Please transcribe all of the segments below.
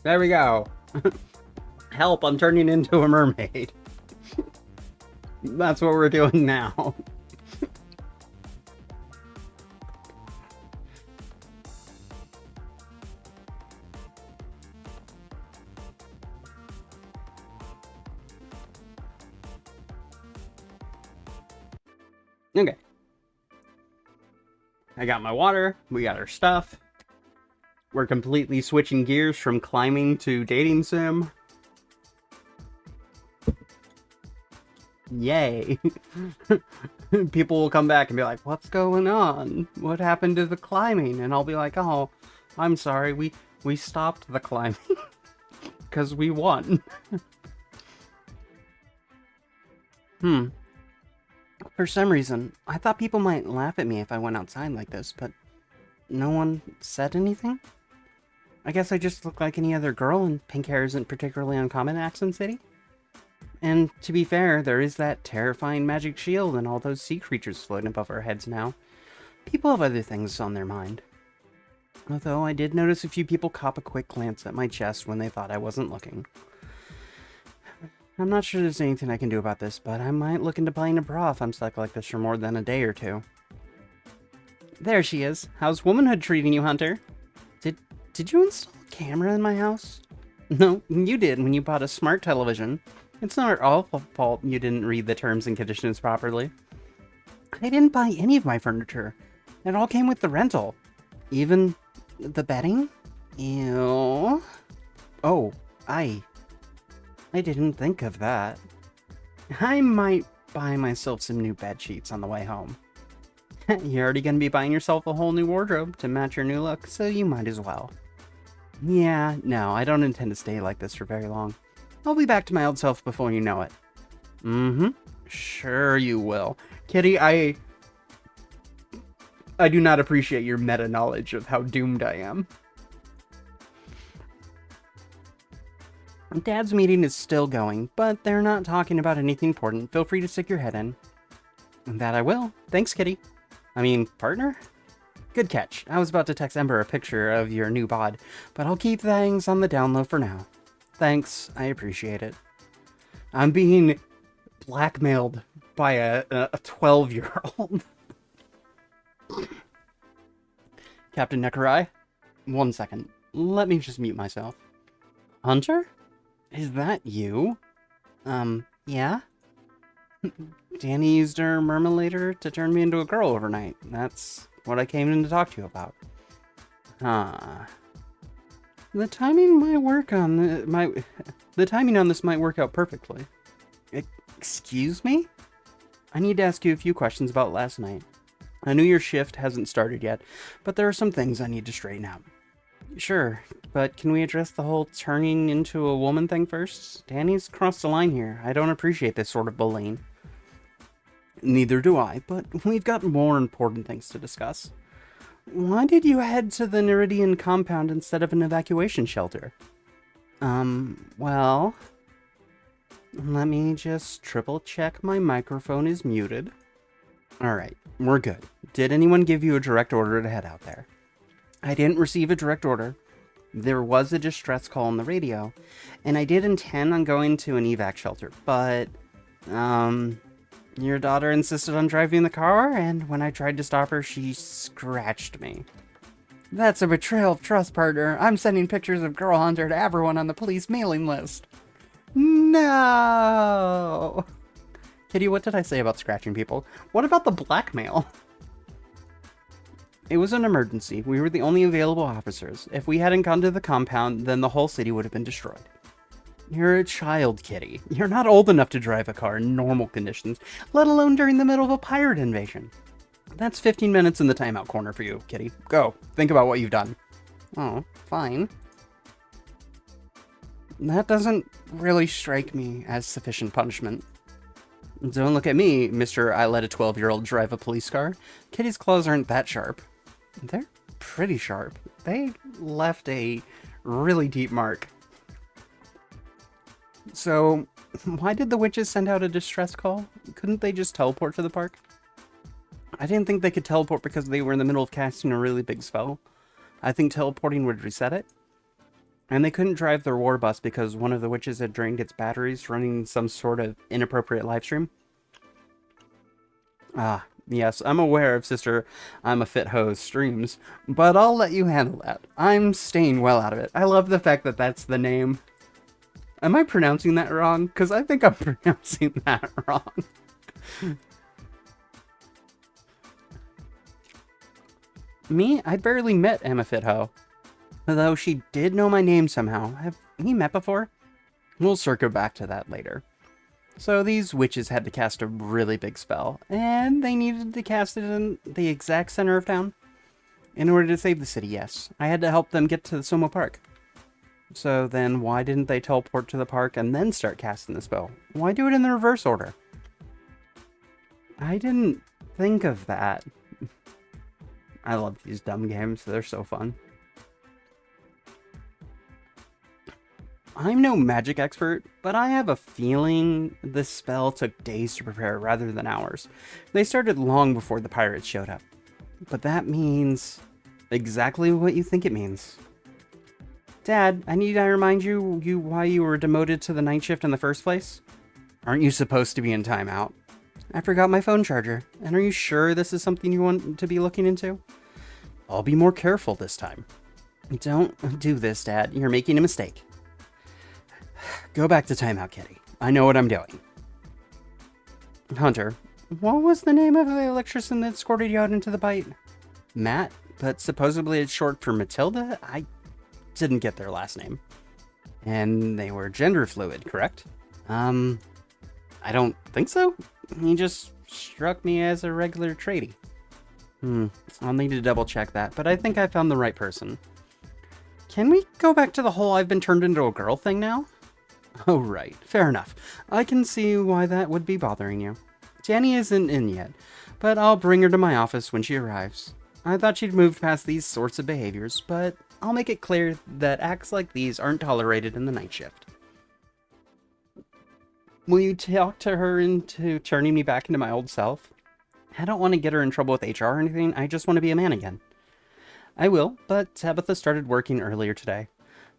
There we go. Help, I'm turning into a mermaid. That's what we're doing now. Okay. I got my water, we got our stuff. We're completely switching gears from climbing to dating sim. Yay. People will come back and be like, what's going on? What happened to the climbing? And I'll be like, oh, I'm sorry, we stopped the climbing. Because we won. For some reason, I thought people might laugh at me if I went outside like this, but no one said anything? I guess I just look like any other girl, and pink hair isn't particularly uncommon in Accent City. And to be fair, there is that terrifying magic shield and all those sea creatures floating above our heads now. People have other things on their mind. Although I did notice a few people cop a quick glance at my chest when they thought I wasn't looking. I'm not sure there's anything I can do about this, but I might look into buying a bra if I'm stuck like this for more than a day or two. There she is. How's womanhood treating you, Hunter? Did you install a camera in my house? No, you did when you bought a smart television. It's not our fault you didn't read the terms and conditions properly. I didn't buy any of my furniture. It all came with the rental. Even the bedding? Ew. Oh, I didn't think of that. I might buy myself some new bed sheets on the way home. You're already gonna be buying yourself a whole new wardrobe to match your new look, so you might as well. Yeah, no, I don't intend to stay like this for very long. I'll be back to my old self before you know it. Mm-hmm. Sure you will. Kitty, I do not appreciate your meta-knowledge of how doomed I am. Dad's meeting is still going, but they're not talking about anything important. Feel free to stick your head in. That I will. Thanks, Kitty. I mean, partner? Good catch. I was about to text Ember a picture of your new bod, but I'll keep things on the down low for now. Thanks, I appreciate it. I'm being blackmailed by a 12-year-old. Captain Nekarai? 1 second. Let me just mute myself. Hunter? Is that you? Yeah? Danny used her mermalator to turn me into a girl overnight. That's what I came in to talk to you about. Huh. The timing might work on the timing on this might work out perfectly. Excuse me? I need to ask you a few questions about last night. I know your shift hasn't started yet, but there are some things I need to straighten out. Sure, but can we address the whole turning into a woman thing first? Danny's crossed the line here. I don't appreciate this sort of bullying. Neither do I, but we've got more important things to discuss. Why did you head to the Neridian compound instead of an evacuation shelter? Well... Let me just triple check my microphone is muted. Alright, we're good. Did anyone give you a direct order to head out there? I didn't receive a direct order. There was a distress call on the radio, and I did intend on going to an evac shelter, but, your daughter insisted on driving the car, and when I tried to stop her, she scratched me. That's a betrayal of trust, partner. I'm sending pictures of Girl Hunter to everyone on the police mailing list. No! Kitty, what did I say about scratching people? What about the blackmail? It was an emergency. We were the only available officers. If we hadn't gone to the compound, then the whole city would have been destroyed. You're a child, Kitty. You're not old enough to drive a car in normal conditions, let alone during the middle of a pirate invasion. That's 15 minutes in the timeout corner for you, Kitty. Go. Think about what you've done. Oh, fine. That doesn't really strike me as sufficient punishment. Don't look at me, Mr. I let a 12-year-old drive a police car. Kitty's claws aren't that sharp. They're pretty sharp. They left a really deep mark. So, why did the witches send out a distress call? Couldn't they just teleport to the park? I didn't think they could teleport because they were in the middle of casting a really big spell. I think teleporting would reset it. And they couldn't drive their war bus because one of the witches had drained its batteries running some sort of inappropriate live stream. Ah, yes, I'm aware of Sister I'm a Fit Ho's streams, but I'll let you handle that. I'm staying well out of it. I love the fact that that's the name. Am I pronouncing that wrong? Because I think I'm pronouncing that wrong. Me? I barely met Emma Fitho. Though she did know my name somehow. Have we met before? We'll circle back to that later. So these witches had to cast a really big spell, and they needed to cast it in the exact center of town. In order to save the city, yes. I had to help them get to the Somo Park. So then why didn't they teleport to the park and then start casting the spell? Why do it in the reverse order? I didn't think of that. I love these dumb games. They're so fun. I'm no magic expert, but I have a feeling this spell took days to prepare rather than hours. They started long before the pirates showed up. But that means exactly what you think it means. Dad, I need to remind you why you were demoted to the night shift in the first place? Aren't you supposed to be in timeout? I forgot my phone charger. And are you sure this is something you want to be looking into? I'll be more careful this time. Don't do this, Dad. You're making a mistake. Go back to timeout, Kitty. I know what I'm doing. Hunter, what was the name of the electrician that escorted you out into the bite? Matt, but supposedly it's short for Matilda? I didn't get their last name. And they were gender fluid, correct? I don't think so. He just struck me as a regular tradie. I'll need to double check that, but I think I found the right person. Can we go back to the whole I've been turned into a girl thing now? Oh, right. Fair enough. I can see why that would be bothering you. Danny isn't in yet, but I'll bring her to my office when she arrives. I thought she'd moved past these sorts of behaviors, but I'll make it clear that acts like these aren't tolerated in the night shift. Will you talk to her into turning me back into my old self? I don't want to get her in trouble with HR or anything. I just want to be a man again. I will, but Tabitha started working earlier today.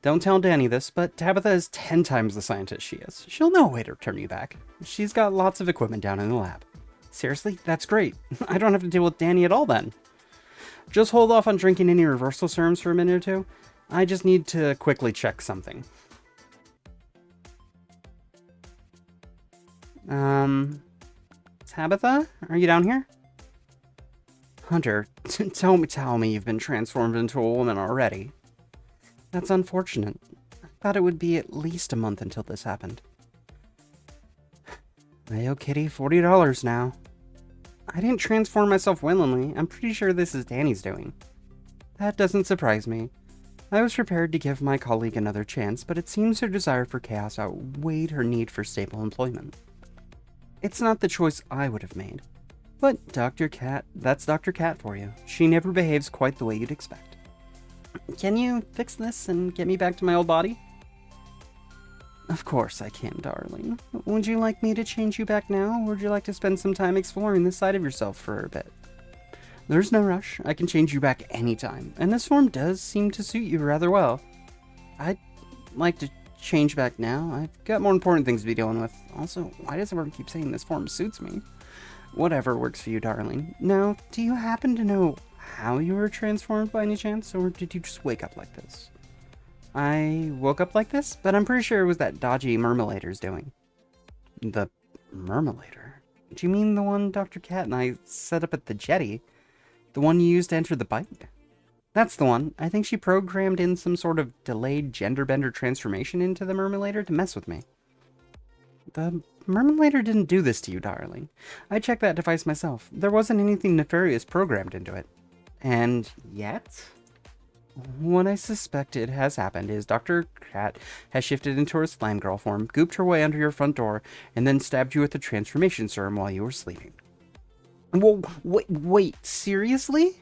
Don't tell Danny this, but Tabitha is 10 times the scientist she is. She'll know a way to turn you back. She's got lots of equipment down in the lab. Seriously? That's great. I don't have to deal with Danny at all then. Just hold off on drinking any reversal serums for a minute or two. I just need to quickly check something. Tabitha? Are you down here? Hunter, tell me you've been transformed into a woman already. That's unfortunate. I thought it would be at least a month until this happened. I owe Kitty $40 now. I didn't transform myself willingly. I'm pretty sure this is Danny's doing. That doesn't surprise me. I was prepared to give my colleague another chance, but it seems her desire for chaos outweighed her need for stable employment. It's not the choice I would have made. But Dr. Cat, that's Dr. Cat for you. She never behaves quite the way you'd expect. Can you fix this and get me back to my old body? Of course I can, darling. Would you like me to change you back now, or would you like to spend some time exploring this side of yourself for a bit? There's no rush. I can change you back anytime, and this form does seem to suit you rather well. I'd like to change back now. I've got more important things to be dealing with. Also, why does everyone keep saying this form suits me? Whatever works for you, darling. Now, do you happen to know how you were transformed by any chance, or did you just wake up like this? I woke up like this, but I'm pretty sure it was that dodgy Murmulator's doing. The Murmulator? Do you mean the one Dr. Cat and I set up at the jetty? The one you used to enter the bite? That's the one. I think she programmed in some sort of delayed gender-bender transformation into the Murmulator to mess with me. The Murmulator didn't do this to you, darling. I checked that device myself. There wasn't anything nefarious programmed into it. And yet, what I suspected has happened is Dr. Cat has shifted into her slime girl form, gooped her way under your front door, and then stabbed you with the transformation serum while you were sleeping. Whoa, wait, seriously?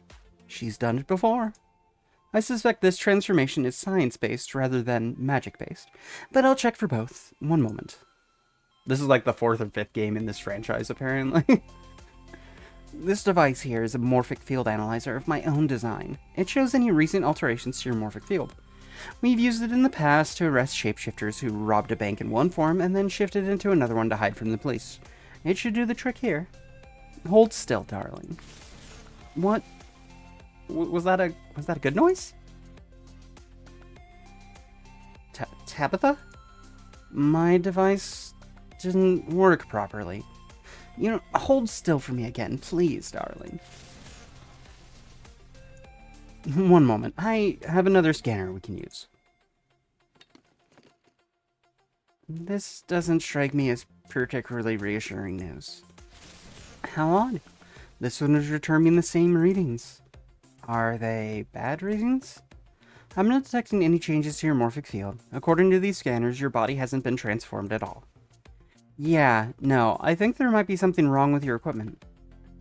She's done it before. I suspect this transformation is science-based rather than magic-based, but I'll check for both. One moment. This is like the 4th or 5th game in this franchise, apparently. This device here is a morphic field analyzer of my own design. It shows any recent alterations to your morphic field. We've used it in the past to arrest shapeshifters who robbed a bank in one form and then shifted into another one to hide from the police. It should do the trick here. Hold still, darling. What? Was that a good noise? Tabitha? My device didn't work properly. Hold still for me again, please, darling. One moment. I have another scanner we can use. This doesn't strike me as particularly reassuring news. How odd. This one is returning the same readings. Are they bad readings? I'm not detecting any changes to your morphic field. According to these scanners, your body hasn't been transformed at all. Yeah, no, I think there might be something wrong with your equipment.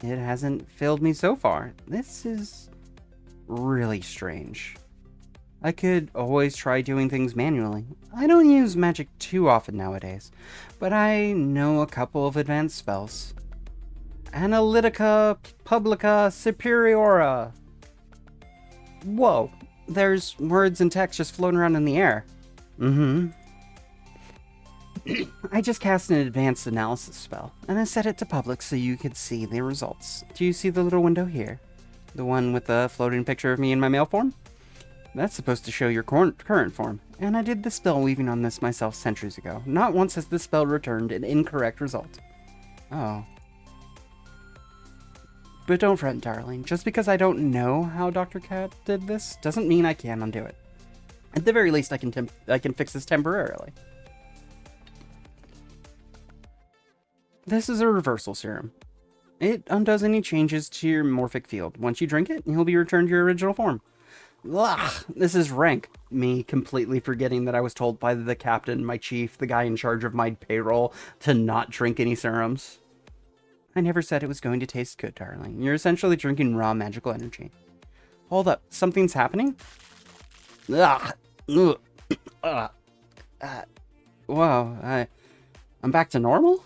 It hasn't failed me so far. This is really strange. I could always try doing things manually. I don't use magic too often nowadays, but I know a couple of advanced spells. Analytica Publica Superiora. Whoa, there's words and text just floating around in the air. I just cast an advanced analysis spell, and I set it to public so you could see the results. Do you see the little window here? The one with the floating picture of me in my male form? That's supposed to show your current form, and I did the spell weaving on this myself centuries ago. Not once has this spell returned an incorrect result. Oh. But don't fret, darling. Just because I don't know how Dr. Cat did this, doesn't mean I can undo it. At the very least, I can fix this temporarily. This is a reversal serum. It undoes any changes to your morphic field. Once you drink it, you'll be returned to your original form. Ugh, this is rank. Me completely forgetting that I was told by the captain, my chief, the guy in charge of my payroll, to not drink any serums. I never said it was going to taste good, darling. You're essentially drinking raw magical energy. Hold up, something's happening? Ugh. Whoa, I'm back to normal?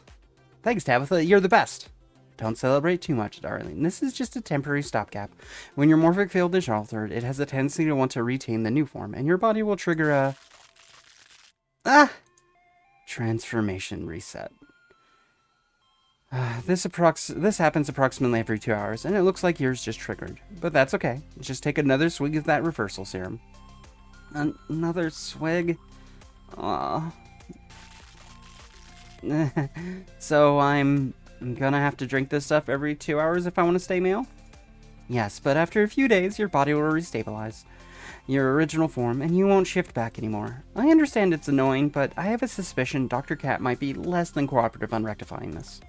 Thanks, Tabitha, you're the best. Don't celebrate too much, darling. This is just a temporary stopgap. When your morphic field is altered, it has a tendency to want to retain the new form, and your body will trigger a... transformation reset. This happens approximately every 2 hours, and it looks like yours just triggered. But that's okay. Just take another swig of that reversal serum. Another swig? Aww. So I'm gonna have to drink this stuff every 2 hours if I want to stay male? Yes, but after a few days, your body will restabilize your original form, and you won't shift back anymore. I understand it's annoying, but I have a suspicion Dr. Cat might be less than cooperative on rectifying this.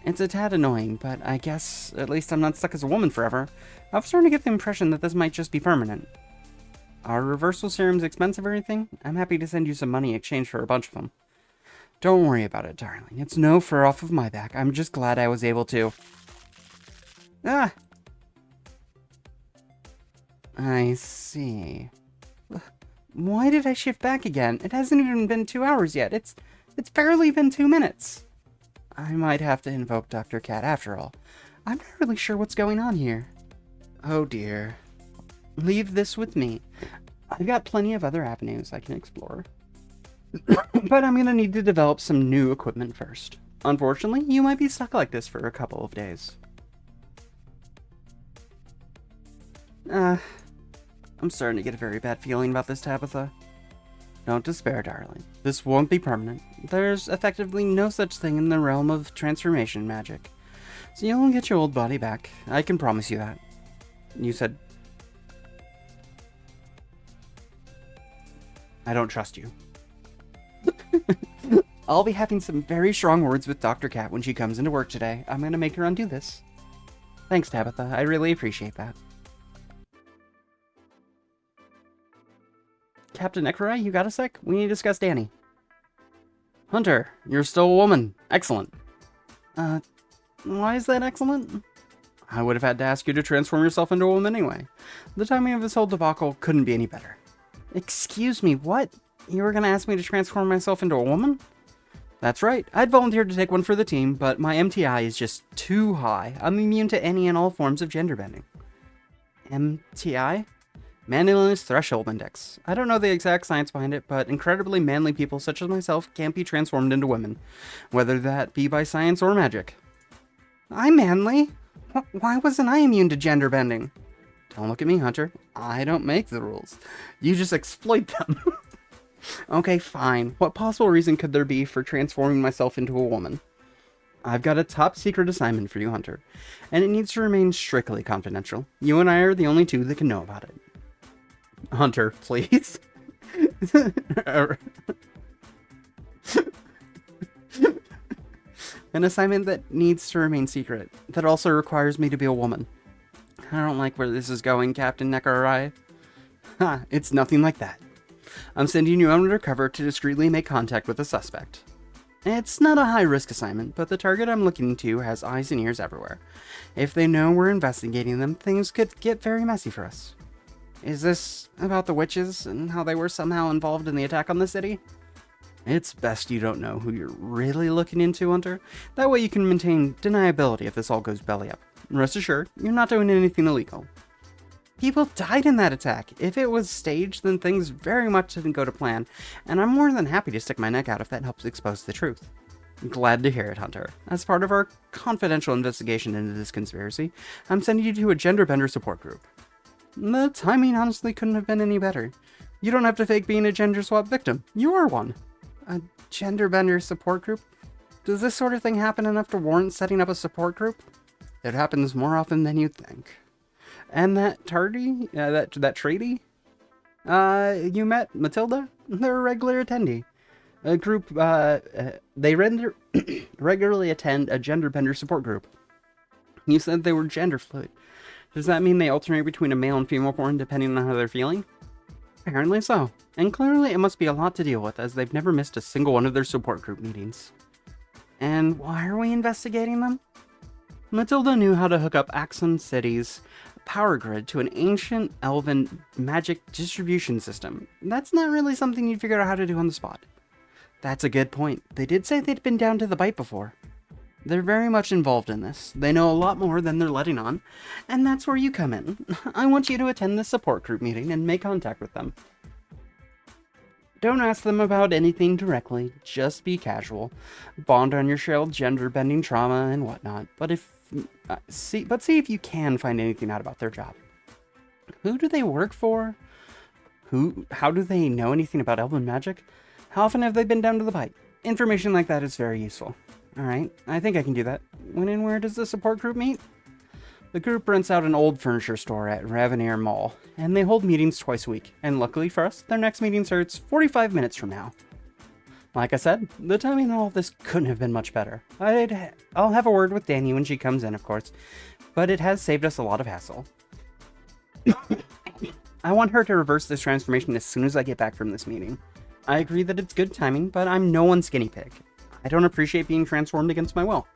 It's a tad annoying, but I guess at least I'm not stuck as a woman forever. I was starting to get the impression that this might just be permanent. Are reversal serums expensive or anything? I'm happy to send you some money in exchange for a bunch of them. Don't worry about it, darling. It's no fur off of my back. I'm just glad I was able to... I see. Why did I shift back again? It hasn't even been 2 hours yet. It's barely been 2 minutes. I might have to invoke Dr. Cat after all. I'm not really sure what's going on here. Oh dear. Leave this with me. I've got plenty of other avenues I can explore. But I'm gonna need to develop some new equipment first. Unfortunately, you might be stuck like this for a couple of days. I'm starting to get a very bad feeling about this, Tabitha. Don't despair, darling. This won't be permanent. There's effectively no such thing in the realm of transformation magic. So you'll get your old body back. I can promise you that. You said... I don't trust you. I'll be having some very strong words with Dr. Cat when she comes into work today. I'm gonna make her undo this. Thanks, Tabitha. I really appreciate that. Captain Ekrai, you got a sec? We need to discuss Danny. Hunter, you're still a woman. Excellent. Why is that excellent? I would have had to ask you to transform yourself into a woman anyway. The timing of this whole debacle couldn't be any better. Excuse me, what? You were gonna ask me to transform myself into a woman? That's right. I'd volunteered to take one for the team, but my MTI is just too high. I'm immune to any and all forms of gender bending. MTI? Manliness Threshold Index. I don't know the exact science behind it, but incredibly manly people such as myself can't be transformed into women, whether that be by science or magic. I'm manly. Why wasn't I immune to gender bending? Don't look at me, Hunter. I don't make the rules. You just exploit them. Okay, fine. What possible reason could there be for transforming myself into a woman? I've got a top secret assignment for you, Hunter, and it needs to remain strictly confidential. You and I are the only two that can know about it. Hunter, please. An assignment that needs to remain secret, that also requires me to be a woman. I don't like where this is going, Captain Nekarai. Ha, it's nothing like that. I'm sending you undercover to discreetly make contact with the suspect. It's not a high-risk assignment, but the target I'm looking into has eyes and ears everywhere. If they know we're investigating them, things could get very messy for us. Is this about the witches and how they were somehow involved in the attack on the city? It's best you don't know who you're really looking into, Hunter. That way you can maintain deniability if this all goes belly up. Rest assured, you're not doing anything illegal. People died in that attack. If it was staged, then things very much didn't go to plan, and I'm more than happy to stick my neck out if that helps expose the truth. Glad to hear it, Hunter. As part of our confidential investigation into this conspiracy, I'm sending you to a gender bender support group. The timing honestly couldn't have been any better. You don't have to fake being a gender swap victim. You are one. A gender bender support group? Does this sort of thing happen enough to warrant setting up a support group? It happens more often than you'd think. And that tardy, that tradie, you met, Matilda? They're a regular attendee. A group, they regularly attend a gender bender support group. You said they were gender fluid. Does that mean they alternate between a male and female form depending on how they're feeling? Apparently so. And clearly it must be a lot to deal with, as they've never missed a single one of their support group meetings. And why are we investigating them? Matilda knew how to hook up Axum City's power grid to an ancient elven magic distribution system. That's not really something you'd figure out how to do on the spot. That's a good point. They did say they'd been down to the bite before. They're very much involved in this. They know a lot more than they're letting on, and that's where you come in. I want you to attend this support group meeting and make contact with them. Don't ask them about anything directly, just be casual. Bond on your shared gender-bending trauma and whatnot, but see if you can find anything out about their job. Who do they work for? How do they know anything about elven magic? How often have they been down to the bite? Information like that is very useful. Alright, I think I can do that. When and where does the support group meet? The group rents out an old furniture store at Raveneer Mall, and they hold meetings twice a week, and luckily for us, their next meeting starts 45 minutes from now. Like I said, the timing on all of this couldn't have been much better. I'll have a word with Danny when she comes in, of course, but it has saved us a lot of hassle. I want her to reverse this transformation as soon as I get back from this meeting. I agree that it's good timing, but I'm no one's guinea pig. I don't appreciate being transformed against my will.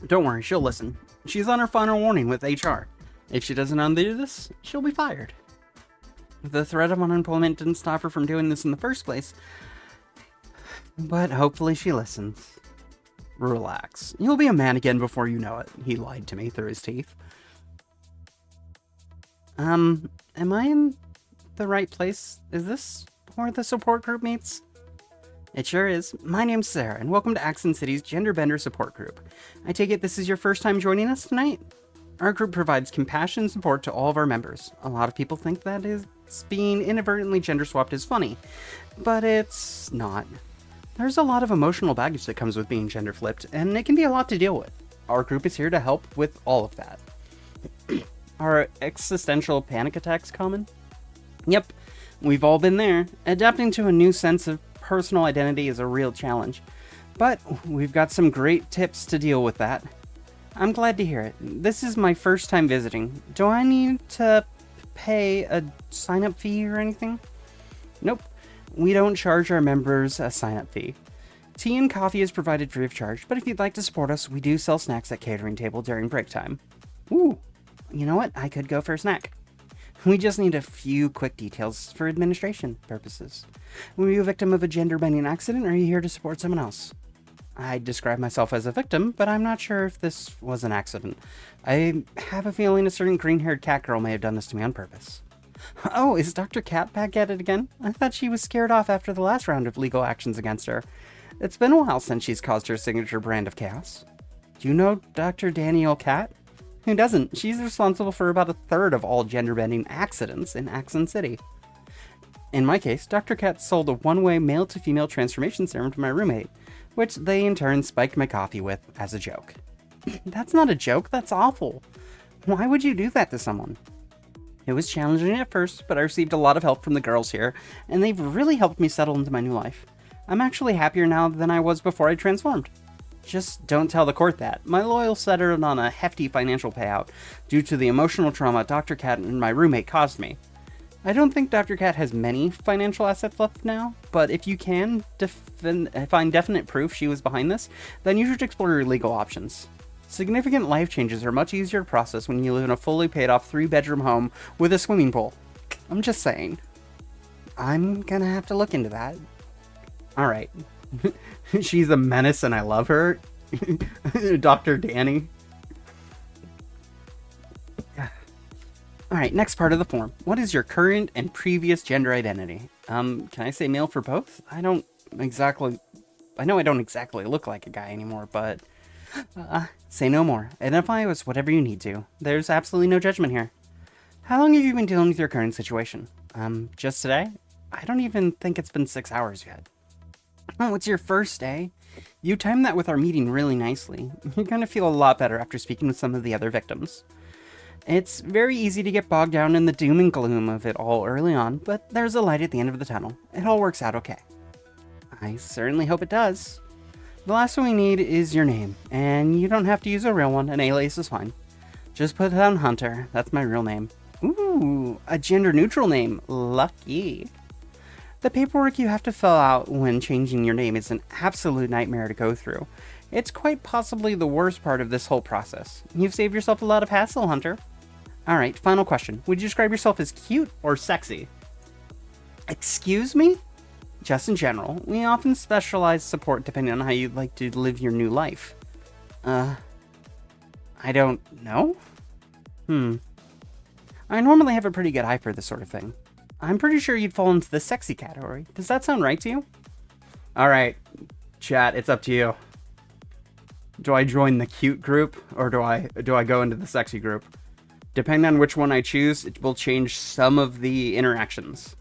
Don't worry, she'll listen. She's on her final warning with HR. If she doesn't undo this, she'll be fired. The threat of unemployment didn't stop her from doing this in the first place, but hopefully she listens. Relax. You'll be a man again before you know it. He lied to me through his teeth. Am I in the right place? Is this where the support group meets? It sure is. My name's Sarah, and welcome to Axum City's Gender Bender Support Group. I take it this is your first time joining us tonight? Our group provides compassion and support to all of our members. A lot of people think that being inadvertently gender swapped is funny, but it's not. There's a lot of emotional baggage that comes with being gender flipped, and it can be a lot to deal with. Our group is here to help with all of that. Are existential panic attacks common? Yep, we've all been there. Adapting to a new sense of personal identity is a real challenge, but we've got some great tips to deal with that. I'm glad to hear it. This is my first time visiting. Do I need to pay a sign-up fee or anything? Nope. We don't charge our members a sign-up fee. Tea and coffee is provided free of charge, but if you'd like to support us, we do sell snacks at catering table during break time. Ooh, you know what? I could go for a snack. We just need a few quick details for administration purposes. Were you a victim of a gender-bending accident, or are you here to support someone else? I'd describe myself as a victim, but I'm not sure if this was an accident. I have a feeling a certain green-haired cat girl may have done this to me on purpose. Oh, is Dr. Cat back at it again? I thought she was scared off after the last round of legal actions against her. It's been a while since she's caused her signature brand of chaos. Do you know Dr. Danielle Cat? Who doesn't? She's responsible for about a third of all gender-bending accidents in Accent City. In my case, Dr. Cat sold a one-way male-to-female transformation serum to my roommate, which they in turn spiked my coffee with as a joke. That's not a joke, that's awful. Why would you do that to someone? It was challenging at first, but I received a lot of help from the girls here, and they've really helped me settle into my new life. I'm actually happier now than I was before I transformed. Just don't tell the court that. My lawyer settled on a hefty financial payout due to the emotional trauma Dr. Cat and my roommate caused me. I don't think Dr. Cat has many financial assets left now, but if you can find definite proof she was behind this, then you should explore your legal options. Significant life changes are much easier to process when you live in a fully paid off 3-bedroom home with a swimming pool. I'm just saying. I'm gonna have to look into that. Alright. She's a menace and I love her. Dr. Danny. Alright, next part of the form. What is your current and previous gender identity? Can I say male for both? I know I don't exactly look like a guy anymore, but say no more. Identify as whatever you need to. There's absolutely no judgment here. How long have you been dealing with your current situation? Just today? I don't even think it's been 6 hours yet. Oh, it's your first day. You timed that with our meeting really nicely. You're gonna feel a lot better after speaking with some of the other victims. It's very easy to get bogged down in the doom and gloom of it all early on, but there's a light at the end of the tunnel. It all works out okay. I certainly hope it does. The last thing we need is your name, and you don't have to use a real one, an alias is fine. Just put down Hunter, that's my real name. Ooh, a gender-neutral name, lucky. The paperwork you have to fill out when changing your name is an absolute nightmare to go through. It's quite possibly the worst part of this whole process. You've saved yourself a lot of hassle, Hunter. Alright, final question. Would you describe yourself as cute or sexy? Excuse me? Just in general. We often specialize support depending on how you'd like to live your new life. I don't know? I normally have a pretty good eye for this sort of thing. I'm pretty sure you'd fall into the sexy category. Does that sound right to you? Alright, chat, it's up to you. Do I join the cute group, or do I go into the sexy group? Depending on which one I choose, it will change some of the interactions.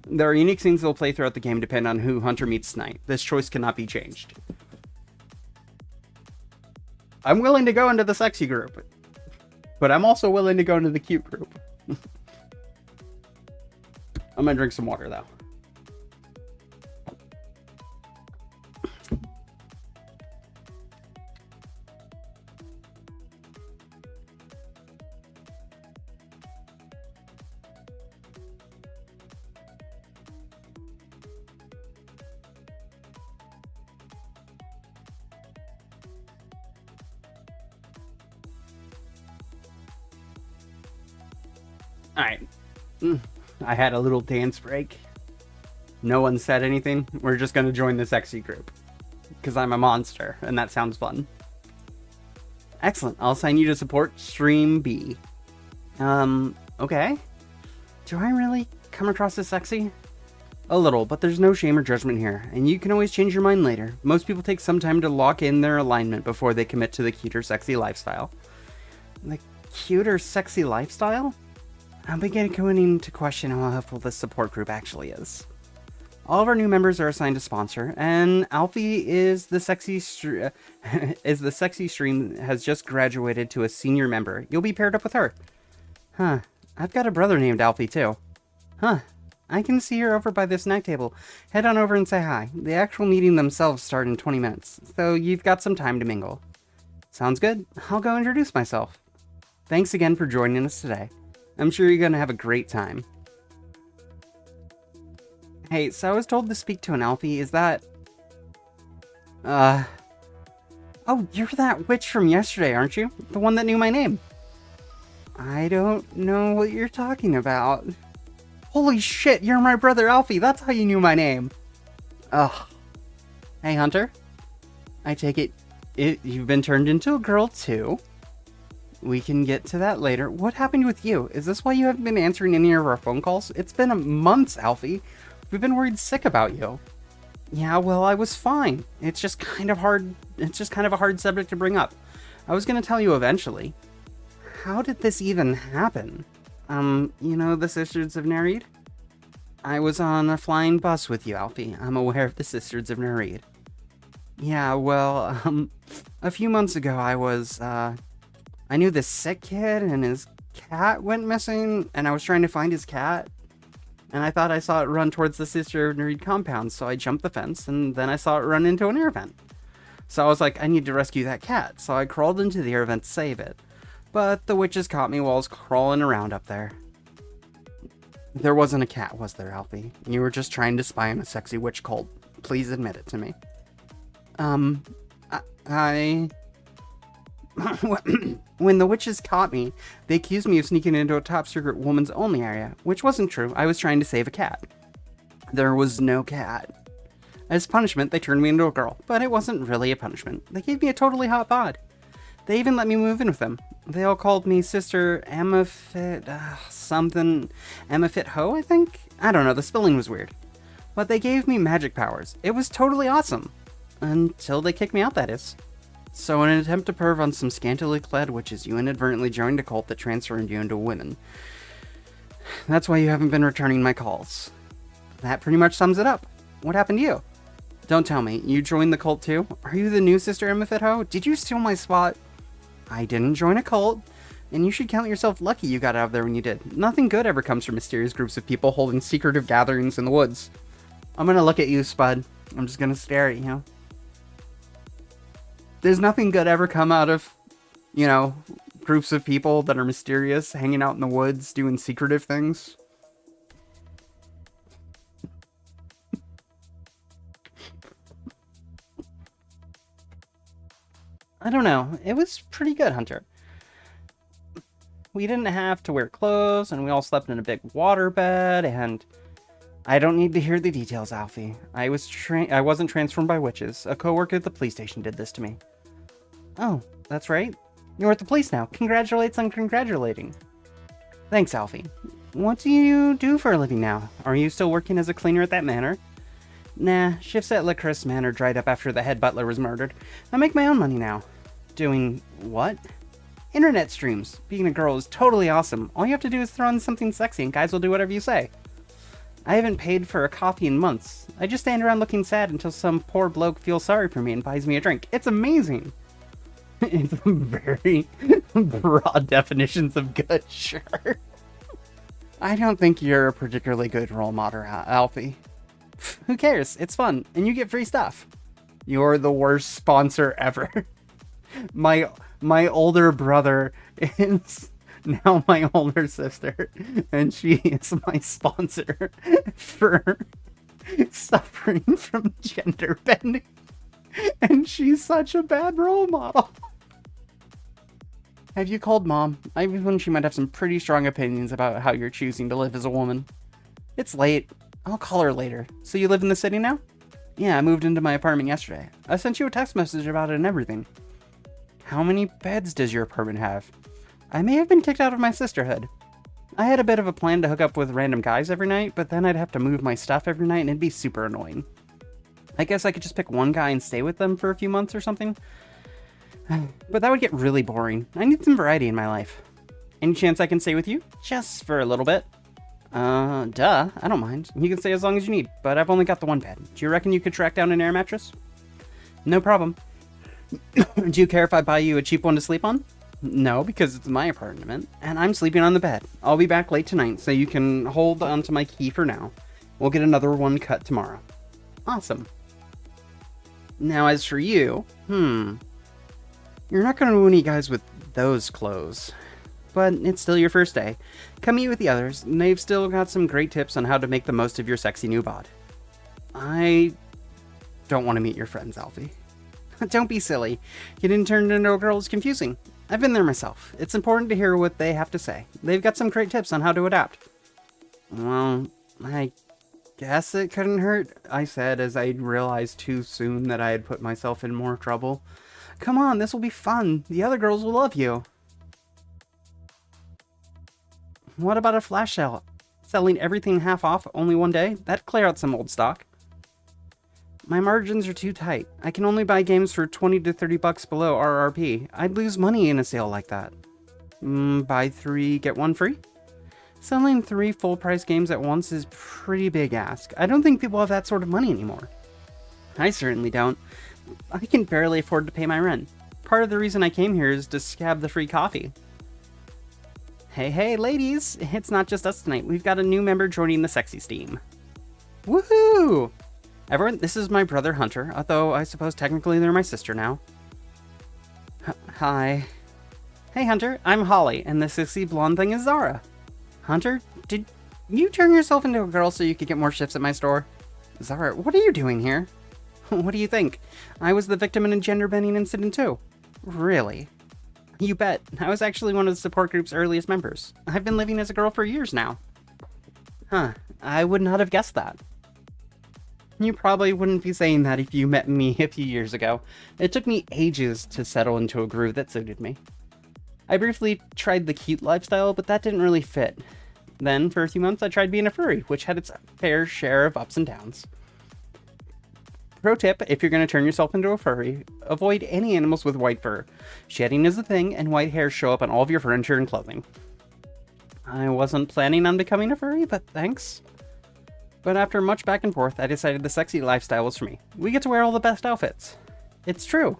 There are unique things that will play throughout the game depending on who Hunter meets tonight. This choice cannot be changed. I'm willing to go into the sexy group, but I'm also willing to go into the cute group. I'm gonna drink some water though. Alright. I had a little dance break. No one said anything. We're just gonna join the sexy group. Because I'm a monster, and that sounds fun. Excellent. I'll assign you to support Stream B. Okay. Do I really come across as sexy? A little, but there's no shame or judgment here, and you can always change your mind later. Most people take some time to lock in their alignment before they commit to the cute or sexy lifestyle. The cute or sexy lifestyle? I'm beginning to question how helpful this support group actually is. All of our new members are assigned a sponsor, and Alfie is the sexy stream has just graduated to a senior member. You'll be paired up with her. Huh. I've got a brother named Alfie too. Huh. I can see her over by the snack table. Head on over and say hi. The actual meeting themselves start in 20 minutes, so you've got some time to mingle. Sounds good. I'll go introduce myself. Thanks again for joining us today. I'm sure you're gonna have a great time. Hey, so I was told to speak to an Alfie, is that... Oh, you're that witch from yesterday, aren't you? The one that knew my name. I don't know what you're talking about. Holy shit, you're my brother Alfie, that's how you knew my name. Ugh. Hey, Hunter. I take it, you've been turned into a girl too. We can get to that later. What happened with you? Is this why you haven't been answering any of our phone calls? It's been months, Alfie. We've been worried sick about you. Yeah, well, I was fine. It's just kind of hard. It's just kind of a hard subject to bring up. I was going to tell you eventually. How did this even happen? You know the Sisters of Nereid? I was on a flying bus with you, Alfie. I'm aware of the Sisters of Nereid. Yeah, well, a few months ago I knew this sick kid and his cat went missing, and I was trying to find his cat. And I thought I saw it run towards the Sister of Nereid compound, so I jumped the fence, and then I saw it run into an air vent. So I was like, I need to rescue that cat, so I crawled into the air vent to save it. But the witches caught me while I was crawling around up there. There wasn't a cat, was there, Alfie? You were just trying to spy on a sexy witch cult. Please admit it to me. When the witches caught me, they accused me of sneaking into a top secret woman's only area, which wasn't true. I was trying to save a cat. There was no cat. As punishment, they turned me into a girl, but it wasn't really a punishment. They gave me a totally hot bod. They even let me move in with them. They all called me Sister Amphit, Amphit Ho, I think? I don't know, the spelling was weird. But they gave me magic powers. It was totally awesome. Until they kicked me out, that is. So in an attempt to perv on some scantily clad witches, you inadvertently joined a cult that transformed you into women. That's why you haven't been returning my calls. That pretty much sums it up. What happened to you? Don't tell me, you joined the cult too? Are you the new Sister Amphit Ho? Did you steal my spot? I didn't join a cult, and you should count yourself lucky you got out of there when you did. Nothing good ever comes from mysterious groups of people holding secretive gatherings in the woods. I'm gonna look at you, Spud. I'm just gonna stare at you. There's nothing good ever come out of, you know, groups of people that are mysterious, hanging out in the woods, doing secretive things. I don't know. It was pretty good, Hunter. We didn't have to wear clothes, and we all slept in a big water bed, and I don't need to hear the details, Alfie. I wasn't transformed by witches. A coworker at the police station did this to me. Oh, that's right. You're at the police now. Congratulates on congratulating. Thanks, Alfie. What do you do for a living now? Are you still working as a cleaner at that manor? Nah, shifts at Lacris Manor dried up after the head butler was murdered. I make my own money now. Doing what? Internet streams. Being a girl is totally awesome. All you have to do is throw in something sexy and guys will do whatever you say. I haven't paid for a coffee in months. I just stand around looking sad until some poor bloke feels sorry for me and buys me a drink. It's amazing. It's very broad definitions of good, sure. I don't think you're a particularly good role model, Alfie. Who cares? It's fun, and you get free stuff. You're the worst sponsor ever. My older brother is now my older sister, and she is my sponsor for suffering from gender bending. And she's such a bad role model. Have you called Mom? I have a feeling she might have some pretty strong opinions about how you're choosing to live as a woman. It's late. I'll call her later. So you live in the city now? Yeah, I moved into my apartment yesterday. I sent you a text message about it and everything. How many beds does your apartment have? I may have been kicked out of my sisterhood. I had a bit of a plan to hook up with random guys every night, but then I'd have to move my stuff every night and it'd be super annoying. I guess I could just pick one guy and stay with them for a few months or something. But that would get really boring. I need some variety in my life. Any chance I can stay with you? Just for a little bit. Duh. I don't mind. You can stay as long as you need, but I've only got the one bed. Do you reckon you could track down an air mattress? No problem. Do you care if I buy you a cheap one to sleep on? No, because it's my apartment, and I'm sleeping on the bed. I'll be back late tonight, so you can hold onto my key for now. We'll get another one cut tomorrow. Awesome. Now, as for you, you're not going to woo any guys with those clothes. But it's still your first day. Come meet with the others, and they've still got some great tips on how to make the most of your sexy new bod. I don't want to meet your friends, Alfie. Don't be silly. Getting turned into a girl is confusing. I've been there myself. It's important to hear what they have to say. They've got some great tips on how to adapt. Well, I guess it couldn't hurt, I said as I realized too soon that I had put myself in more trouble. Come on, this will be fun. The other girls will love you. What about a flash sale? Selling everything half off only one day? That'd clear out some old stock. My margins are too tight. I can only buy games for 20 to 30 bucks below RRP. I'd lose money in a sale like that. Buy 3, get 1 free? Selling 3 full-price games at once is pretty big ask. I don't think people have that sort of money anymore. I certainly don't. I can barely afford to pay my rent. Part of the reason I came here is to scab the free coffee. Hey, ladies! It's not just us tonight. We've got a new member joining the sexy steam. Woohoo! Everyone, this is my brother Hunter, although I suppose technically they're my sister now. Hi. Hey Hunter, I'm Holly, and the sexy blonde thing is Zara. Hunter, did you turn yourself into a girl so you could get more shifts at my store? Zara, what are you doing here? What do you think? I was the victim in a gender-bending incident too. Really? You bet. I was actually one of the support group's earliest members. I've been living as a girl for years now. Huh, I would not have guessed that. You probably wouldn't be saying that if you met me a few years ago. It took me ages to settle into a groove that suited me. I briefly tried the cute lifestyle, but that didn't really fit. Then, for a few months, I tried being a furry, which had its fair share of ups and downs. Pro tip, if you're going to turn yourself into a furry, avoid any animals with white fur. Shedding is a thing, and white hairs show up on all of your furniture and clothing. I wasn't planning on becoming a furry, but thanks. But after much back and forth, I decided the sexy lifestyle was for me. We get to wear all the best outfits. It's true.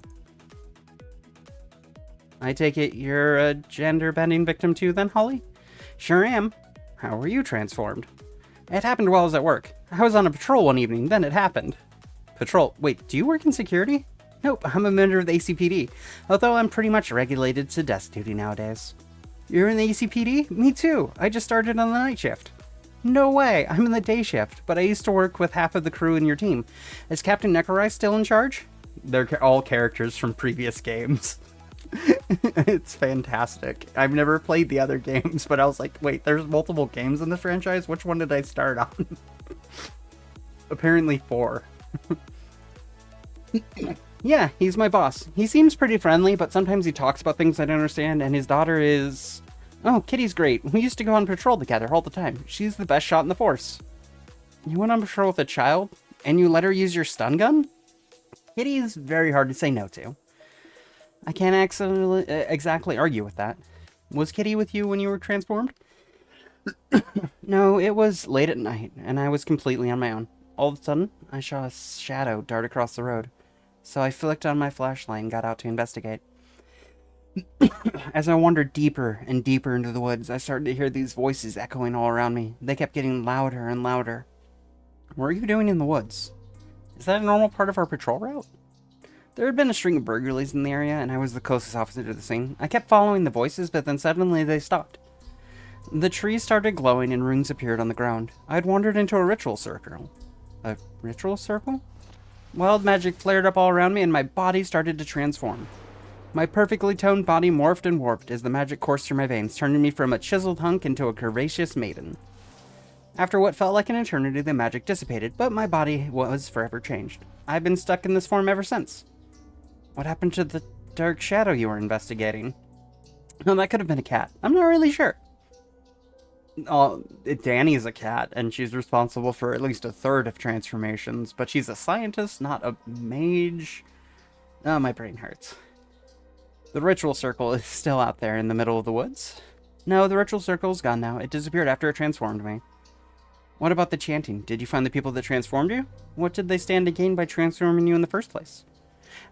I take it you're a gender-bending victim too then, Holly? Sure am. How were you transformed? It happened while I was at work. I was on a patrol one evening, then it happened. Patrol? Wait, do you work in security? Nope, I'm a member of the ACPD, although I'm pretty much regulated to desk duty nowadays. You're in the ACPD? Me too. I just started on the night shift. No way, I'm in the day shift, but I used to work with half of the crew in your team. Is Captain Necrorai still in charge? They're all characters from previous games. It's fantastic. I've never played the other games, but I was like, wait, there's multiple games in this franchise? Which one did I start on? Apparently 4. Yeah, he's my boss. He seems pretty friendly, but sometimes he talks about things I don't understand, and his daughter is... Oh, Kitty's great. We used to go on patrol together all the time. She's the best shot in the force. You went on patrol with a child, and you let her use your stun gun? Kitty is very hard to say no to. I can't exactly argue with that. Was Kitty with you when you were transformed? No, it was late at night, and I was completely on my own. All of a sudden, I saw a shadow dart across the road, so I flicked on my flashlight and got out to investigate. As I wandered deeper and deeper into the woods, I started to hear these voices echoing all around me. They kept getting louder and louder. What are you doing in the woods? Is that a normal part of our patrol route? There had been a string of burglaries in the area, and I was the closest officer to the scene. I kept following the voices, but then suddenly they stopped. The trees started glowing and runes appeared on the ground. I had wandered into a ritual circle. A ritual circle? Wild magic flared up all around me, and my body started to transform. My perfectly toned body morphed and warped as the magic coursed through my veins, turning me from a chiseled hunk into a curvaceous maiden. After what felt like an eternity, the magic dissipated, but my body was forever changed. I've been stuck in this form ever since. What happened to the dark shadow you were investigating? No, that could have been a cat. I'm not really sure. Oh, Danny's a cat, and she's responsible for at least a third of transformations, but she's a scientist, not a mage. Oh, my brain hurts. The ritual circle is still out there in the middle of the woods? No, the ritual circle's gone now. It disappeared after it transformed me. What about the chanting? Did you find the people that transformed you? What did they stand to gain by transforming you in the first place?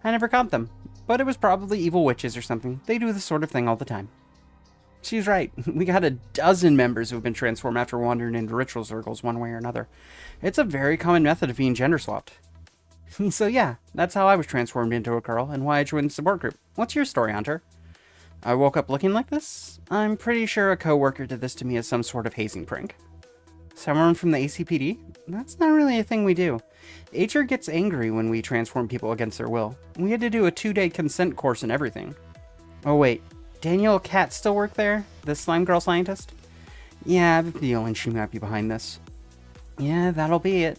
I never caught them, but it was probably evil witches or something. They do this sort of thing all the time. She's right. We got a dozen members who've been transformed after wandering into ritual circles one way or another. It's a very common method of being gender swapped. So yeah, that's how I was transformed into a girl and why I joined the support group. What's your story, Hunter? I woke up looking like this? I'm pretty sure a coworker did this to me as some sort of hazing prank. Someone from the ACPD? That's not really a thing we do. HR gets angry when we transform people against their will. We had to do a 2-day consent course and everything. Oh wait, Danielle Cat still work there? The slime girl scientist? Yeah, I have a feeling she might be behind this. Yeah, that'll be it.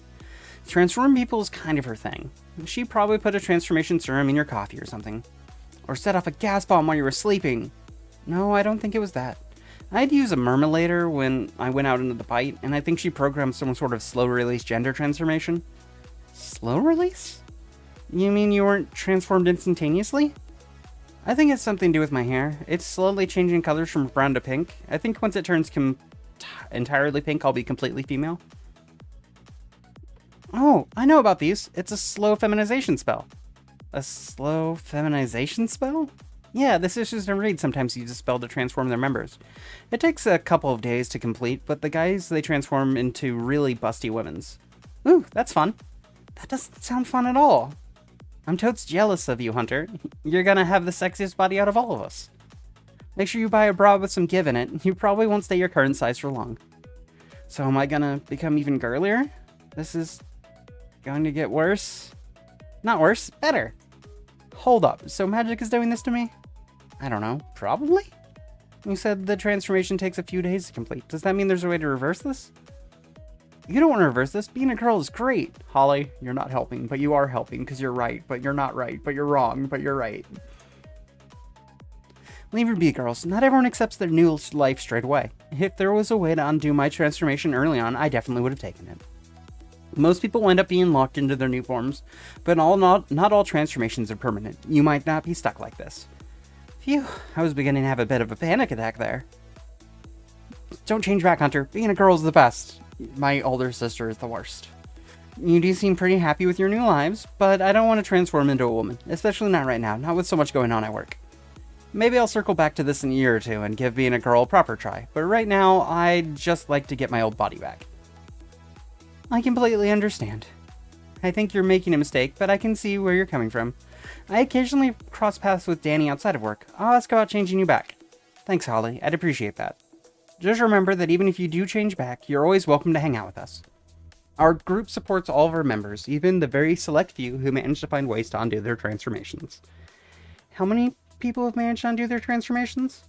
Transform people is kind of her thing. She probably put a transformation serum in your coffee or something. Or set off a gas bomb while you were sleeping. No, I don't think it was that. I had to use a murmulator when I went out into the fight, and I think she programmed some sort of slow-release gender transformation. Slow release? You mean you weren't transformed instantaneously? I think it's something to do with my hair. It's slowly changing colors from brown to pink. I think once it turns entirely pink, I'll be completely female. Oh, I know about these. It's a slow feminization spell. A slow feminization spell? Yeah, the Sisters in Raid sometimes use a spell to transform their members. It takes a couple of days to complete, but the guys they transform into really busty women's. Ooh, that's fun. That doesn't sound fun at all. I'm totes jealous of you, Hunter. You're gonna have the sexiest body out of all of us. Make sure you buy a bra with some give in it. You probably won't stay your current size for long. So am I gonna become even girlier? This is going to get worse? Not worse, better. Hold up, so magic is doing this to me? I don't know, probably? You said the transformation takes a few days to complete. Does that mean there's a way to reverse this? You don't want to reverse this. Being a girl is great. Holly, you're not helping, but you are helping because you're right, but you're not right, but you're wrong, but you're right. Leave her be, girls. Not everyone accepts their new life straight away. If there was a way to undo my transformation early on, I definitely would have taken it. Most people end up being locked into their new forms, but not all transformations are permanent. You might not be stuck like this. Phew, I was beginning to have a bit of a panic attack there. Don't change back, Hunter. Being a girl is the best. My older sister is the worst. You do seem pretty happy with your new lives, but I don't want to transform into a woman, especially not right now, not with so much going on at work. Maybe I'll circle back to this in a year or two and give being a girl a proper try, but right now, I'd just like to get my old body back. I completely understand. I think you're making a mistake, but I can see where you're coming from. I occasionally cross paths with Danny outside of work. I'll ask about changing you back. Thanks, Holly. I'd appreciate that. Just remember that even if you do change back, you're always welcome to hang out with us. Our group supports all of our members, even the very select few who manage to find ways to undo their transformations. How many people have managed to undo their transformations?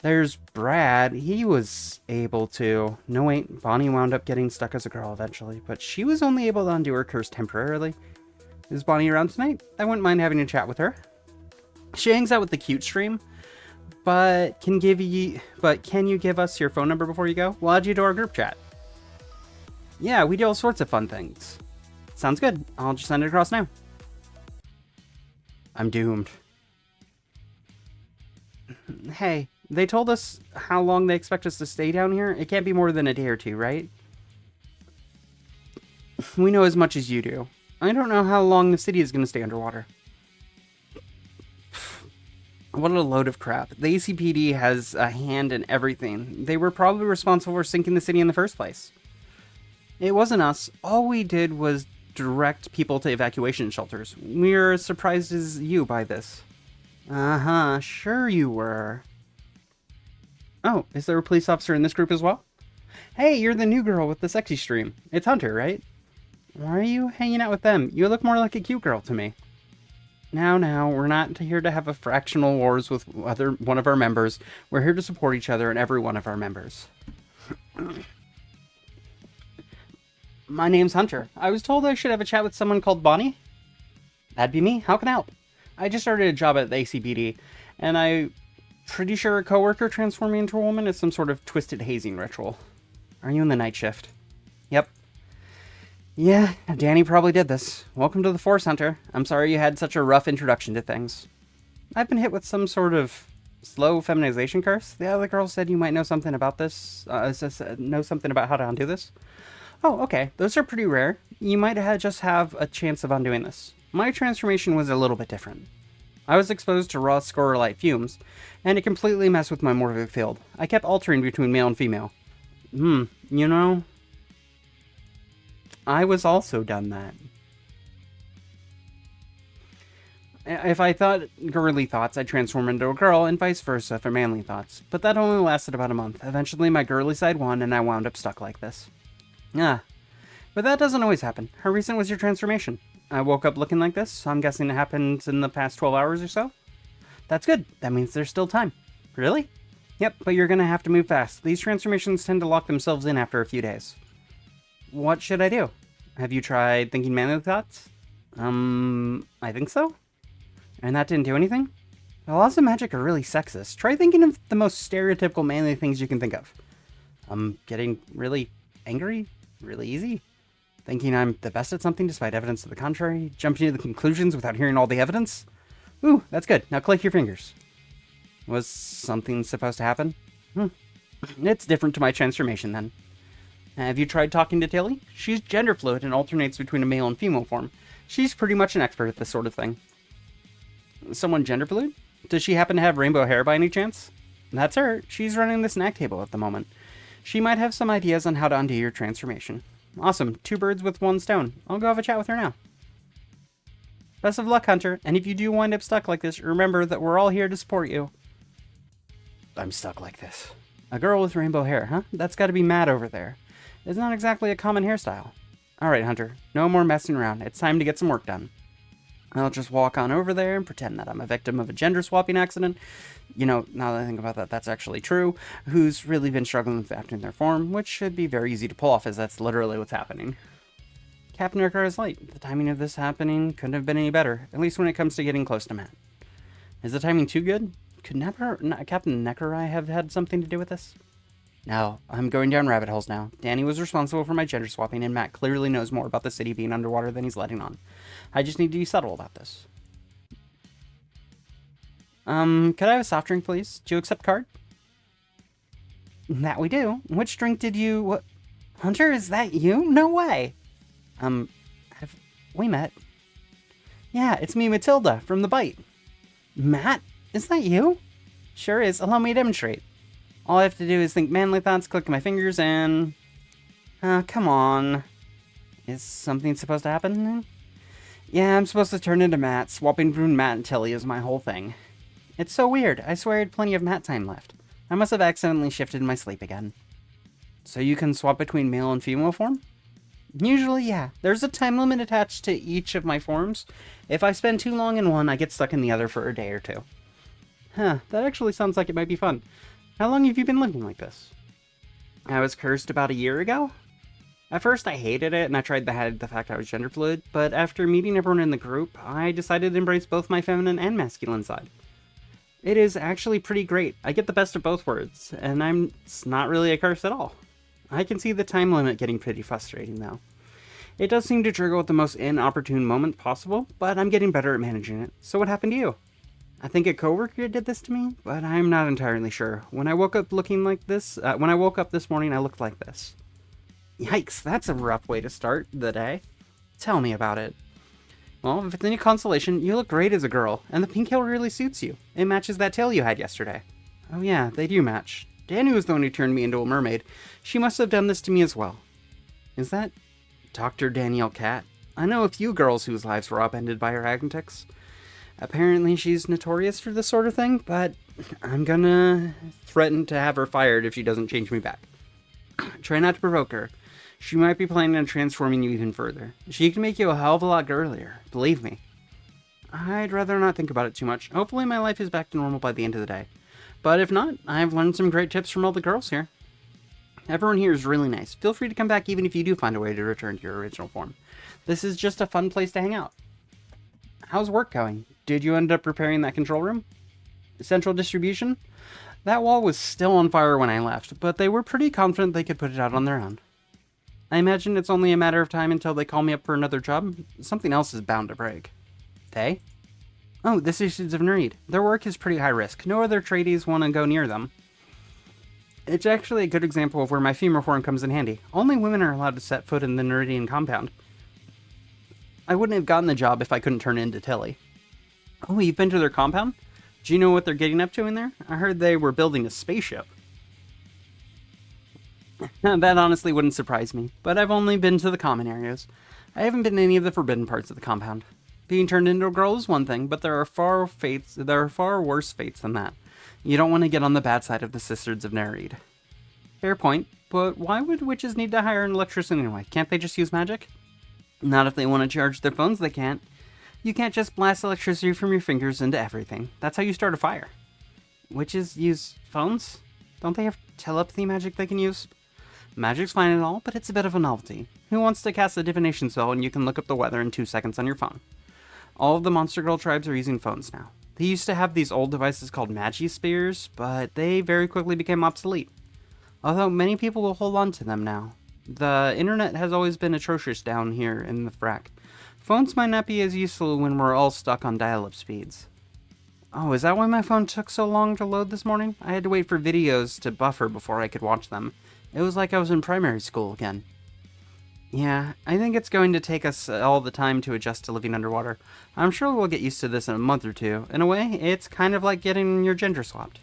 There's Brad. He was able to. No, wait. Bonnie wound up getting stuck as a girl eventually, but she was only able to undo her curse temporarily. Is Bonnie around tonight? I wouldn't mind having a chat with her. She hangs out with the cute stream, but can you give us your phone number before you go? We'll add you to our group chat. Yeah, we do all sorts of fun things. Sounds good. I'll just send it across now. I'm doomed. Hey, they told us how long they expect us to stay down here. It can't be more than a day or two, right? We know as much as you do. I don't know how long the city is going to stay underwater. What a load of crap. The ACPD has a hand in everything. They were probably responsible for sinking the city in the first place. It wasn't us. All we did was direct people to evacuation shelters. We're as surprised as you by this. Uh-huh, sure you were. Oh, is there a police officer in this group as well? Hey, you're the new girl with the sexy stream. It's Hunter, right? Why are you hanging out with them? You look more like a cute girl to me. Now, we're not here to have a fractional wars with one of our members. We're here to support each other and every one of our members. My name's Hunter. I was told I should have a chat with someone called Bonnie. That'd be me. How can I help? I just started a job at the ACPD, and I'm pretty sure a coworker transformed me into a woman is some sort of twisted hazing ritual. Are you in the night shift? Yep. Yeah, Danny probably did this. Welcome to the Force, Hunter. I'm sorry you had such a rough introduction to things. I've been hit with some sort of slow feminization curse. The other girl said you might know something about this. Know something about how to undo this. Oh, okay. Those are pretty rare. You might just have a chance of undoing this. My transformation was a little bit different. I was exposed to raw scorolite fumes, and it completely messed with my morphic field. I kept altering between male and female. You know, I was also done that. If I thought girly thoughts, I'd transform into a girl, and vice versa for manly thoughts. But that only lasted about a month. Eventually, my girly side won, and I wound up stuck like this. But that doesn't always happen. How recent was your transformation? I woke up looking like this, so I'm guessing it happened in the past 12 hours or so? That's good. That means there's still time. Really? Yep, but you're gonna have to move fast. These transformations tend to lock themselves in after a few days. what should I do? Have you tried thinking manly thoughts? I think so. And that didn't do anything? The laws of magic are really sexist. Try thinking of the most stereotypical manly things you can think of. I'm getting really angry, really easy. Thinking I'm the best at something despite evidence to the contrary. Jumping to the conclusions without hearing all the evidence. Ooh, that's good. Now click your fingers. Was something supposed to happen? It's different to my transformation then. Have you tried talking to Tilly? She's gender fluid and alternates between a male and female form. She's pretty much an expert at this sort of thing. Someone gender fluid? Does she happen to have rainbow hair by any chance? That's her. She's running the snack table at the moment. She might have some ideas on how to undo your transformation. Awesome. 2 birds with 1 stone. I'll go have a chat with her now. Best of luck, Hunter. And if you do wind up stuck like this, remember that we're all here to support you. I'm stuck like this. A girl with rainbow hair, huh? That's gotta be Matt over there. It's not exactly a common hairstyle. Alright, Hunter. No more messing around. It's time to get some work done. I'll just walk on over there and pretend that I'm a victim of a gender swapping accident. You know, now that I think about that, that's actually true. Who's really been struggling with adapting their form, which should be very easy to pull off, as that's literally what's happening. Captain Urquhart is late. The timing of this happening couldn't have been any better, at least when it comes to getting close to Matt. Is the timing too good? Could Captain Neckerai have had something to do with this? No, I'm going down rabbit holes now. Danny was responsible for my gender swapping, and Matt clearly knows more about the city being underwater than he's letting on. I just need to be subtle about this. Could I have a soft drink, please? Do you accept card? That we do. Which drink did you... What? Hunter, is that you? No way! Have we met? Yeah, it's me, Matilda, from The Bite. Matt? Is that you? Sure is. Allow me to demonstrate. All I have to do is think manly thoughts, click my fingers, and... come on. Is something supposed to happen? Yeah, I'm supposed to turn into Matt. Swapping between Matt and Tilly is my whole thing. It's so weird. I swear I had plenty of Matt time left. I must have accidentally shifted in my sleep again. So you can swap between male and female form? Usually, yeah. There's a time limit attached to each of my forms. If I spend too long in one, I get stuck in the other for a day or 2. Huh, that actually sounds like it might be fun. How long have you been living like this? I was cursed about a year ago? At first I hated it and I tried to hide the fact I was gender fluid, but after meeting everyone in the group, I decided to embrace both my feminine and masculine side. It is actually pretty great. I get the best of both worlds, and it's not really a curse at all. I can see the time limit getting pretty frustrating though. It does seem to trigger at the most inopportune moment possible, but I'm getting better at managing it. So what happened to you? I think a coworker did this to me, but I'm not entirely sure. When I woke up looking like this, when I woke up this morning, I looked like this. Yikes, that's a rough way to start the day. Tell me about it. Well, if it's any consolation, you look great as a girl, and the pink hair really suits you. It matches that tail you had yesterday. Oh yeah, they do match. Danny was the one who turned me into a mermaid. She must have done this to me as well. Is that Dr. Danielle Cat? I know a few girls whose lives were upended by her antics. Apparently she's notorious for this sort of thing, but I'm gonna threaten to have her fired if she doesn't change me back. Try not to provoke her. She might be planning on transforming you even further. She can make you a hell of a lot girlier, believe me. I'd rather not think about it too much. Hopefully my life is back to normal by the end of the day. But if not, I've learned some great tips from all the girls here. Everyone here is really nice. Feel free to come back even if you do find a way to return to your original form. This is just a fun place to hang out. How's work going? Did you end up repairing that control room? Central distribution? That wall was still on fire when I left, but they were pretty confident they could put it out on their own. I imagine it's only a matter of time until they call me up for another job. Something else is bound to break. They? Oh, the Citizens of Nereid. Their work is pretty high risk. No other tradies want to go near them. It's actually a good example of where my female form comes in handy. Only women are allowed to set foot in the Neridian compound. I wouldn't have gotten the job if I couldn't turn into Tilly. Oh, you've been to their compound? Do you know what they're getting up to in there? I heard they were building a spaceship. That honestly wouldn't surprise me, but I've only been to the common areas. I haven't been to any of the forbidden parts of the compound. Being turned into a girl is one thing, but there are far worse fates than that. You don't want to get on the bad side of the Sisters of Nereid. Fair point, but why would witches need to hire an electrician anyway? Can't they just use magic? Not if they want to charge their phones, they can't. You can't just blast electricity from your fingers into everything. That's how you start a fire. Witches use phones? Don't they have telepathy magic they can use? Magic's fine and all, but it's a bit of a novelty. Who wants to cast a divination spell when you can look up the weather in 2 seconds on your phone? All of the Monster Girl tribes are using phones now. They used to have these old devices called Magi Spears, but they very quickly became obsolete. Although many people will hold on to them now. The internet has always been atrocious down here in the frack. Phones might not be as useful when we're all stuck on dial-up speeds. Oh, is that why my phone took so long to load this morning? I had to wait for videos to buffer before I could watch them. It was like I was in primary school again. Yeah, I think it's going to take us all the time to adjust to living underwater. I'm sure we'll get used to this in a month or two. In a way, it's kind of like getting your gender swapped.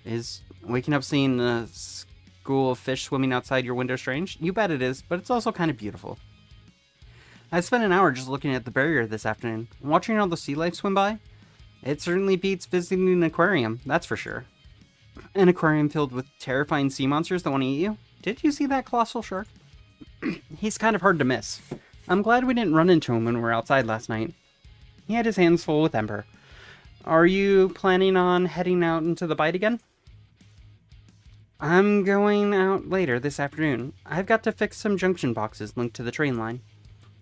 Is waking up seeing a school of fish swimming outside your window strange? You bet it is, but it's also kind of beautiful. I spent an hour just looking at the barrier this afternoon, watching all the sea life swim by. It certainly beats visiting an aquarium, that's for sure. An aquarium filled with terrifying sea monsters that want to eat you? Did you see that colossal shark? He's kind of hard to miss. I'm glad we didn't run into him when we were outside last night. He had his hands full with Ember. Are you planning on heading out into the bite again? I'm going out later this afternoon. I've got to fix some junction boxes linked to the train line.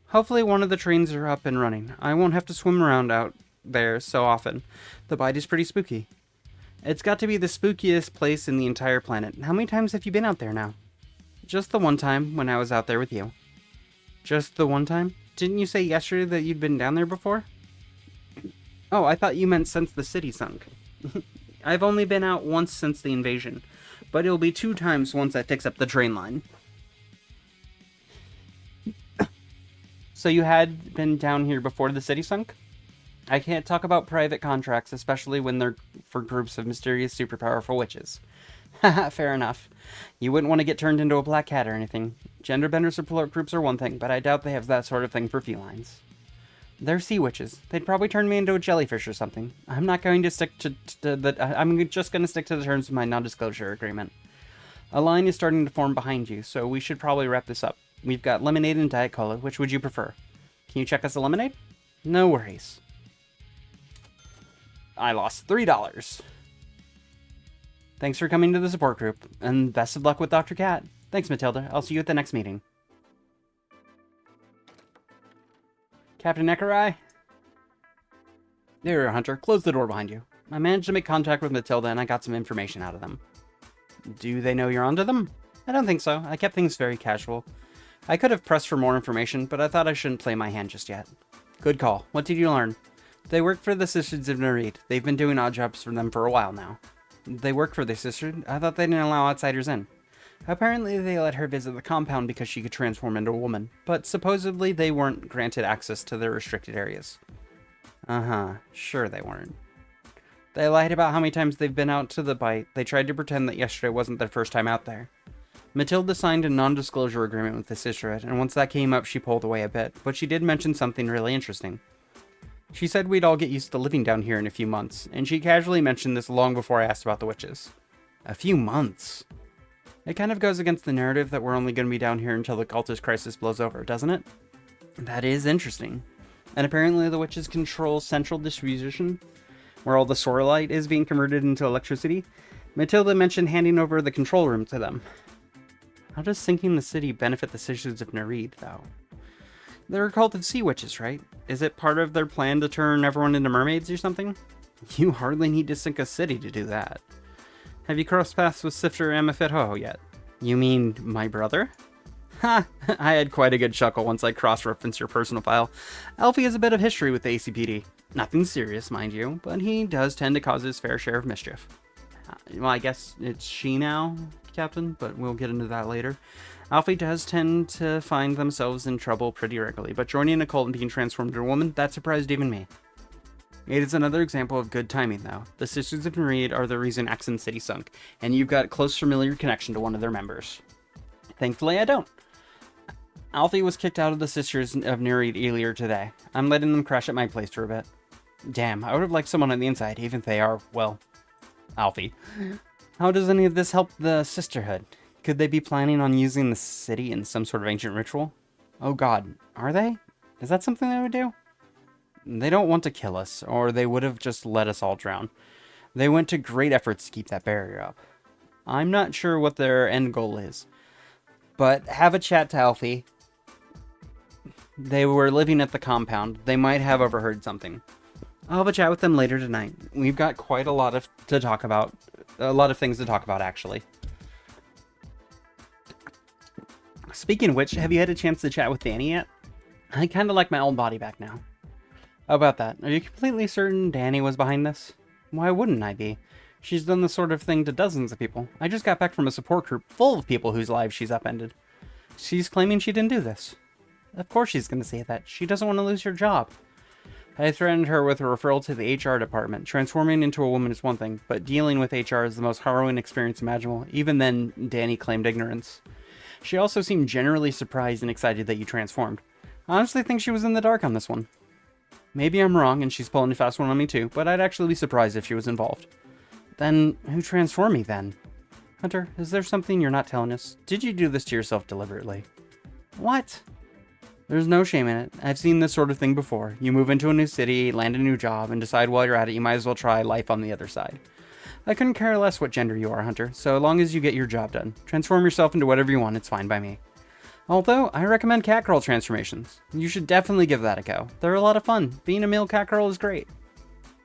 Hopefully one of the trains are up and running. I won't have to swim around out there so often. The bite is pretty spooky. It's got to be the spookiest place in the entire planet. How many times have you been out there now? Just the one time when I was out there with you. Just the one time? Didn't you say yesterday that you'd been down there before? Oh, I thought you meant since the city sunk. I've only been out once since the invasion, but it'll be 2 times once I fix up the train line. So you had been down here before the city sunk? I can't talk about private contracts, especially when they're for groups of mysterious, super powerful witches. Haha, fair enough. You wouldn't want to get turned into a black cat or anything. Genderbender support groups are one thing, but I doubt they have that sort of thing for felines. They're sea witches. They'd probably turn me into a jellyfish or something. I'm not going to stick to the... I'm just going to stick to the terms of my non-disclosure agreement. A line is starting to form behind you, so we should probably wrap this up. We've got lemonade and Diet Cola. Which would you prefer? Can you check us a lemonade? No worries. I lost $3. Thanks for coming to the support group, and best of luck with Dr. Cat. Thanks, Matilda. I'll see you at the next meeting. Captain Ekarai? There, Hunter. Close the door behind you. I managed to make contact with Matilda, and I got some information out of them. Do they know you're onto them? I don't think so. I kept things very casual. I could have pressed for more information, but I thought I shouldn't play my hand just yet. Good call. What did you learn? They work for the Sisters of Nereid. They've been doing odd jobs for them for a while now. They work for the sister? I thought they didn't allow outsiders in. Apparently they let her visit the compound because she could transform into a woman, but supposedly they weren't granted access to their restricted areas. Uh-huh. Sure they weren't. They lied about how many times they've been out to the bite. They tried to pretend that yesterday wasn't their first time out there. Matilda signed a non-disclosure agreement with the sisterhood, and once that came up she pulled away a bit, but she did mention something really interesting. She said we'd all get used to living down here in a few months, and she casually mentioned this long before I asked about the witches. A few months? It kind of goes against the narrative that we're only going to be down here until the cultist crisis blows over, doesn't it? That is interesting. And apparently the witches control central distribution, where all the sorolite is being converted into electricity. Matilda mentioned handing over the control room to them. How does sinking the city benefit the Sisters of Nereid, though? They're a cult of sea witches, right? Is it part of their plan to turn everyone into mermaids or something? You hardly need to sink a city to do that. Have you crossed paths with Sifter Amafitho yet? You mean my brother? Ha! I had quite a good chuckle once I cross-referenced your personal file. Alfie has a bit of history with the ACPD. Nothing serious, mind you, but he does tend to cause his fair share of mischief. Well, I guess it's she now, Captain, but we'll get into that later. Alfie does tend to find themselves in trouble pretty regularly, but joining a cult and being transformed into a woman, that surprised even me. It is another example of good timing, though. The Sisters of Nereid are the reason Accent City sunk, and you've got close familiar connection to one of their members. Thankfully, I don't. Alfie was kicked out of the Sisters of Nereid earlier today. I'm letting them crash at my place for a bit. Damn, I would have liked someone on the inside, even if they are, well, Alfie. How does any of this help the sisterhood? Could they be planning on using the city in some sort of ancient ritual? Oh god, are they? Is that something they would do? They don't want to kill us, or they would have just let us all drown. They went to great efforts to keep that barrier up. I'm not sure what their end goal is. But have a chat to Alfie. They were living at the compound. They might have overheard something. I'll have a chat with them later tonight. We've got quite a lot to talk about. A lot of things to talk about, actually. Speaking of which, have you had a chance to chat with Danny yet? I kind of like my old body back now. How about that? Are you completely certain Danny was behind this? Why wouldn't I be? She's done this sort of thing to dozens of people. I just got back from a support group full of people whose lives she's upended. She's claiming she didn't do this. Of course she's going to say that. She doesn't want to lose her job. I threatened her with a referral to the HR department. Transforming into a woman is one thing, but dealing with HR is the most harrowing experience imaginable. Even then, Danny claimed ignorance. She also seemed generally surprised and excited that you transformed. I honestly think she was in the dark on this one. Maybe I'm wrong and she's pulling a fast one on me too, but I'd actually be surprised if she was involved. Then, who transformed me then? Hunter, is there something you're not telling us? Did you do this to yourself deliberately? What? There's no shame in it. I've seen this sort of thing before. You move into a new city, land a new job, and decide while you're at it you might as well try life on the other side. I couldn't care less what gender you are, Hunter, so long as you get your job done. Transform yourself into whatever you want, it's fine by me. Although, I recommend catgirl transformations. You should definitely give that a go. They're a lot of fun. Being a male catgirl is great.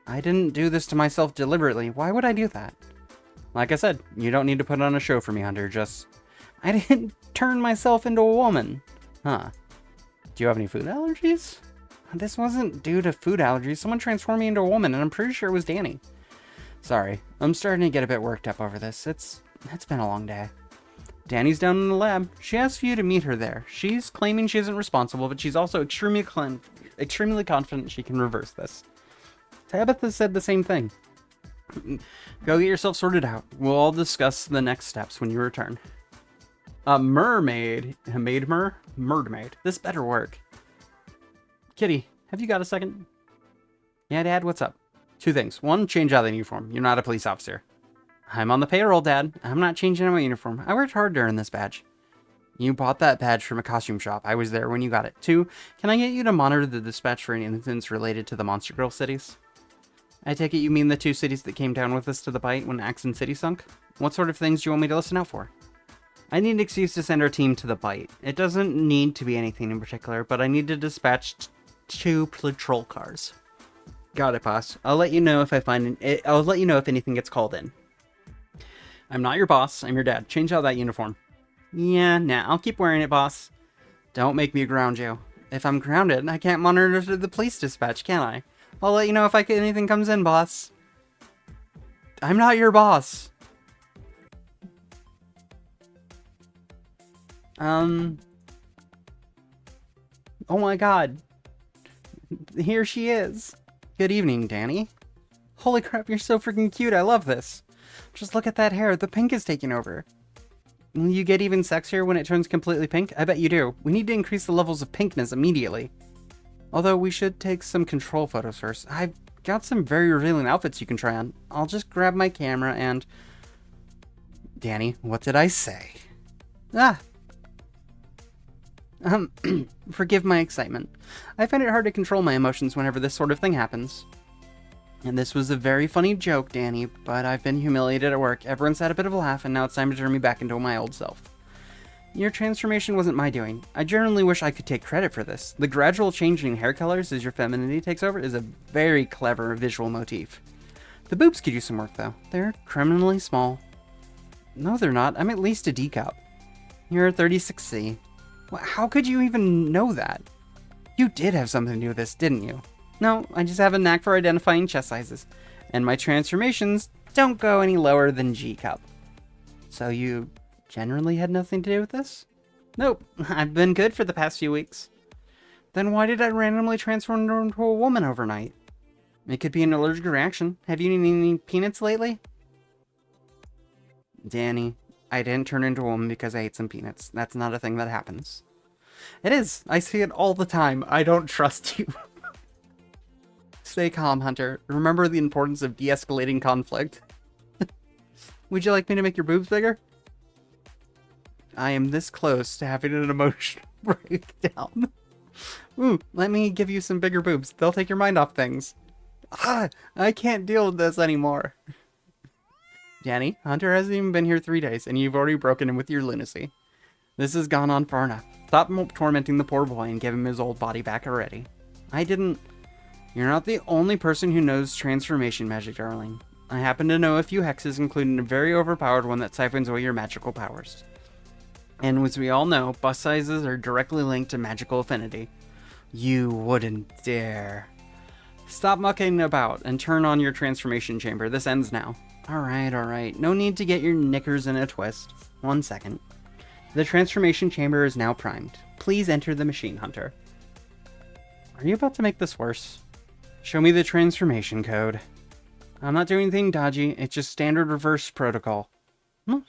I didn't do this to myself deliberately. Why would I do that? Like I said, you don't need to put on a show for me, Hunter. I didn't turn myself into a woman. Huh. Do you have any food allergies? This wasn't due to food allergies. Someone transformed me into a woman, and I'm pretty sure it was Danny. Sorry, I'm starting to get a bit worked up over this. It's been a long day. Danny's down in the lab. She asked for you to meet her there. She's claiming she isn't responsible, but she's also extremely confident she can reverse this. Tabitha said the same thing. Go get yourself sorted out. We'll all discuss the next steps when you return. A mermaid. Mermaid. This better work. Kitty, have you got a second? Yeah, Dad, what's up? Two things. One, change out the uniform. You're not a police officer. I'm on the payroll, Dad. I'm not changing out my uniform. I worked hard to earn this badge. You bought that badge from a costume shop. I was there when you got it. Two, can I get you to monitor the dispatch for any incidents related to the Monster Girl cities? I take it you mean the two cities that came down with us to the bite when Axon City sunk? What sort of things do you want me to listen out for? I need an excuse to send our team to the bite. It doesn't need to be anything in particular, but I need to dispatch two patrol cars. Got it, boss. I'll let you know if I'll let you know if anything gets called in. I'm not your boss. I'm your dad. Change out that uniform. Yeah, nah. I'll keep wearing it, boss. Don't make me ground you. If I'm grounded, I can't monitor the police dispatch, can I? I'll let you know if anything comes in, boss. I'm not your boss. Oh my god. Here she is. Good evening, Danny. Holy crap, you're so freaking cute. I love this. Just look at that hair. The pink is taking over. Will you get even sexier when it turns completely pink? I bet you do. We need to increase the levels of pinkness immediately. Although we should take some control photos first. I've got some very revealing outfits you can try on. I'll just grab my camera and... Danny, what did I say? Forgive my excitement. I find it hard to control my emotions whenever this sort of thing happens. And this was a very funny joke, Danny, but I've been humiliated at work. Everyone's had a bit of a laugh, and now it's time to turn me back into my old self. Your transformation wasn't my doing. I genuinely wish I could take credit for this. The gradual changing hair colors as your femininity takes over is a very clever visual motif. The boobs could use some work, though. They're criminally small. No, they're not. I'm at least a D cup. You're a 36C. How could you even know that? You did have something to do with this, didn't you? No, I just have a knack for identifying chest sizes. And my transformations don't go any lower than G cup. So you generally had nothing to do with this? Nope, I've been good for the past few weeks. Then why did I randomly transform into a woman overnight? It could be an allergic reaction. Have you eaten any peanuts lately? Danny, I didn't turn into a woman because I ate some peanuts. That's not a thing that happens. It is. I see it all the time. I don't trust you. Stay calm, Hunter. Remember the importance of de-escalating conflict. Would you like me to make your boobs bigger? I am this close to having an emotional breakdown. Ooh, let me give you some bigger boobs. They'll take your mind off things. I can't deal with this anymore. Danny, Hunter hasn't even been here 3 days, and you've already broken him with your lunacy. This has gone on far enough. Stop tormenting the poor boy and give him his old body back already. I didn't... You're not the only person who knows transformation magic, darling. I happen to know a few hexes, including a very overpowered one that siphons away your magical powers. And as we all know, bust sizes are directly linked to magical affinity. You wouldn't dare. Stop mucking about and turn on your transformation chamber. This ends now. Alright. No need to get your knickers in a twist. 1 second. The transformation chamber is now primed. Please enter the machine, Hunter. Are you about to make this worse? Show me the transformation code. I'm not doing anything dodgy, it's just standard reverse protocol.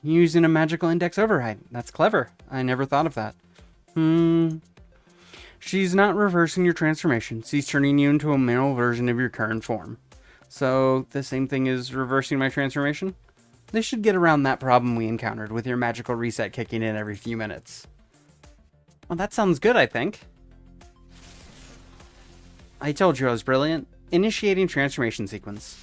Using a magical index override. That's clever. I never thought of that. She's not reversing your transformation. She's turning you into a male version of your current form. So, the same thing as reversing my transformation? This should get around that problem we encountered with your magical reset kicking in every few minutes. Well, that sounds good, I think. I told you I was brilliant. Initiating transformation sequence.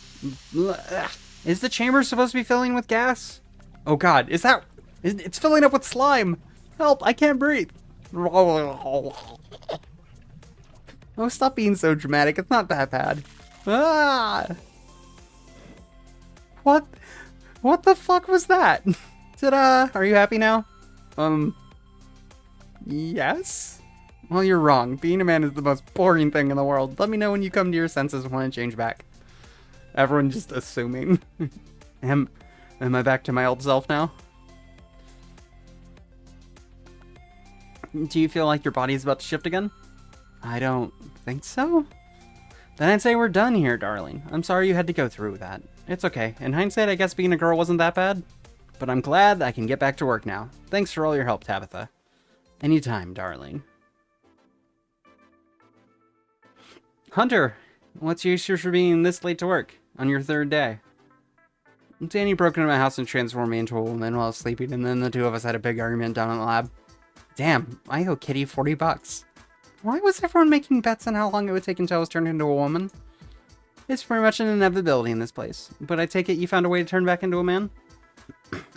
Is the chamber supposed to be filling with gas? Oh god, it's filling up with slime! Help, I can't breathe! Oh, stop being so dramatic, it's not that bad. Ah! What the fuck was that? Ta-da! Are you happy now? Yes? Well, you're wrong. Being a man is the most boring thing in the world. Let me know when you come to your senses and want to change back. Everyone just assuming. Am I back to my old self now? Do you feel like your body's about to shift again? I don't think so. Then I'd say we're done here, darling. I'm sorry you had to go through that. It's okay. In hindsight, I guess being a girl wasn't that bad. But I'm glad I can get back to work now. Thanks for all your help, Tabitha. Anytime, darling. Hunter, what's your excuse for being this late to work on your third day? Danny broke into my house and transformed me into a woman while I was sleeping, and then the two of us had a big argument down in the lab. Damn, I owe Kitty $40. Why was everyone making bets on how long it would take until I was turned into a woman? It's pretty much an inevitability in this place, but I take it you found a way to turn back into a man?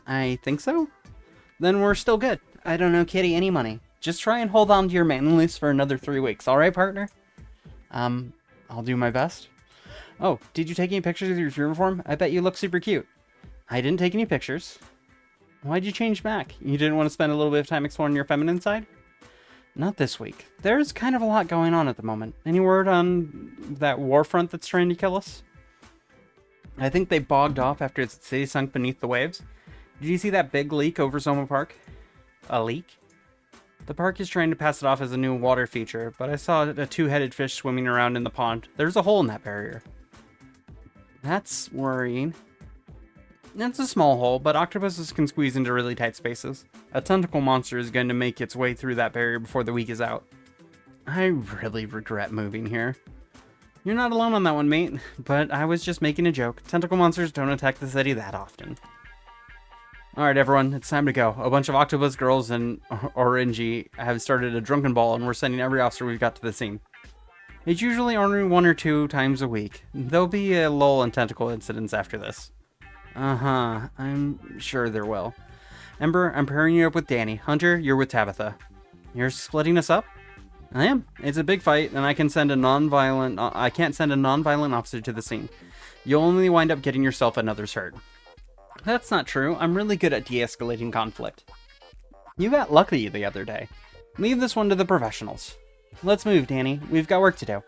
I think so. Then we're still good. I don't owe Kitty any money. Just try and hold on to your manliness for another 3 weeks, alright, partner? I'll do my best. Oh, did you take any pictures of your uniform? I bet you look super cute. I didn't take any pictures. Why'd you change back? You didn't want to spend a little bit of time exploring your feminine side? Not this week. There's kind of a lot going on at the moment. Any word on that war front that's trying to kill us? I think they bogged off after its city sunk beneath the waves. Did you see that big leak over Soma Park? A leak? The park is trying to pass it off as a new water feature, but I saw a two-headed fish swimming around in the pond. There's a hole in that barrier. That's worrying. It's a small hole, but octopuses can squeeze into really tight spaces. A tentacle monster is going to make its way through that barrier before the week is out. I really regret moving here. You're not alone on that one, mate, but I was just making a joke. Tentacle monsters don't attack the city that often. Alright everyone, it's time to go. A bunch of octopus girls and Orangey have started a drunken ball, and we're sending every officer we've got to the scene. It's usually only 1 or 2 times a week. There'll be a lull in tentacle incidents after this. I'm sure there will. Ember, I'm pairing you up with Danny. Hunter, you're with Tabitha. You're splitting us up? I am. It's a big fight, and I can't send a non-violent officer to the scene. You'll only wind up getting yourself another's hurt. That's not true. I'm really good at de-escalating conflict. You got lucky the other day. Leave this one to the professionals. Let's move, Danny. We've got work to do.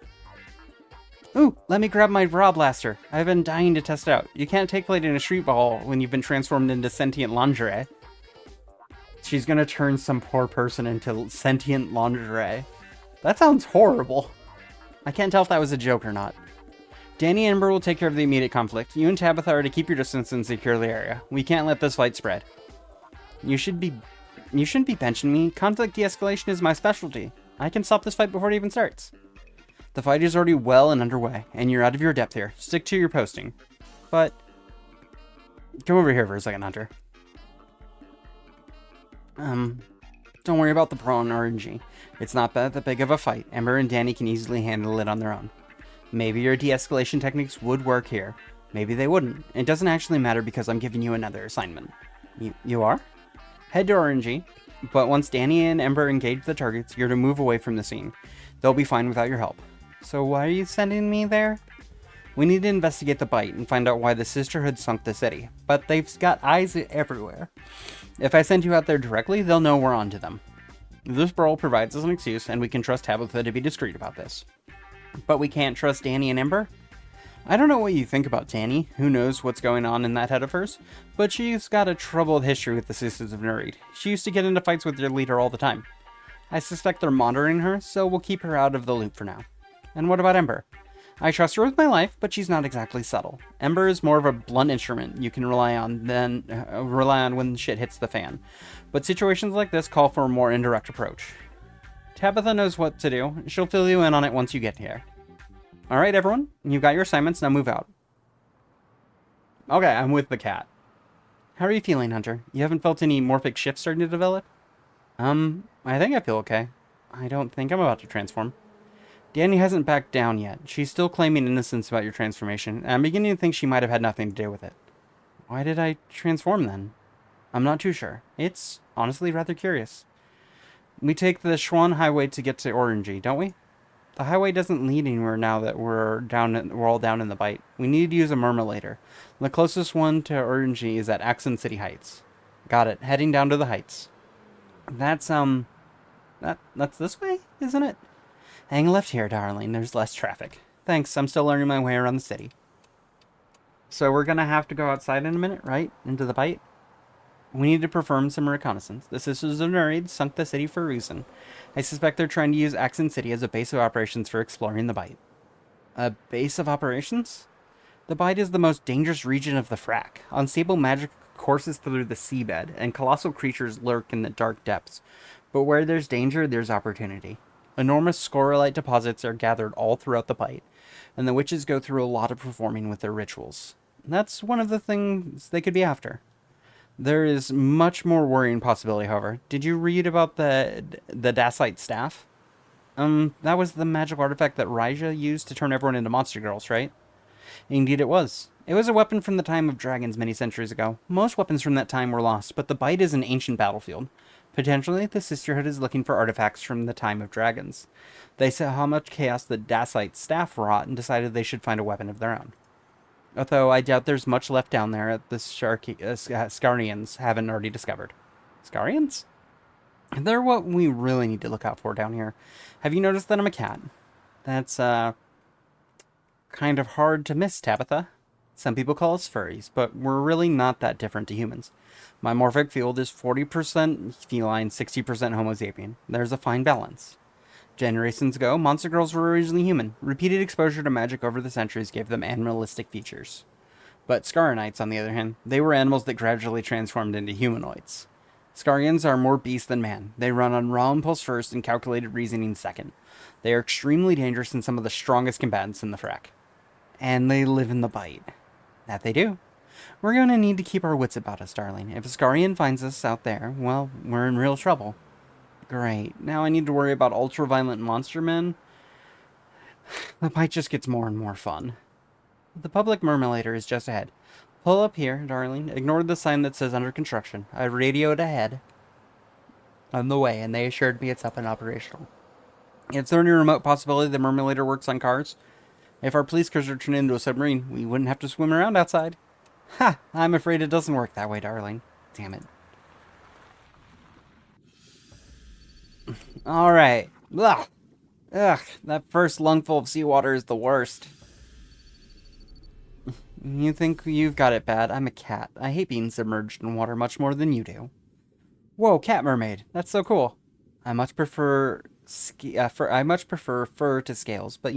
Ooh, let me grab my raw blaster. I've been dying to test out. You can't take flight in a street ball when you've been transformed into sentient lingerie. She's gonna turn some poor person into sentient lingerie. That sounds horrible. I can't tell if that was a joke or not. Danny and Ember will take care of the immediate conflict. You and Tabitha are to keep your distance and secure the area. We can't let this fight spread. You shouldn't be benching me. Conflict de-escalation is my specialty. I can stop this fight before it even starts. The fight is already well and underway, and you're out of your depth here. Stick to your posting. But come over here for a second, Hunter. Don't worry about the prawn RNG. It's not that big of a fight. Ember and Danny can easily handle it on their own. Maybe your de-escalation techniques would work here. Maybe they wouldn't. It doesn't actually matter because I'm giving you another assignment. You are? Head to RNG. But once Danny and Ember engage the targets, you're to move away from the scene. They'll be fine without your help. So why are you sending me there? We need to investigate the bite and find out why the Sisterhood sunk the city. But they've got eyes everywhere. If I send you out there directly, they'll know we're onto them. This brawl provides us an excuse, and we can trust Tabitha to be discreet about this. But we can't trust Danny and Ember? I don't know what you think about Danny. Who knows what's going on in that head of hers? But she's got a troubled history with the Sisters of Nereid. She used to get into fights with their leader all the time. I suspect they're monitoring her, so we'll keep her out of the loop for now. And what about Ember? I trust her with my life, but she's not exactly subtle. Ember is more of a blunt instrument you can rely on when shit hits the fan. But situations like this call for a more indirect approach. Tabitha knows what to do. She'll fill you in on it once you get here. Alright, everyone. You've got your assignments. Now move out. Okay, I'm with the cat. How are you feeling, Hunter? You haven't felt any morphic shifts starting to develop? I think I feel okay. I don't think I'm about to transform. Danny hasn't backed down yet. She's still claiming innocence about your transformation, and I'm beginning to think she might have had nothing to do with it. Why did I transform then? I'm not too sure. It's honestly rather curious. We take the Schwan Highway to get to Orangey, don't we? The highway doesn't lead anywhere now that we're all down in the bite. We need to use a murmulator. The closest one to Orangey is at Axon City Heights. Got it. Heading down to the heights. That's this way, isn't it? Hang left here, darling. There's less traffic. Thanks, I'm still learning my way around the city. So we're gonna have to go outside in a minute, right? Into the bite? We need to perform some reconnaissance. The Sisters of Nereid sunk the city for a reason. I suspect they're trying to use Axon City as a base of operations for exploring the bite. A base of operations? The bite is the most dangerous region of the frack. Unstable magic courses through the seabed, and colossal creatures lurk in the dark depths. But where there's danger, there's opportunity. Enormous scorolite deposits are gathered all throughout the bite, and the witches go through a lot of performing with their rituals. That's one of the things they could be after. There is much more worrying possibility, however. Did you read about the Dacite staff? That was the magic artifact that Raija used to turn everyone into monster girls, right? Indeed it was. It was a weapon from the time of dragons many centuries ago. Most weapons from that time were lost, but the bite is an ancient battlefield. Potentially, the Sisterhood is looking for artifacts from the time of dragons. They saw how much chaos the Dacite staff wrought and decided they should find a weapon of their own. Although I doubt there's much left down there that the Scarians haven't already discovered. Scarians? They're what we really need to look out for down here. Have you noticed that I'm a cat? That's, kind of hard to miss, Tabitha. Some people call us furries, but we're really not that different to humans. My morphic field is 40% feline, 60% Homo sapien. There's a fine balance. Generations ago, monster girls were originally human. Repeated exposure to magic over the centuries gave them animalistic features. But Scaranites, on the other hand, they were animals that gradually transformed into humanoids. Scarians are more beast than man. They run on raw impulse first and calculated reasoning second. They are extremely dangerous and some of the strongest combatants in the frack. And they live in the bite. That they do. We're going to need to keep our wits about us, darling. If a Scarian finds us out there, well, we're in real trouble. Great. Now I need to worry about ultra-violent monster men. The bite just gets more and more fun. The public murmulator is just ahead. Pull up here, darling. Ignore the sign that says under construction. I radioed ahead on the way, and they assured me it's up and operational. Is there any remote possibility the murmulator works on cars? If our police cars are turned into a submarine, we wouldn't have to swim around outside. Ha! I'm afraid it doesn't work that way, darling. Damn it. Alright. Ugh. Ugh. That first lungful of seawater is the worst. You think you've got it bad? I'm a cat. I hate being submerged in water much more than you do. Whoa, cat mermaid. That's so cool. I much prefer fur to scales, but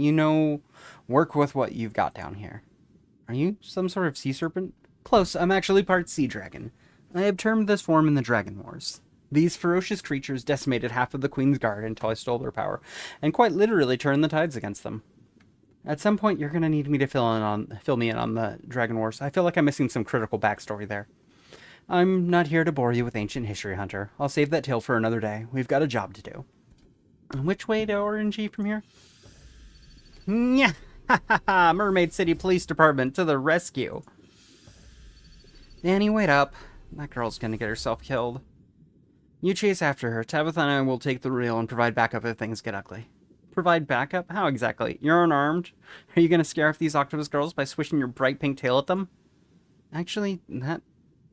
work with what you've got down here. Are you some sort of sea serpent? Close. I'm actually part sea dragon. I have termed this form in the Dragon Wars. These ferocious creatures decimated half of the Queen's Guard until I stole their power, and quite literally turned the tides against them. At some point, you're going to need me to fill me in on the Dragon Wars. I feel like I'm missing some critical backstory there. I'm not here to bore you with ancient history, Hunter. I'll save that tale for another day. We've got a job to do. Which way to Orangey from here? Nyah! Ha ha ha! Mermaid City Police Department to the rescue! Danny, wait up. That girl's gonna get herself killed. You chase after her. Tabitha and I will take the reel and provide backup if things get ugly. Provide backup? How exactly? You're unarmed? Are you gonna scare off these octopus girls by swishing your bright pink tail at them? Actually, that...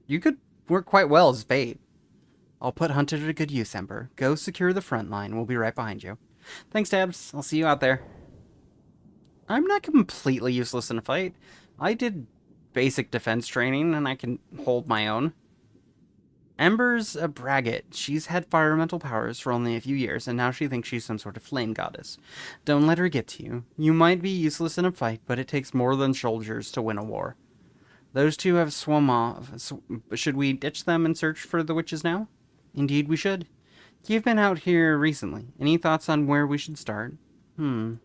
you could work quite well as bait. I'll put Hunter to good use, Ember. Go secure the front line. We'll be right behind you. Thanks, Tabs. I'll see you out there. I'm not completely useless in a fight. I did basic defense training, and I can hold my own. Ember's a braggart. She's had fire elemental powers for only a few years, and now she thinks she's some sort of flame goddess. Don't let her get to you. You might be useless in a fight, but it takes more than soldiers to win a war. Those two have swum off. Should we ditch them and search for the witches now? Indeed we should. You've been out here recently. Any thoughts on where we should start? When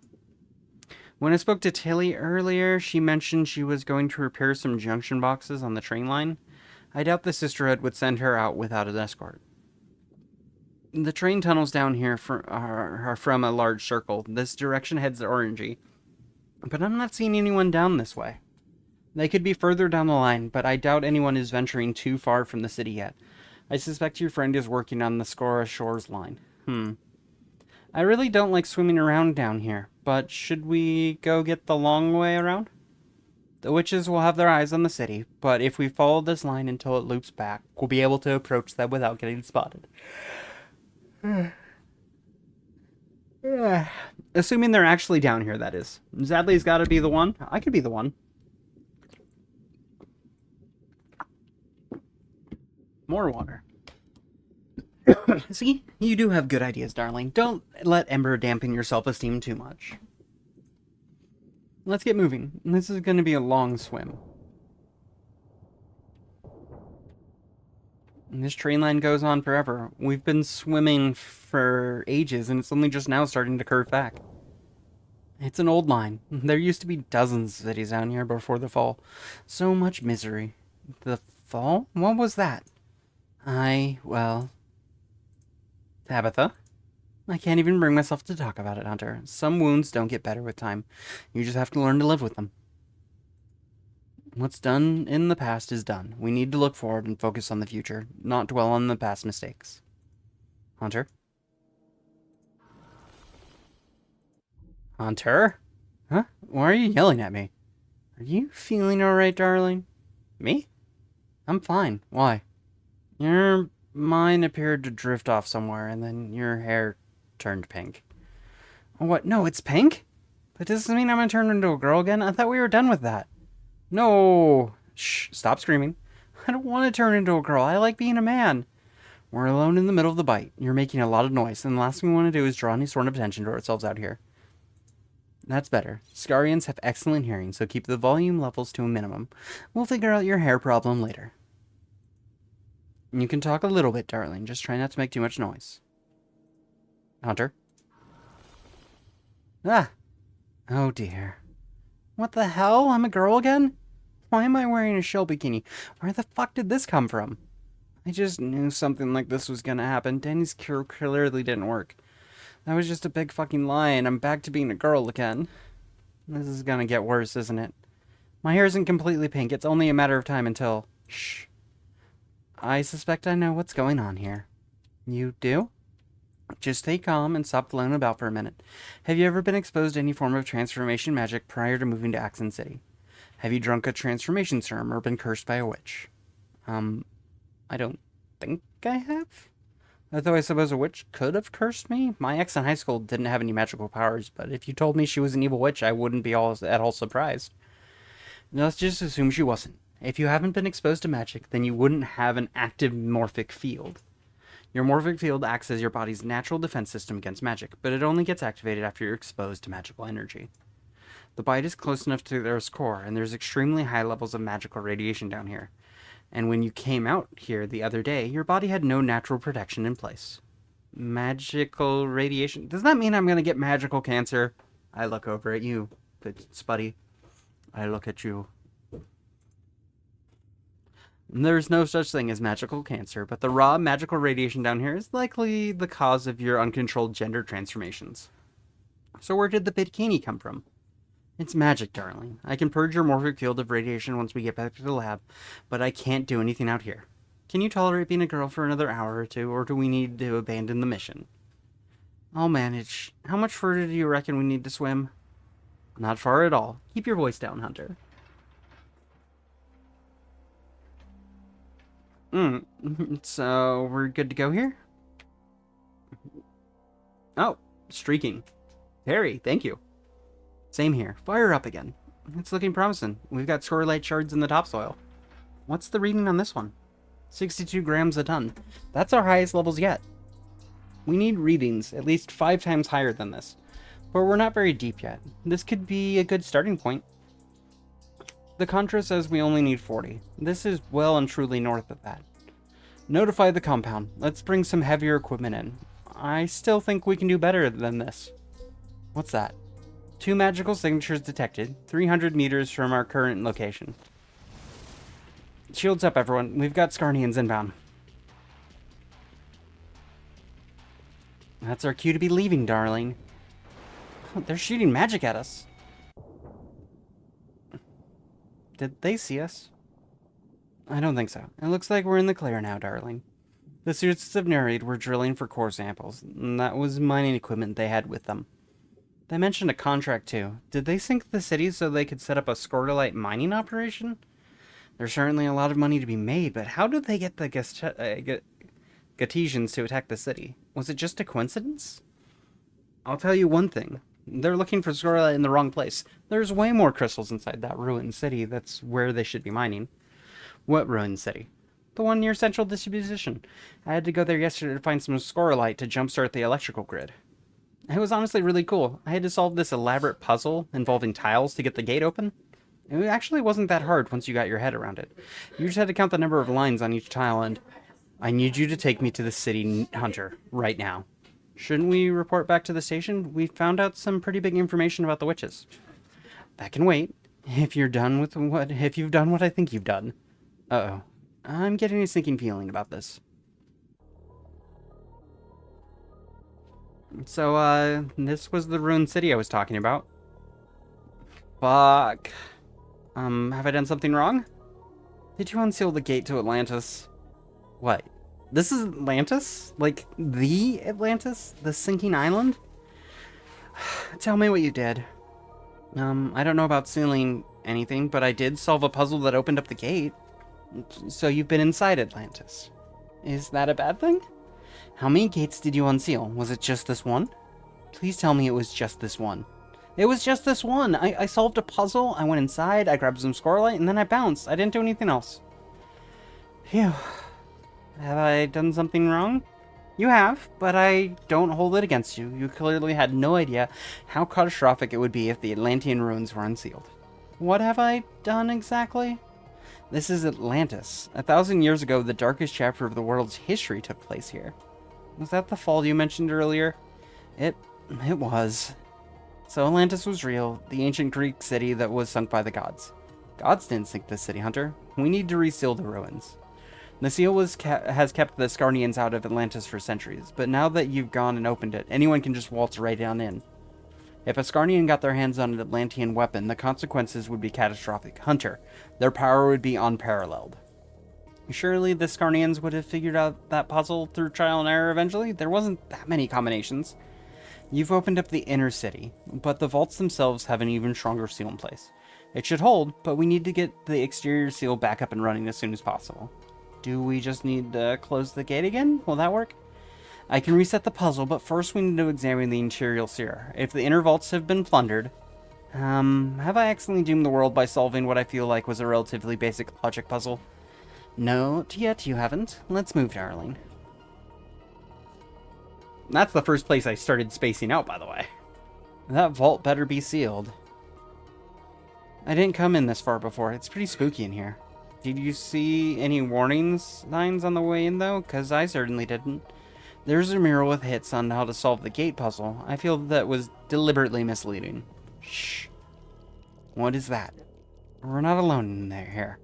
I spoke to Tilly earlier, she mentioned she was going to repair some junction boxes on the train line. I doubt the Sisterhood would send her out without an escort. The train tunnels down here are from a large circle. This direction heads to Orangey. But I'm not seeing anyone down this way. They could be further down the line, but I doubt anyone is venturing too far from the city yet. I suspect your friend is working on the Scora Shores line. I really don't like swimming around down here, but should we go get the long way around? The witches will have their eyes on the city, but if we follow this line until it loops back, we'll be able to approach them without getting spotted. Assuming they're actually down here, that is. Xadlly's gotta be the one. I could be the one. More water. See? You do have good ideas, darling. Don't let Ember dampen your self-esteem too much. Let's get moving. This is going to be a long swim. And this train line goes on forever. We've been swimming for ages, and it's only just now starting to curve back. It's an old line. There used to be dozens of cities down here before the fall. So much misery. The fall? What was that? Well... Tabitha? I can't even bring myself to talk about it, Hunter. Some wounds don't get better with time. You just have to learn to live with them. What's done in the past is done. We need to look forward and focus on the future, not dwell on the past mistakes. Hunter? Hunter? Huh? Why are you yelling at me? Are you feeling alright, darling? Me? I'm fine. Why? Your mind appeared to drift off somewhere, and then your hair turned pink. What? No, it's pink? But does this mean I'm gonna turn into a girl again? I thought we were done with that. No! Shh, stop screaming. I don't want to turn into a girl. I like being a man. We're alone in the middle of the bite. You're making a lot of noise, and the last thing we want to do is draw any sort of attention to ourselves out here. That's better. Scarians have excellent hearing, so keep the volume levels to a minimum. We'll figure out your hair problem later. You can talk a little bit, darling. Just try not to make too much noise. Hunter? Ah! Oh dear. What the hell? I'm a girl again? Why am I wearing a shell bikini? Where the fuck did this come from? I just knew something like this was gonna happen. Danny's cure clearly didn't work. That was just a big fucking lie, and I'm back to being a girl again. This is gonna get worse, isn't it? My hair isn't completely pink. It's only a matter of time until... Shh. I suspect I know what's going on here. You do? Just stay calm and stop floating about for a minute. Have you ever been exposed to any form of transformation magic prior to moving to Accent City? Have you drunk a transformation serum or been cursed by a witch? I don't think I have. Although I suppose a witch could have cursed me. My ex in high school didn't have any magical powers, but if you told me she was an evil witch, I wouldn't be at all surprised. Let's just assume she wasn't. If you haven't been exposed to magic, then you wouldn't have an active morphic field. Your morphic field acts as your body's natural defense system against magic, but it only gets activated after you're exposed to magical energy. The bite is close enough to the Earth's core, and there's extremely high levels of magical radiation down here. And when you came out here the other day, your body had no natural protection in place. Magical radiation? Does that mean I'm gonna get magical cancer? I look over at you, Spuddy. I look at you. There's no such thing as magical cancer, but the raw magical radiation down here is likely the cause of your uncontrolled gender transformations. So where did the bikini come from? It's magic, darling. I can purge your morphic field of radiation once we get back to the lab, but I can't do anything out here. Can you tolerate being a girl for another hour or two, or do we need to abandon the mission? I'll manage. How much further do you reckon we need to swim? Not far at all. Keep your voice down, Hunter. So, we're good to go here? Oh, streaking. Harry, thank you. Same here. Fire up again. It's looking promising. We've got scorilite shards in the topsoil. What's the reading on this one? 62 grams a ton. That's our highest levels yet. We need readings at least 5 times higher than this. But we're not very deep yet. This could be a good starting point. The Contra says we only need 40. This is well and truly north of that. Notify the compound. Let's bring some heavier equipment in. I still think we can do better than this. What's that? 2 magical signatures detected, 300 meters from our current location. Shields up, everyone. We've got Scarnians inbound. That's our cue to be leaving, darling. Oh, they're shooting magic at us. Did they see us? I don't think so. It looks like we're in the clear now, darling. The suits have narrated we're drilling for core samples, and that was mining equipment they had with them. They mentioned a contract, too. Did they sink the city so they could set up a scorilite mining operation? There's certainly a lot of money to be made, but how did they get the Gatesians to attack the city? Was it just a coincidence? I'll tell you one thing. They're looking for scorilite in the wrong place. There's way more crystals inside that ruined city. That's where they should be mining. What ruined city? The one near central distribution. I had to go there yesterday to find some scorilite to jumpstart the electrical grid. It was honestly really cool. I had to solve this elaborate puzzle involving tiles to get the gate open. It actually wasn't that hard once you got your head around it. You just had to count the number of lines on each tile, and I need you to take me to the city, Hunter, right now. Shouldn't we report back to the station? We found out some pretty big information about the witches. That can wait. If you've done what I think you've done. Uh-oh. I'm getting a sinking feeling about this. So, this was the ruined city I was talking about. Fuck. Have I done something wrong? Did you unseal the gate to Atlantis? What? This is Atlantis? Like, the Atlantis? The sinking island? Tell me what you did. I don't know about sealing anything, but I did solve a puzzle that opened up the gate. So you've been inside Atlantis. Is that a bad thing? How many gates did you unseal? Was it just this one? Please tell me it was just this one. It was just this one! I solved a puzzle, I went inside, I grabbed some scorilite, and then I bounced. I didn't do anything else. Phew. Have I done something wrong? You have, but I don't hold it against you. You clearly had no idea how catastrophic it would be if the Atlantean ruins were unsealed. What have I done exactly? This is Atlantis. 1,000 years ago, the darkest chapter of the world's history took place here. Was that the fall you mentioned earlier? It was. So Atlantis was real, the ancient Greek city that was sunk by the gods. Gods didn't sink this city, Hunter. We need to reseal the ruins. The seal has kept the Scarnians out of Atlantis for centuries, but now that you've gone and opened it, anyone can just waltz right on in. If a Scarnian got their hands on an Atlantean weapon, the consequences would be catastrophic. Hunter, their power would be unparalleled. Surely the Scarnians would have figured out that puzzle through trial and error eventually? There wasn't that many combinations. You've opened up the inner city, but the vaults themselves have an even stronger seal in place. It should hold, but we need to get the exterior seal back up and running as soon as possible. Do we just need to close the gate again? Will that work? I can reset the puzzle, but first we need to examine the interior seal. If the inner vaults have been plundered... have I accidentally doomed the world by solving what I feel like was a relatively basic logic puzzle? No, yet you haven't. Let's move, darling. That's the first place I started spacing out, by the way. That vault better be sealed. I didn't come in this far before. It's pretty spooky in here. Did you see any warning signs on the way in, though? Because I certainly didn't. There's a mural with hits on how to solve the gate puzzle. I feel that was deliberately misleading. Shh. What is that? We're not alone in there here.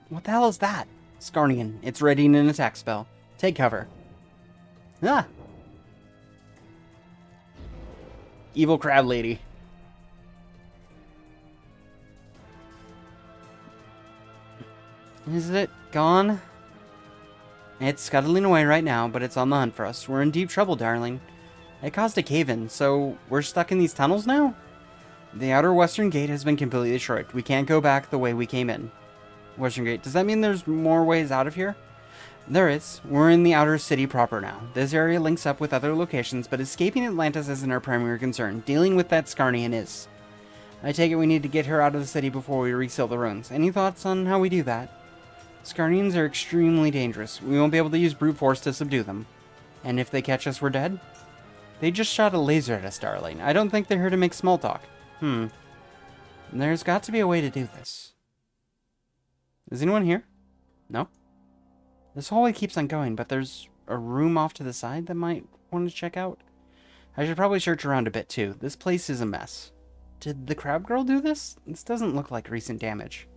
What the hell is that? Scarnian, it's readying an attack spell. Take cover. Ah! Evil crab lady. Is it gone? It's scuttling away right now, but it's on the hunt for us. We're in deep trouble, darling. It caused a cave-in, so we're stuck in these tunnels now? The outer western gate has been completely destroyed. We can't go back the way we came in. Western gate. Does that mean there's more ways out of here? There is. We're in the outer city proper now. This area links up with other locations, but escaping Atlantis isn't our primary concern. Dealing with that Scarnian is. I take it we need to get her out of the city before we reseal the ruins. Any thoughts on how we do that? Scarnians are extremely dangerous. We won't be able to use brute force to subdue them. And if they catch us, we're dead? They just shot a laser at us, darling. I don't think they're here to make small talk. There's got to be a way to do this. Is anyone here? No? This hallway keeps on going, but there's a room off to the side that might want to check out. I should probably search around a bit too. This place is a mess. Did the crab girl do this? This doesn't look like recent damage.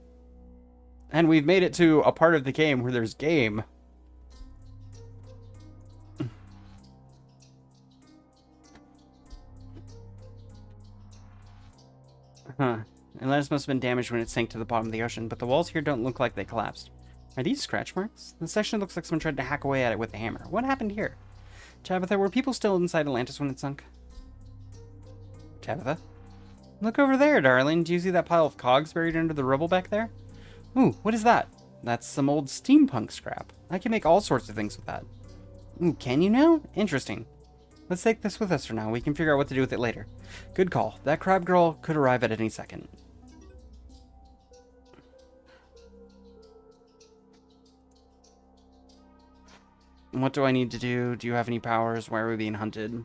And we've made it to a part of the game where there's game. Atlantis must have been damaged when it sank to the bottom of the ocean, but the walls here don't look like they collapsed. Are these scratch marks? The section looks like someone tried to hack away at it with a hammer. What happened here? Tabitha, were people still inside Atlantis when it sunk? Tabitha? Look over there, darling. Do you see that pile of cogs buried under the rubble back there? Ooh, what is that? That's some old steampunk scrap. I can make all sorts of things with that. Ooh, can you now? Interesting. Let's take this with us for now. We can figure out what to do with it later. Good call. That crab girl could arrive at any second. What do I need to do? Do you have any powers? Why are we being hunted?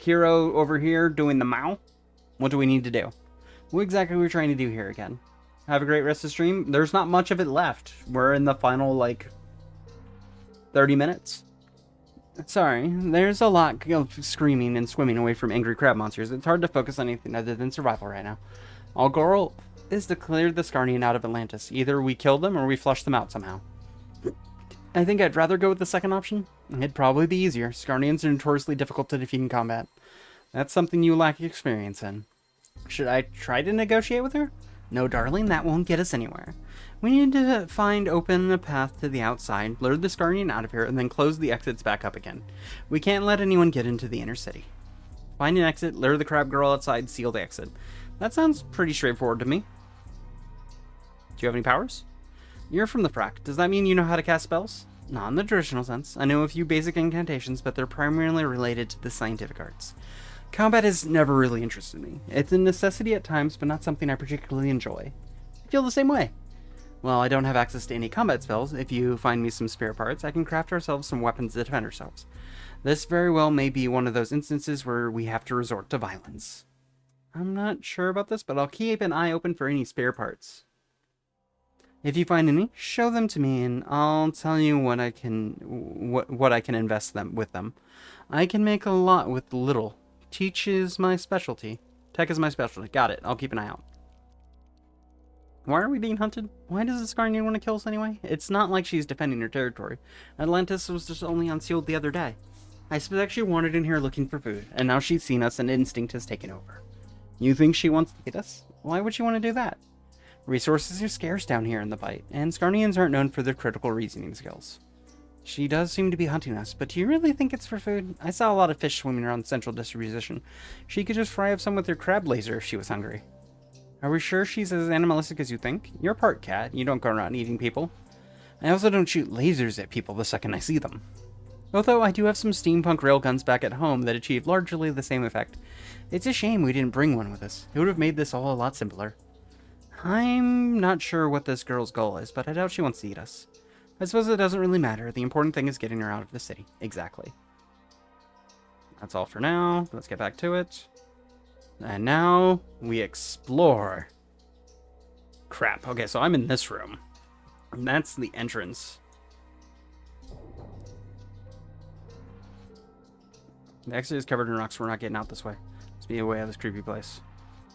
Hero over here doing the Mao. What do we need to do? What exactly are we trying to do here again? Have a great rest of the stream. There's not much of it left. We're in the final, like, 30 minutes. Sorry, there's a lot of screaming and swimming away from angry crab monsters. It's hard to focus on anything other than survival right now. Our goal is to clear the Scarnian out of Atlantis. Either we kill them or we flush them out somehow. I think I'd rather go with the second option. It'd probably be easier. Scarnians are notoriously difficult to defeat in combat. That's something you lack experience in. Should I try to negotiate with her? No, darling, that won't get us anywhere. We need to open a path to the outside, lure the Scarnian out of here, and then close the exits back up again. We can't let anyone get into the inner city. Find an exit, lure the crab girl outside, seal the exit. That sounds pretty straightforward to me. Do you have any powers? You're from the Frack. Does that mean you know how to cast spells? Not in the traditional sense. I know a few basic incantations, but they're primarily related to the scientific arts. Combat has never really interested me. It's a necessity at times, but not something I particularly enjoy. I feel the same way. Well, I don't have access to any combat spells. If you find me some spare parts, I can craft ourselves some weapons to defend ourselves. This very well may be one of those instances where we have to resort to violence. I'm not sure about this, but I'll keep an eye open for any spare parts. If you find any, show them to me, and I'll tell you what I can invest with them. I can make a lot with little. Teach is my specialty. Tech is my specialty. Got it. I'll keep an eye out. Why are we being hunted? Why does the Scarnian want to kill us anyway? It's not like she's defending her territory. Atlantis was just only unsealed the other day. I suspect she wandered in here looking for food, and now she's seen us and instinct has taken over. You think she wants to get us? Why would she want to do that? Resources are scarce down here in the Bight, and Scarnians aren't known for their critical reasoning skills. She does seem to be hunting us, but do you really think it's for food? I saw a lot of fish swimming around Central Distribution. She could just fry up some with her crab laser if she was hungry. Are we sure she's as animalistic as you think? You're part cat. You don't go around eating people. I also don't shoot lasers at people the second I see them. Although I do have some steampunk railguns back at home that achieve largely the same effect. It's a shame we didn't bring one with us. It would have made this all a lot simpler. I'm not sure what this girl's goal is, but I doubt she wants to eat us. I suppose it doesn't really matter. The important thing is getting her out of the city. Exactly. That's all for now. Let's get back to it. And now we explore. Crap. Okay, so I'm in this room. And that's the entrance. The exit is covered in rocks. We're not getting out this way. Let's be away out of this creepy place.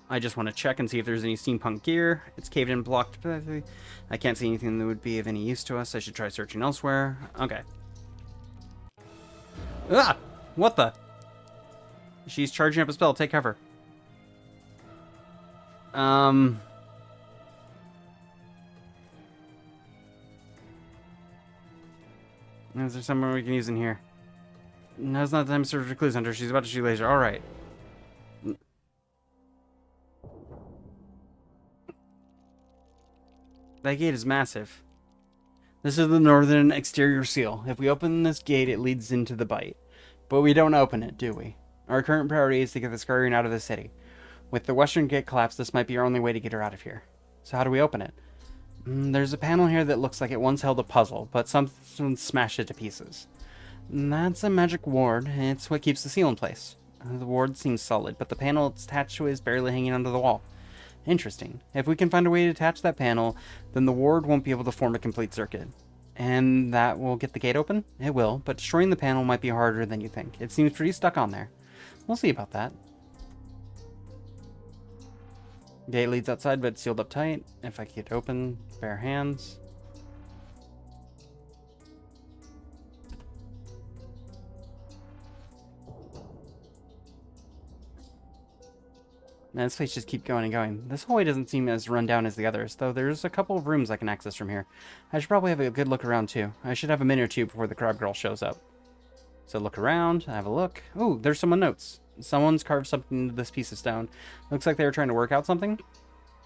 I just want to check and see if there's any steampunk gear. It's caved in and blocked. I can't see anything that would be of any use to us. I should try searching elsewhere. Okay. Ah! What the? She's charging up a spell. Take cover. Is there someone we can use in here? Now's not the time to search for clues, Hunter. She's about to shoot laser. Alright. That gate is massive. This is the northern exterior seal. If we open this gate, it leads into the bite. But we don't open it, do we? Our current priority is to get the Scarian out of the city. With the western gate collapsed, this might be our only way to get her out of here. So how do we open it? There's a panel here that looks like it once held a puzzle, but someone smashed it to pieces. That's a magic ward, and it's what keeps the seal in place. The ward seems solid, but the panel it's attached to is barely hanging onto the wall. Interesting. If we can find a way to attach that panel, then the ward won't be able to form a complete circuit. And that will get the gate open? It will, but destroying the panel might be harder than you think. It seems pretty stuck on there. We'll see about that. Gate leads outside, but it's sealed up tight. If I get it open, bare hands. Man, this place just keeps going and going. This hallway doesn't seem as run down as the others, though there's a couple of rooms I can access from here. I should probably have a good look around, too. I should have a minute or two before the crab girl shows up. So look around, have a look. Ooh, there's someone notes. Someone's carved something into this piece of stone. Looks like they were trying to work out something.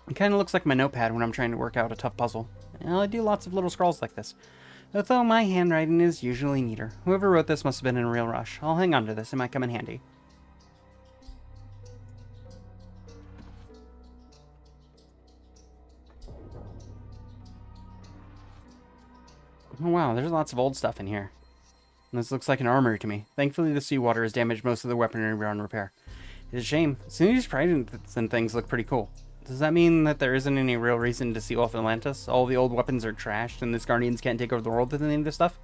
It kind of looks like my notepad when I'm trying to work out a tough puzzle. Well, I do lots of little scrawls like this. Although my handwriting is usually neater. Whoever wrote this must have been in a real rush. I'll hang on to this, it might come in handy. Oh wow, there's lots of old stuff in here. This looks like an armory to me. Thankfully, the seawater has damaged most of the weaponry beyond repair. It's a shame. Some of these prizes and things look pretty cool. Does that mean that there isn't any real reason to seal off Atlantis? All the old weapons are trashed, and the Guardians can't take over the world with any of this stuff?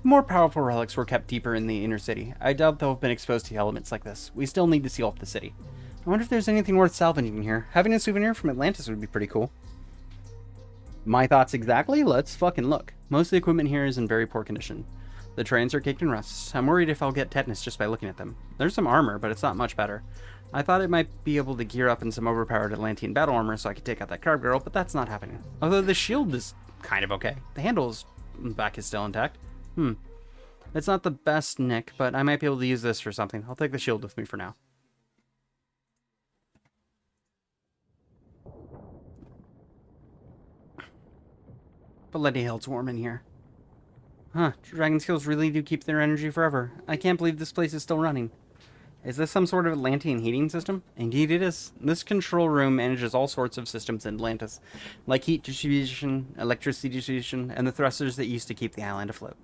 The more powerful relics were kept deeper in the inner city. I doubt they'll have been exposed to elements like this. We still need to seal off the city. I wonder if there's anything worth salvaging here. Having a souvenir from Atlantis would be pretty cool. My thoughts exactly? Let's fucking look. Most of the equipment here is in very poor condition. The trains are caked in rust. I'm worried if I'll get tetanus just by looking at them. There's some armor, but it's not much better. I thought it might be able to gear up in some overpowered Atlantean battle armor so I could take out that crab girl, but that's not happening. Although the shield is kind of okay. The handle's back is still intact. It's not the best nick, but I might be able to use this for something. I'll take the shield with me for now. Bloody hell, it's warm in here. Huh, dragon skills really do keep their energy forever. I can't believe this place is still running. Is this some sort of Atlantean heating system? Indeed it is. This control room manages all sorts of systems in Atlantis, like heat distribution, electricity distribution, and the thrusters that used to keep the island afloat.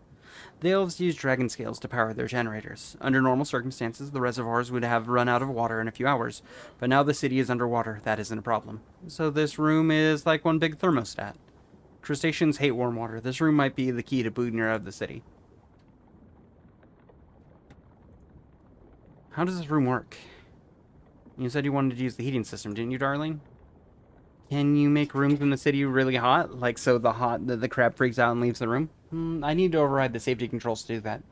The elves use dragon scales to power their generators. Under normal circumstances, the reservoirs would have run out of water in a few hours, but now the city is underwater. That isn't a problem. So this room is like one big thermostat. Crustaceans hate warm water. This room might be the key to booting her out of the city. How does this room work? You said you wanted to use the heating system, didn't you, darling? Can you make rooms in the city really hot? Like so the crab freaks out and leaves the room? I need to override the safety controls to do that.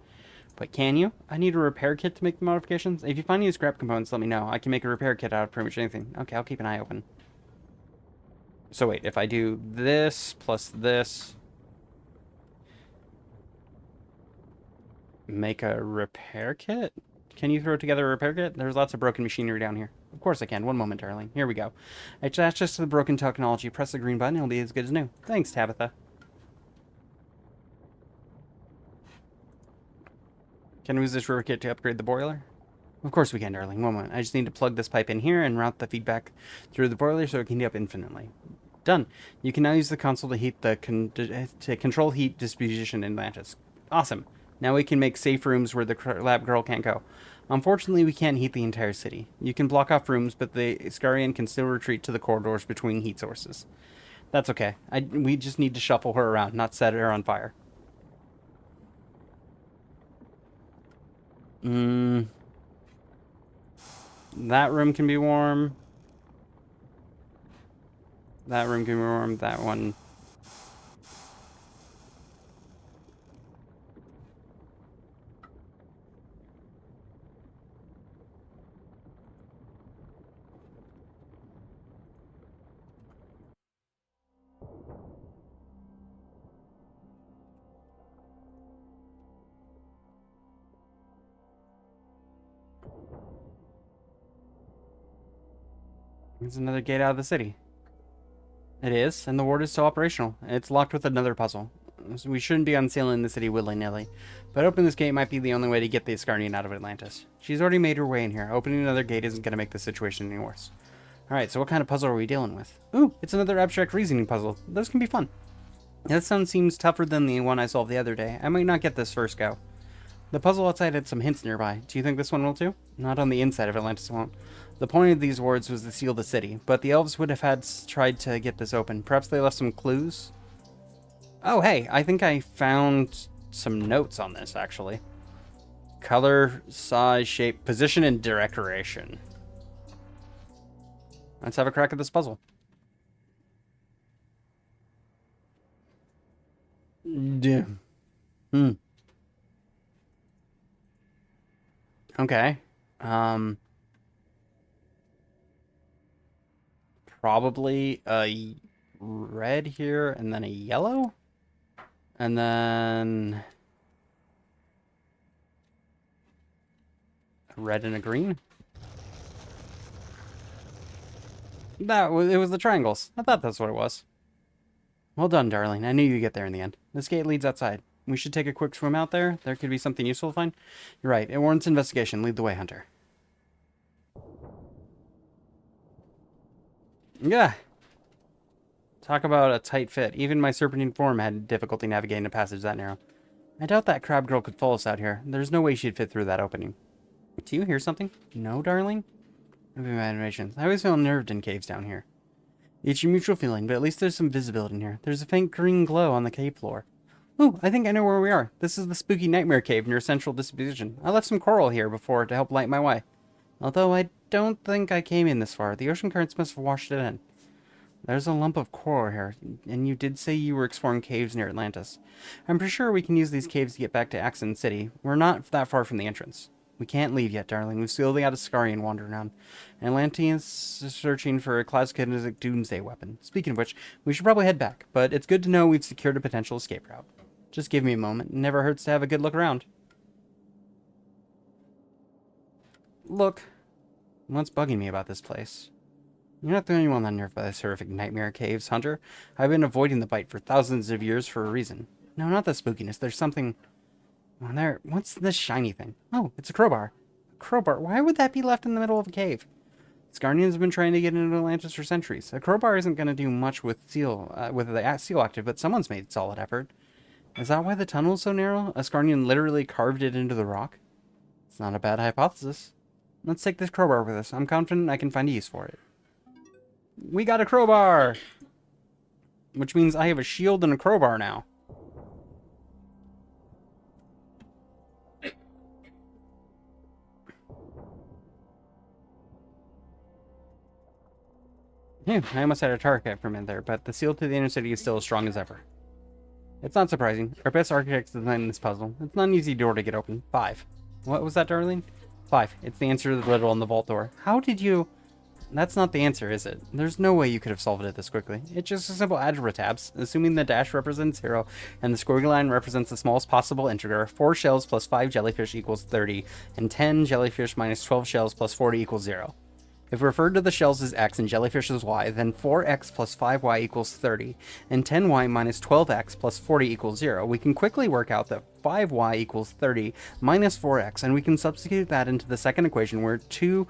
But can you? I need a repair kit to make the modifications. If you find any scrap components, let me know. I can make a repair kit out of pretty much anything. Okay, I'll keep an eye open. So wait, if I do this plus this, make a repair kit? Can you throw together a repair kit? There's lots of broken machinery down here. Of course I can. One moment, darling. Here we go. Attach this to the broken technology. Press the green button. It'll be as good as new. Thanks, Tabitha. Can we use this repair kit to upgrade the boiler? Of course we can, darling. One moment. I just need to plug this pipe in here and route the feedback through the boiler so it can heat up infinitely. Done. You can now use the console to heat to control heat distribution in Atlantis. Awesome. Now we can make safe rooms where the lab girl can't go. Unfortunately, we can't heat the entire city. You can block off rooms, but the Scarian can still retreat to the corridors between heat sources. That's okay. We just need to shuffle her around, not set her on fire. That room can be warm. That room can be warm. That one. It's another gate out of the city. It is, and the ward is still operational. It's locked with another puzzle. So we shouldn't be unsealing the city willy-nilly. But opening this gate might be the only way to get the Asgardian out of Atlantis. She's already made her way in here. Opening another gate isn't going to make the situation any worse. Alright, so what kind of puzzle are we dealing with? Ooh, it's another abstract reasoning puzzle. Those can be fun. This one seems tougher than the one I solved the other day. I might not get this first go. The puzzle outside had some hints nearby. Do you think this one will too? Not on the inside of Atlantis, it won't. The point of these wards was to seal the city, but the elves would have tried to get this open. Perhaps they left some clues? Oh, hey, I think I found some notes on this, actually. Color, size, shape, position, and decoration. Let's have a crack at this puzzle. Damn. Okay. Probably a red here, and then a yellow? And then a red and a green? It was the triangles. I thought that's what it was. Well done, darling. I knew you'd get there in the end. This gate leads outside. We should take a quick swim out there. There could be something useful to find. You're right. It warrants investigation. Lead the way, Hunter. Yeah. Talk about a tight fit. Even my serpentine form had difficulty navigating a passage that narrow. I doubt that crab girl could follow us out here. There's no way she'd fit through that opening. Do you hear something? No, darling? Maybe my imagination. I always feel unnerved in caves down here. It's your mutual feeling, but at least there's some visibility in here. There's a faint green glow on the cave floor. Ooh, I think I know where we are. This is the spooky nightmare cave near Central Disposition. I left some coral here before to help light my way. Although I don't think I came in this far. The ocean currents must have washed it in. There's a lump of coral here, and you did say you were exploring caves near Atlantis. I'm pretty sure we can use these caves to get back to Axon City. We're not that far from the entrance. We can't leave yet, darling. We've still got a Scarian wandering around. Atlanteans is searching for a classic doomsday weapon. Speaking of which, we should probably head back, but it's good to know we've secured a potential escape route. Just give me a moment. It never hurts to have a good look around. Look, what's bugging me about this place? You're not the only one unnerved by this horrific nightmare caves, Hunter. I've been avoiding the bite for thousands of years for a reason. No, not the spookiness. There's something... on there. What's this shiny thing? Oh, it's a crowbar. A crowbar? Why would that be left in the middle of a cave? Scarnians have been trying to get into Atlantis for centuries. A crowbar isn't going to do much with the seal active, but someone's made solid effort. Is that why the tunnel is so narrow? A Scarnian literally carved it into the rock? It's not a bad hypothesis. Let's take this crowbar with us. I'm confident I can find a use for it. We got a crowbar! Which means I have a shield and a crowbar now. Yeah, I almost had a target for a minute there, but the seal to the inner city is still as strong as ever. It's not surprising. Our best architects designed this puzzle. It's not an easy door to get open. 5. What was that, darling? 5. It's the answer to the riddle on the vault door. How did you... That's not the answer, is it? There's no way you could have solved it this quickly. It's just a simple algebra tabs. Assuming the dash represents 0 and the squiggly line represents the smallest possible integer, 4 shells plus 5 jellyfish equals 30, and 10 jellyfish minus 12 shells plus 40 equals 0. If we referred to the shells as x and jellyfish as y, then 4x plus 5y equals 30, and 10y minus 12x plus 40 equals 0. We can quickly work out that 5y equals 30 minus 4x, and we can substitute that into the second equation where 2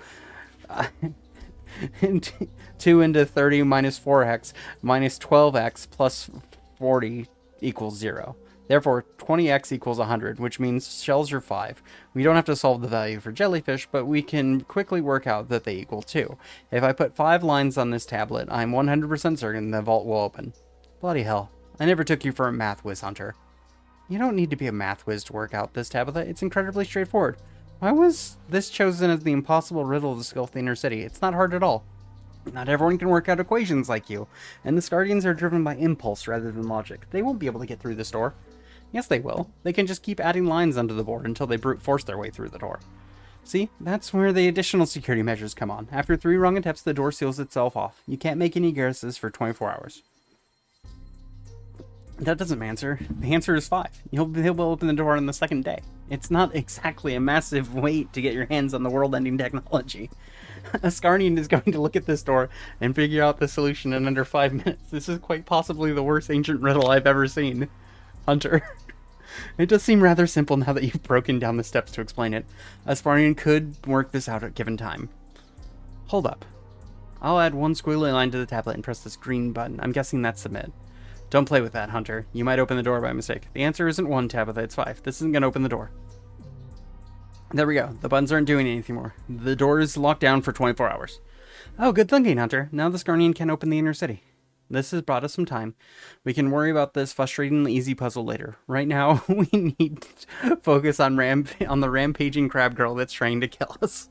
into 30 minus 4x minus 12x plus 40 equals 0. Therefore, 20x equals 100, which means shells are 5. We don't have to solve the value for jellyfish, but we can quickly work out that they equal 2. If I put 5 lines on this tablet, I'm 100% certain the vault will open. Bloody hell. I never took you for a math whiz, Hunter. You don't need to be a math whiz to work out this tablet. It's incredibly straightforward. Why was this chosen as the impossible riddle of the skull of the inner city? It's not hard at all. Not everyone can work out equations like you, and the Scardians are driven by impulse rather than logic. They won't be able to get through this door. Yes, they will. They can just keep adding lines onto the board until they brute force their way through the door. See, that's where the additional security measures come on. After 3 wrong attempts, the door seals itself off. You can't make any guesses for 24 hours. That doesn't answer. The answer is 5. He'll open the door on the second day. It's not exactly a massive wait to get your hands on the world-ending technology. Ascarnian is going to look at this door and figure out the solution in under 5 minutes. This is quite possibly the worst ancient riddle I've ever seen. Hunter. It does seem rather simple now that you've broken down the steps to explain it. Ascarnian could work this out at given time. Hold up. I'll add one squiggly line to the tablet and press this green button. I'm guessing that's submit. Don't play with that, Hunter. You might open the door by mistake. The answer isn't 1, Tabitha, it's 5. This isn't going to open the door. There we go. The buttons aren't doing anything more. The door is locked down for 24 hours. Oh, good thinking, Hunter. Now the Scarnian can open the inner city. This has brought us some time. We can worry about this frustratingly easy puzzle later. Right now, we need to focus on the rampaging crab girl that's trying to kill us.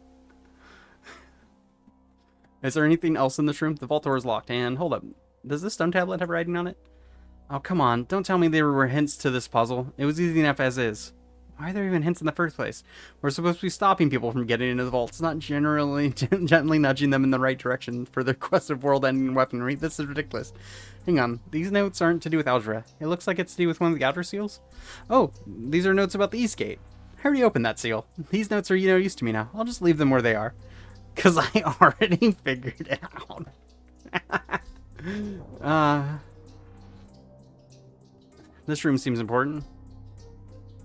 Is there anything else in this room? The vault door is locked. And hold up. Does this stone tablet have writing on it? Oh, come on. Don't tell me there were hints to this puzzle. It was easy enough as is. Why are there even hints in the first place? We're supposed to be stopping people from getting into the vaults, not gently nudging them in the right direction for their quest of world-ending weaponry. This is ridiculous. Hang on. These notes aren't to do with algebra. It looks like it's to do with one of the outer seals. Oh, these are notes about the East Gate. I already opened that seal. These notes are, used to me now. I'll just leave them where they are. Because I already figured it out. This room seems important.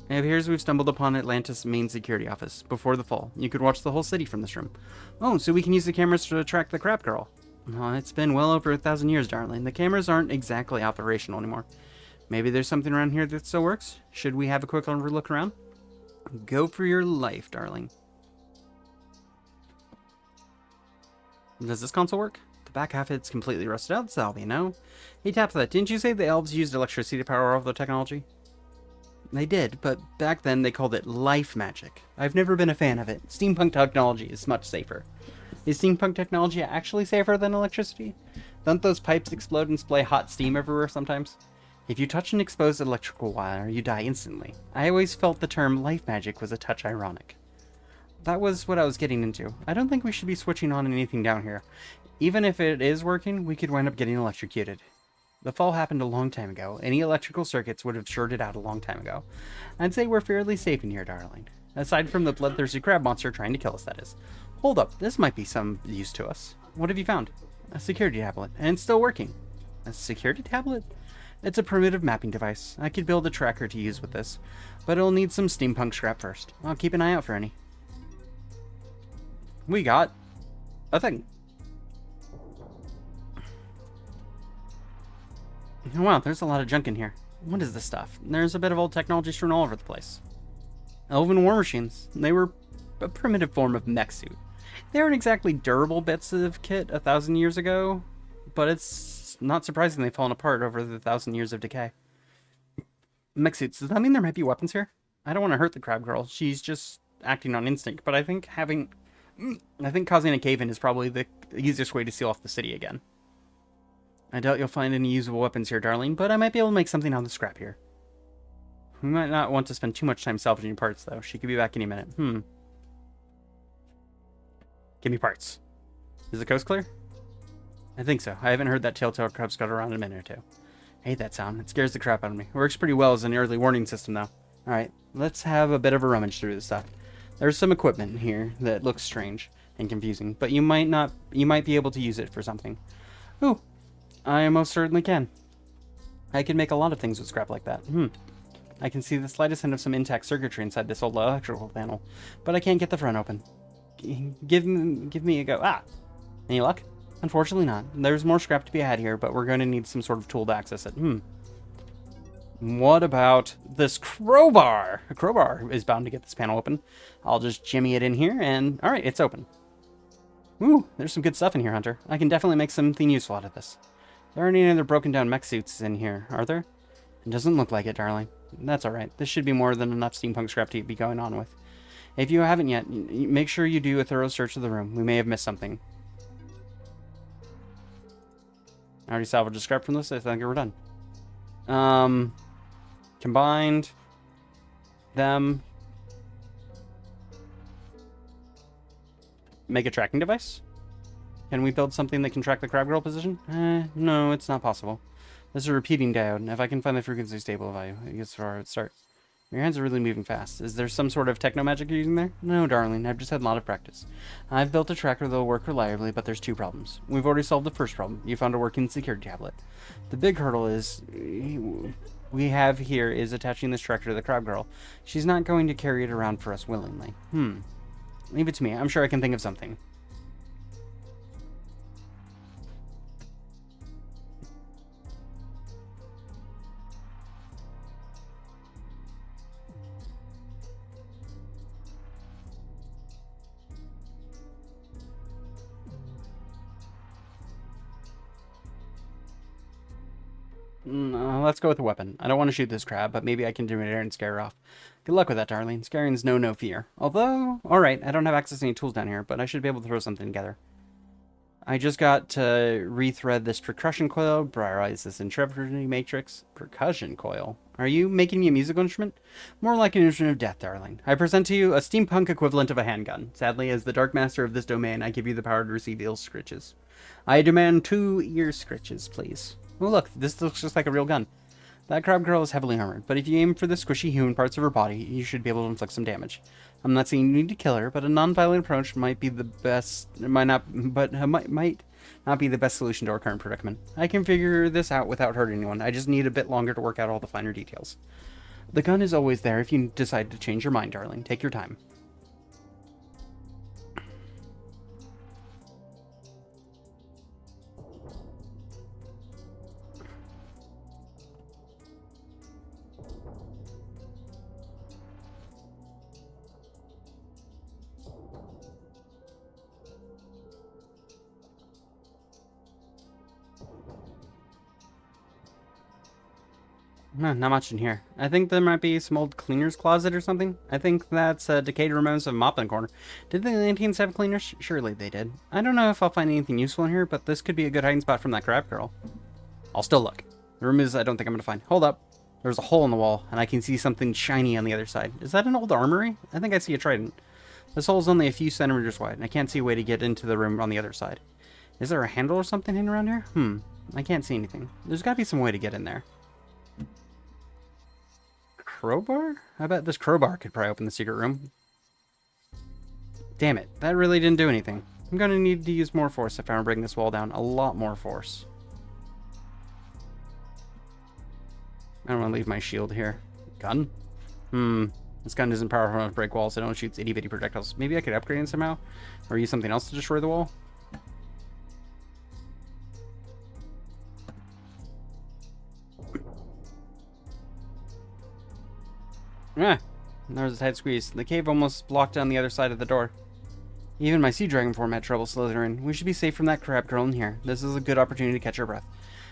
It appears we've stumbled upon Atlantis' main security office. Before the fall, you could watch the whole city from this room. Oh, so we can use the cameras to track the crab girl. Oh, it's been well over 1,000 years, darling. The cameras aren't exactly operational anymore. Maybe there's something around here that still works? Should we have a quick look around? Go for your life, darling. Does this console work? The back half of it's completely rusted out, so that'll be a no. Hey, Tabitha, didn't you say the elves used electricity to power off their technology? They did, but back then they called it life magic. I've never been a fan of it. Steampunk technology is much safer. Is steampunk technology actually safer than electricity? Don't those pipes explode and splay hot steam everywhere sometimes? If you touch an exposed electrical wire, you die instantly. I always felt the term life magic was a touch ironic. That was what I was getting into. I don't think we should be switching on anything down here. Even if it is working, we could wind up getting electrocuted. The fall happened a long time ago. Any electrical circuits would have shorted out a long time ago. I'd say we're fairly safe in here, darling. Aside from the bloodthirsty crab monster trying to kill us, that is. Hold up, this might be some use to us. What have you found? A security tablet, and it's still working. A security tablet? It's a primitive mapping device. I could build a tracker to use with this, but it'll need some steampunk scrap first. I'll keep an eye out for any. We got a thing. Wow, there's a lot of junk in here. What is this stuff? There's a bit of old technology strewn all over the place. Elven war machines. They were a primitive form of mech suit. They aren't exactly durable bits of kit 1,000 years ago, but it's not surprising they've fallen apart over the 1,000 years of decay. Mech suits. Does that mean there might be weapons here? I don't want to hurt the crab girl. She's just acting on instinct, but I think causing a cave-in is probably the easiest way to seal off the city again. I doubt you'll find any usable weapons here, darling, but I might be able to make something out of the scrap here. We might not want to spend too much time salvaging parts, though. She could be back any minute. Give me parts. Is the coast clear? I think so. I haven't heard that telltale crab scutter around in a minute or two. I hate that sound. It scares the crap out of me. It works pretty well as an early warning system, though. Alright, let's have a bit of a rummage through this stuff. There's some equipment here that looks strange and confusing, but you might be able to use it for something. Ooh, I most certainly can. I can make a lot of things with scrap like that. I can see the slightest hint of some intact circuitry inside this old electrical panel, but I can't get the front open. Give me a go. Ah! Any luck? Unfortunately not. There's more scrap to be had here, but we're going to need some sort of tool to access it. What about this crowbar? A crowbar is bound to get this panel open. I'll just jimmy it in here, and alright, it's open. Ooh, there's some good stuff in here, Hunter. I can definitely make something useful out of this. There aren't any other broken down mech suits in here, are there? It doesn't look like it, darling. That's alright. This should be more than enough steampunk scrap to be going on with. If you haven't yet, make sure you do a thorough search of the room. We may have missed something. I already salvaged the scrap from this. I think we're done. Combined. Them. Make a tracking device? Can we build something that can track the crab girl position? No, it's not possible. This is a repeating diode, and if I can find the frequency stable value, I guess for our start. Your hands are really moving fast. Is there some sort of techno magic you're using there? No, darling. I've just had a lot of practice. I've built a tracker that'll work reliably, but there's two problems. We've already solved the first problem. You found a working security tablet. The big hurdle is we have here is attaching this tracker to the crab girl. She's not going to carry it around for us willingly. Leave it to me. I'm sure I can think of something. Let's go with a weapon. I don't want to shoot this crab, but maybe I can do it and scare her off. Good luck with that, darling. Scaring's no fear. Although, alright, I don't have access to any tools down here, but I should be able to throw something together. I just got to rethread this percussion coil, briarize this intrepidity matrix. Percussion coil? Are you making me a musical instrument? More like an instrument of death, darling. I present to you a steampunk equivalent of a handgun. Sadly, as the Dark Master of this domain, I give you the power to receive eel scritches. I demand 2 ear scritches, please. Oh look, this looks just like a real gun. That crab girl is heavily armored, but if you aim for the squishy human parts of her body, you should be able to inflict some damage. I'm not saying you need to kill her, but a non-violent approach might be the best. Might not be the best solution to our current predicament. I can figure this out without hurting anyone. I just need a bit longer to work out all the finer details. The gun is always there if you decide to change your mind, darling. Take your time. Not much in here. I think there might be some old cleaner's closet or something. I think that's decayed remains of a mop in the corner. Did the Atlanteans have cleaners? Surely they did. I don't know if I'll find anything useful in here, but this could be a good hiding spot from that crab girl. I'll still look. The room is I don't think I'm going to find. Hold up. There's a hole in the wall, and I can see something shiny on the other side. Is that an old armory? I think I see a trident. This hole is only a few centimeters wide, and I can't see a way to get into the room on the other side. Is there a handle or something hidden around here? I can't see anything. There's got to be some way to get in there. Crowbar? I bet this crowbar could pry open the secret room. Damn it, that really didn't do anything. I'm gonna need to use more force if I want to bring this wall down. A lot more force. I don't want to leave my shield here. Gun? This gun isn't powerful enough to break walls. It only shoots itty bitty projectiles. Maybe I could upgrade it somehow? Or use something else to destroy the wall? There was a tight squeeze. The cave almost blocked down the other side of the door. Even my sea dragon form had trouble slithering. We should be safe from that crab girl in here. This is a good opportunity to catch our breath.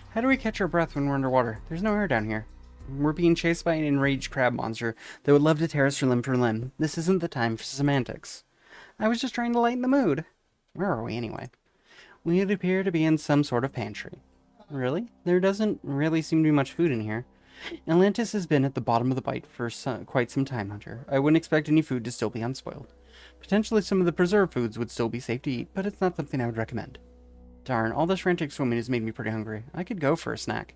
How do we catch our breath when we're underwater? There's no air down here. We're being chased by an enraged crab monster that would love to tear us from limb. This isn't the time for semantics. I was just trying to lighten the mood. Where are we anyway? We would appear to be in some sort of pantry. Really? There doesn't really seem to be much food in here. Atlantis has been at the bottom of the bite for quite some time, Hunter. I wouldn't expect any food to still be unspoiled. Potentially some of the preserved foods would still be safe to eat, but it's not something I would recommend. Darn, all this frantic swimming has made me pretty hungry. I could go for a snack.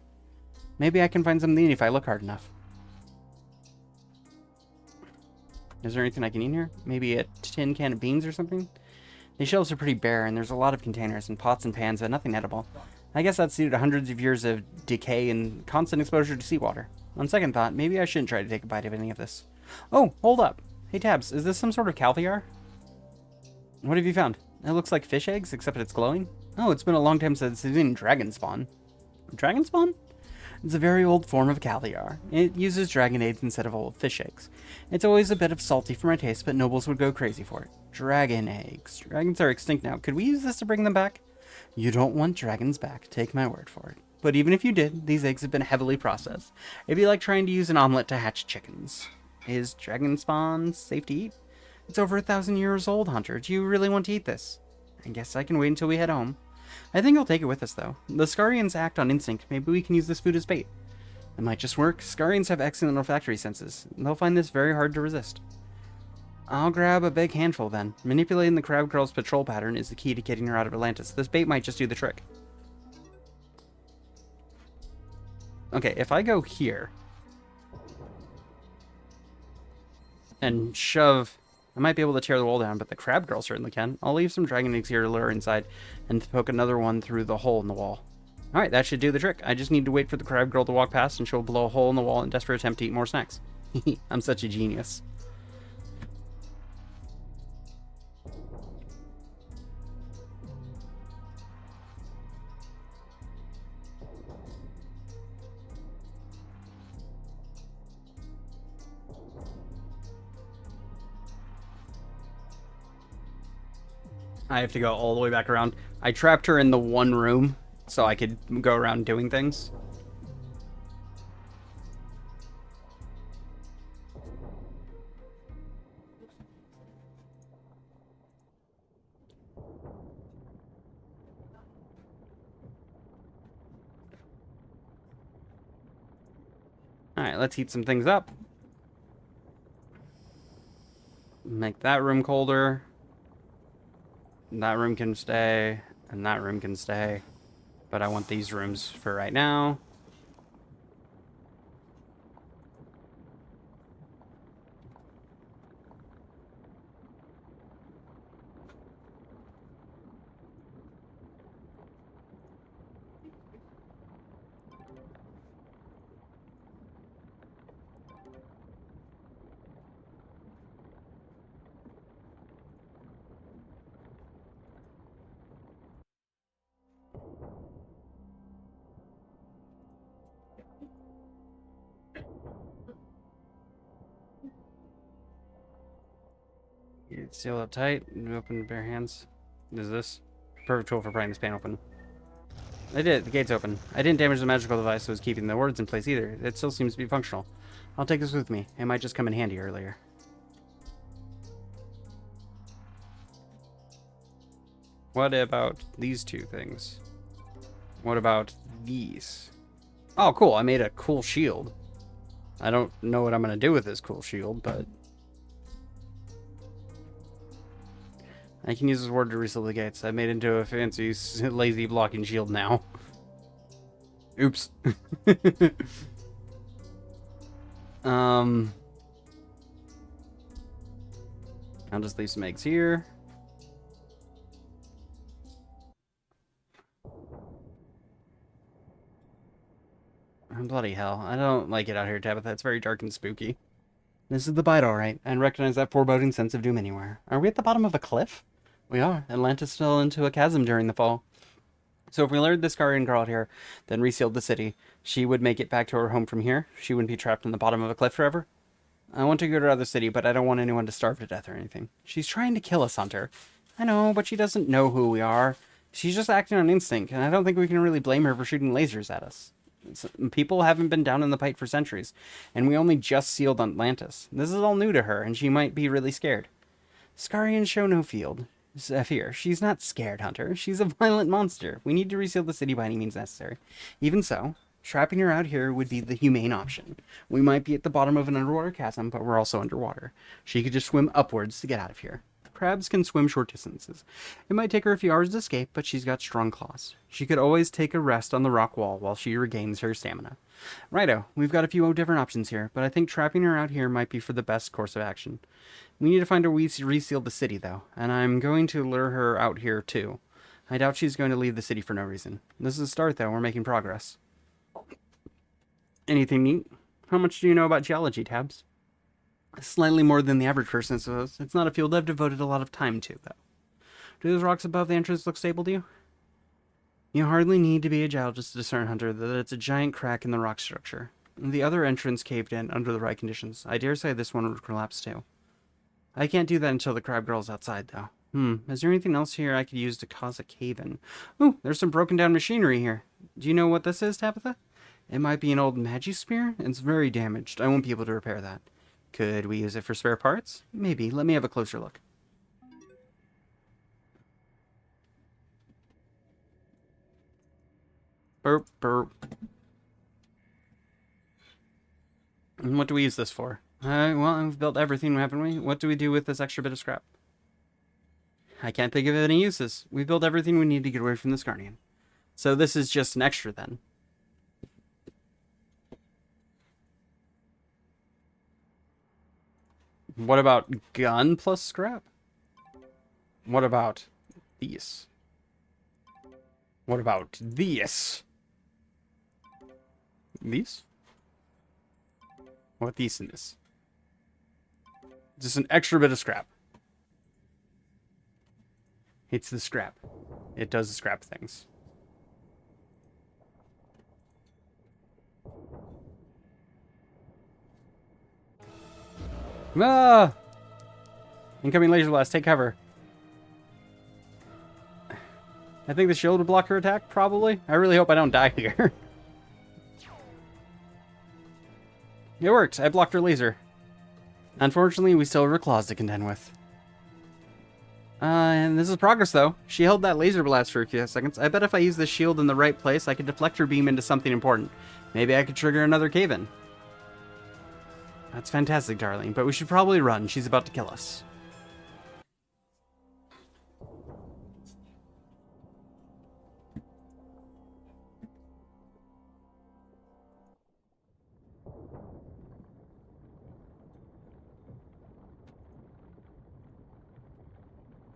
Maybe I can find something if I look hard enough. Is there anything I can eat here? Maybe a tin can of beans or something? These shelves are pretty bare, and there's a lot of containers and pots and pans, but nothing edible. I guess that's due to hundreds of years of decay and constant exposure to seawater. On second thought, maybe I shouldn't try to take a bite of any of this. Oh, hold up. Hey, Tabs, is this some sort of caviar? What have you found? It looks like fish eggs, except it's glowing. Oh, it's been a long time since I've seen dragon spawn. Dragon spawn? It's a very old form of caviar. It uses dragon eggs instead of old fish eggs. It's always a bit of salty for my taste, but nobles would go crazy for it. Dragon eggs. Dragons are extinct now. Could we use this to bring them back? You don't want dragons back, take my word for it. But even if you did, these eggs have been heavily processed. It'd be like trying to use an omelet to hatch chickens. Is dragon spawn safe to eat? It's over 1,000 years old, Hunter. Do you really want to eat this? I guess I can wait until we head home. I think I'll take it with us, though. The Scarians act on instinct. Maybe we can use this food as bait. It might just work. Scarians have excellent olfactory senses. They'll find this very hard to resist. I'll grab a big handful then. Manipulating the crab girl's patrol pattern is the key to getting her out of Atlantis. This bait might just do the trick. Okay, if I go here... and shove. I might be able to tear the wall down, but the crab girl certainly can. I'll leave some dragon eggs here to lure inside and poke another one through the hole in the wall. Alright, that should do the trick. I just need to wait for the crab girl to walk past and she'll blow a hole in the wall in a desperate attempt to eat more snacks. I'm such a genius. I have to go all the way back around. I trapped her in the one room so I could go around doing things. Alright, let's heat some things up. Make that room colder. That room can stay, and that room can stay. But I want these rooms for right now. You seal up tight and open with bare hands. Is this perfect tool for prying this pan open? I did. The gate's open. I didn't damage the magical device that was keeping the words in place either. It still seems to be functional. I'll take this with me. It might just come in handy earlier. What about these two things? What about these? Oh, cool. I made a cool shield. I don't know what I'm going to do with this cool shield, but I can use this ward to reseal the gates. I've made into a fancy, lazy blocking shield now. Oops. I'll just leave some eggs here. Bloody hell. I don't like it out here, Tabitha. It's very dark and spooky. This is the bite, all right, and recognize that foreboding sense of doom anywhere. Are we at the bottom of a cliff? We are. Atlantis fell into a chasm during the fall. So if we lured this Guardian girl out here, then resealed the city, she would make it back to her home from here? She wouldn't be trapped in the bottom of a cliff forever? I want to go to another city, but I don't want anyone to starve to death or anything. She's trying to kill us, Hunter. I know, but she doesn't know who we are. She's just acting on instinct, and I don't think we can really blame her for shooting lasers at us. People haven't been down in the pipe for centuries, and we only just sealed Atlantis. This is all new to her, and she might be really scared. Scarians show no fear. She's not scared, Hunter. She's a violent monster. We need to reseal the city by any means necessary. Even so, trapping her out here would be the humane option. We might be at the bottom of an underwater chasm, but we're also underwater. She could just swim upwards to get out of here. Crabs can swim short distances. It might take her a few hours to escape, but she's got strong claws. She could always take a rest on the rock wall while she regains her stamina. Righto, we've got a few different options here, but I think trapping her out here might be for the best course of action. We need to find a way to reseal the city, though, and I'm going to lure her out here, too. I doubt she's going to leave the city for no reason. This is a start, though. We're making progress. Anything neat? How much do you know about geology, Tabs? Slightly more than the average person, so it's not a field I've devoted a lot of time to, though. Do those rocks above the entrance look stable to you? You hardly need to be a geologist to discern, Hunter, that it's a giant crack in the rock structure. The other entrance caved in under the right conditions. I dare say this one would collapse too. I can't do that until the crab girl's outside, though. Is there anything else here I could use to cause a cave-in? Ooh, there's some broken down machinery here. Do you know what this is, Tabitha? It might be an old Magispear. It's very damaged. I won't be able to repair that. Could we use it for spare parts? Maybe. Let me have a closer look. Burp, burp. And what do we use this for? Well, we've built everything, haven't we? What do we do with this extra bit of scrap? I can't think of any uses. We built everything we need to get away from this Guardian. So this is just an extra, then. What about gun plus scrap? What about these? What about these? These? What these in this? Just an extra bit of scrap. It's the scrap. It does the scrap things. Ah! Incoming laser blast. Take cover. I think the shield would block her attack, probably. I really hope I don't die here. It worked. I blocked her laser. Unfortunately, we still have her claws to contend with. And this is progress, though. She held that laser blast for a few seconds. I bet if I use the shield in the right place, I could deflect her beam into something important. Maybe I could trigger another cave-in. That's fantastic, darling, but we should probably run. She's about to kill us.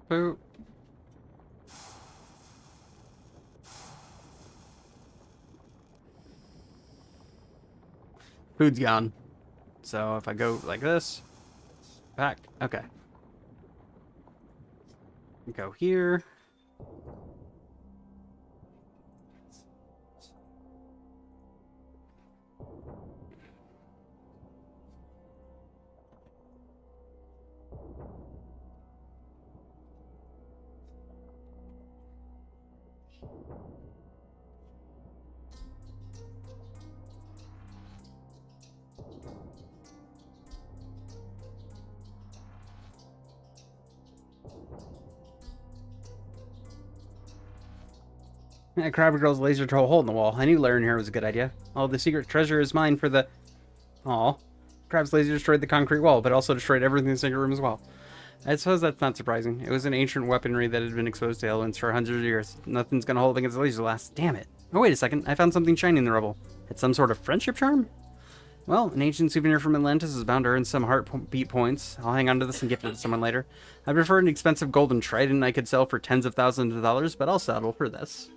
Boo. Food's gone. So if I go like this, back, okay. Go here. Yeah, Crabber Girl's laser tore a hole in the wall. I knew layering here was a good idea. Oh, the secret treasure is mine for the... Aw. Crab's laser destroyed the concrete wall, but also destroyed everything in the secret room as well. I suppose that's not surprising. It was an ancient weaponry that had been exposed to elements for hundreds of years. Nothing's gonna hold against the laser blast. Damn it. Oh, wait a second. I found something shiny in the rubble. It's some sort of friendship charm? Well, an ancient souvenir from Atlantis is bound to earn some heartbeat points. I'll hang on to this and gift it to someone later. I prefer an expensive golden trident I could sell for tens of thousands of dollars, but I'll settle for this.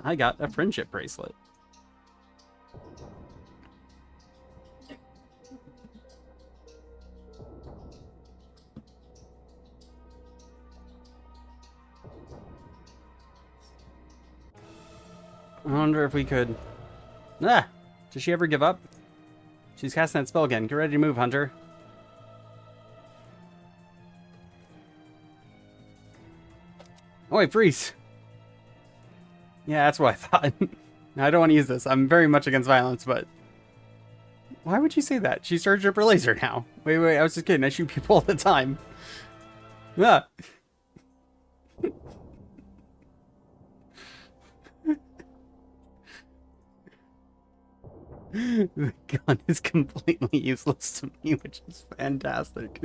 I got a friendship bracelet. I wonder if we could... Ah! Does she ever give up? She's casting that spell again. Get ready to move, Hunter. Oh, wait, freeze! Yeah, that's what I thought. I don't want to use this. I'm very much against violence, but... Why would you say that? She's charged up her laser now. Wait, I was just kidding. I shoot people all the time. Ah! The gun is completely useless to me, which is fantastic.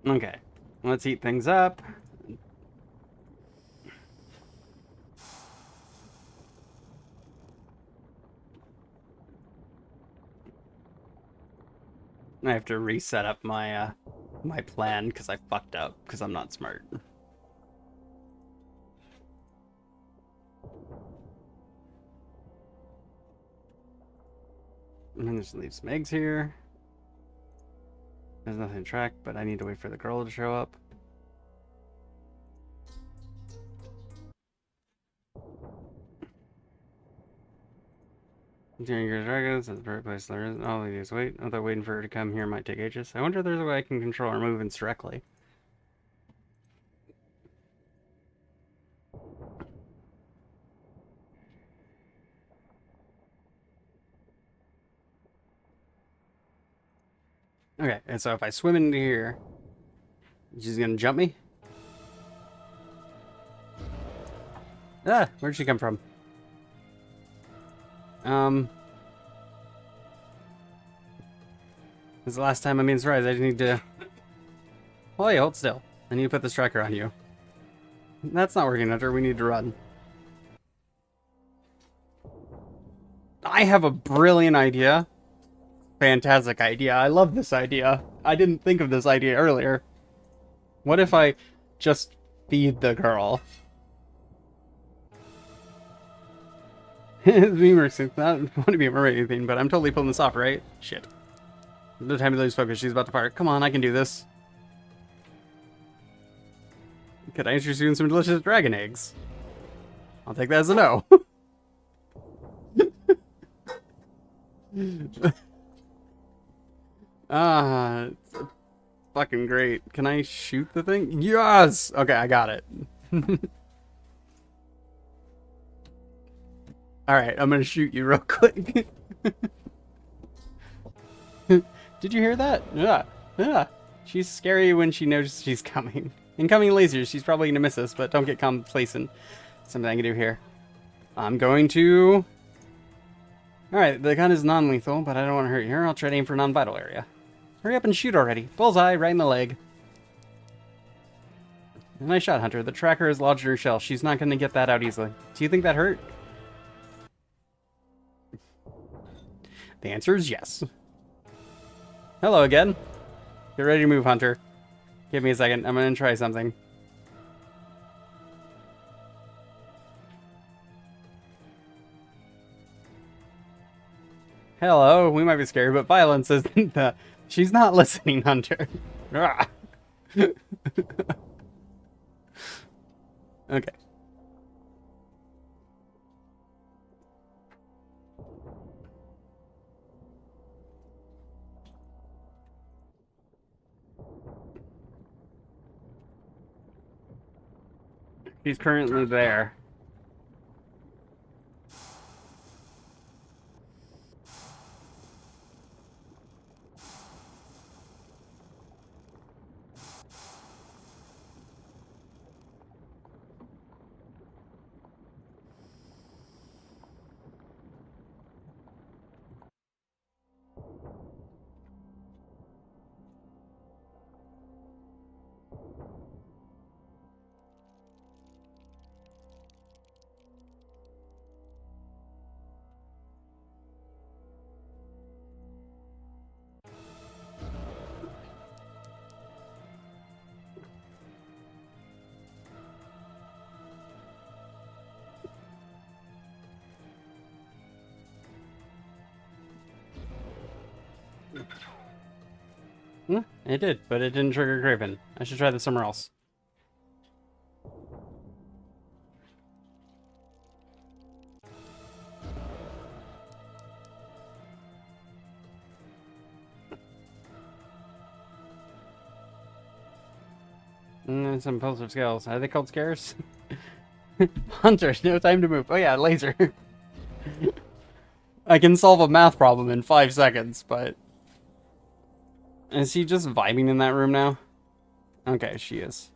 Okay, let's heat things up. I have to reset up my my plan because I fucked up because I'm not smart. And then just leave some eggs here. There's nothing to track, but I need to wait for the girl to show up. During your dragons, that's the perfect place there is. All we do is wait. Although waiting for her to come here might take ages. I wonder if there's a way I can control her movements directly. Okay, and so if I swim into here, she's gonna jump me? Ah, where'd she come from? This is the last time I'm being surprised. I just need to Oh, yeah, hold still. I need to put this tracker on you. That's not working, Hunter. We need to run. I have a brilliant idea. Fantastic idea. I love this idea. I didn't think of this idea earlier. What if I just feed the girl? Me works. I don't want to be a mermaid or anything, but I'm totally pulling this off, right? Shit. No time to lose focus. She's about to fire. Come on, I can do this. Could I interest you in some delicious dragon eggs? I'll take that as a no. It's fucking great. Can I shoot the thing? Yes! Okay, I got it. Alright, I'm gonna shoot you real quick. Did you hear that? Yeah. Yeah. She's scary when she knows she's coming. Incoming lasers. She's probably gonna miss us, but don't get complacent. Something I can do here. I'm going to... Alright, the gun is non-lethal, but I don't want to hurt her. I'll try to aim for a non-vital area. Hurry up and shoot already. Bullseye, right in the leg. Nice shot, Hunter. The tracker is lodged in her shell. She's not going to get that out easily. Do you think that hurt? The answer is yes. Hello again. Get ready to move, Hunter. Give me a second. I'm going to try something. Hello. We might be scary, but violence isn't the... She's not listening, Hunter. Okay. She's currently there. It did, but it didn't trigger Craven. I should try this somewhere else. Some impulsive skills. Are they called scares? Hunter, no time to move. Oh yeah, laser. I can solve a math problem in 5 seconds, but... Is he just vibing in that room now? Okay, she is.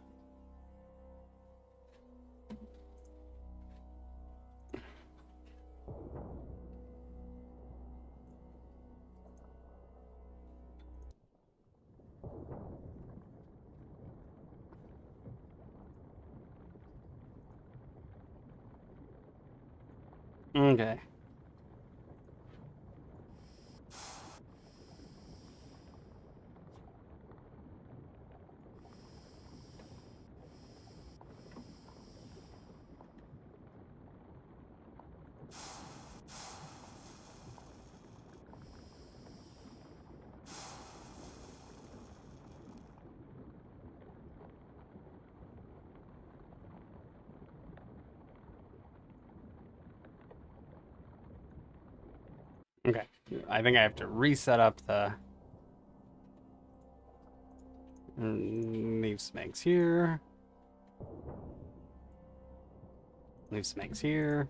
Okay. Okay. I think I have to reset up the... Leave some eggs here. Leave some eggs here.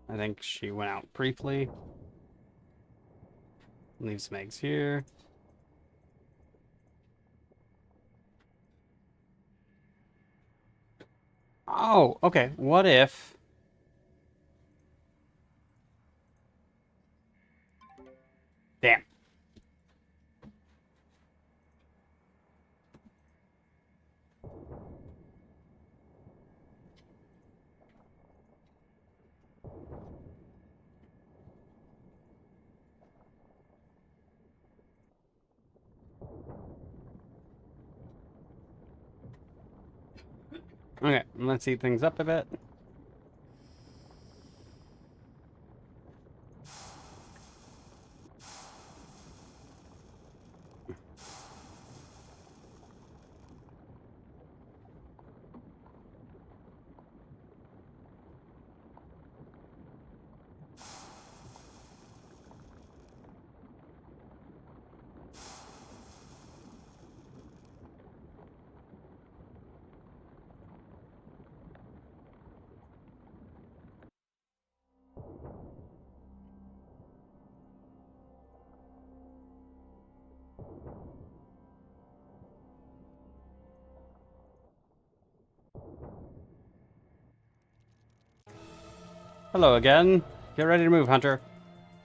I think she went out briefly. Leave some eggs here. Oh, okay. What if... Damn. Okay, let's heat things up a bit. Hello again. Get ready to move, Hunter.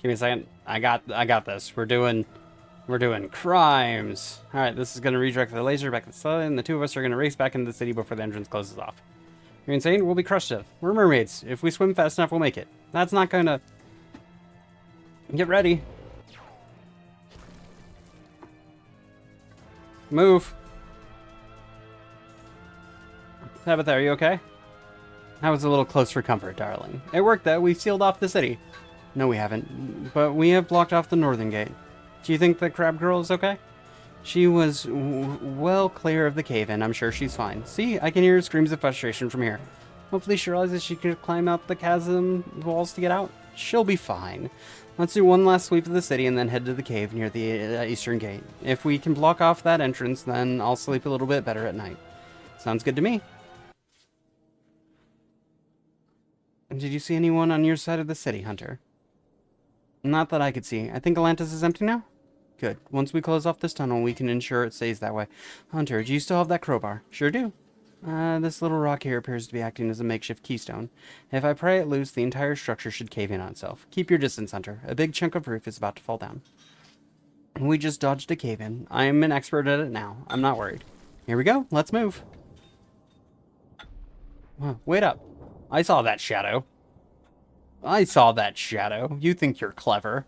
Give me a second. I got this. We're doing crimes. All right, this is gonna redirect the laser back to the sun, and the two of us are gonna race back into the city before the entrance closes off. You're insane? We'll be crushed to death. We're mermaids. If we swim fast enough, we'll make it. That's not gonna... Get ready. Move. Tabitha, are you okay? That was a little close for comfort, darling. It worked, though. We've sealed off the city. No, we haven't. But we have blocked off the northern gate. Do you think the crab girl is okay? She was well clear of the cave, and I'm sure she's fine. See, I can hear her screams of frustration from here. Hopefully she realizes she can climb out the chasm walls to get out. She'll be fine. Let's do one last sweep of the city and then head to the cave near the eastern gate. If we can block off that entrance, then I'll sleep a little bit better at night. Sounds good to me. Did you see anyone on your side of the city, Hunter? Not that I could see. I think Atlantis is empty now? Good. Once we close off this tunnel, we can ensure it stays that way. Hunter, do you still have that crowbar? Sure do. This little rock here appears to be acting as a makeshift keystone. If I pry it loose, the entire structure should cave in on itself. Keep your distance, Hunter. A big chunk of roof is about to fall down. We just dodged a cave-in. I am an expert at it now. I'm not worried. Here we go. Let's move. Wait up. I saw that shadow. You think you're clever.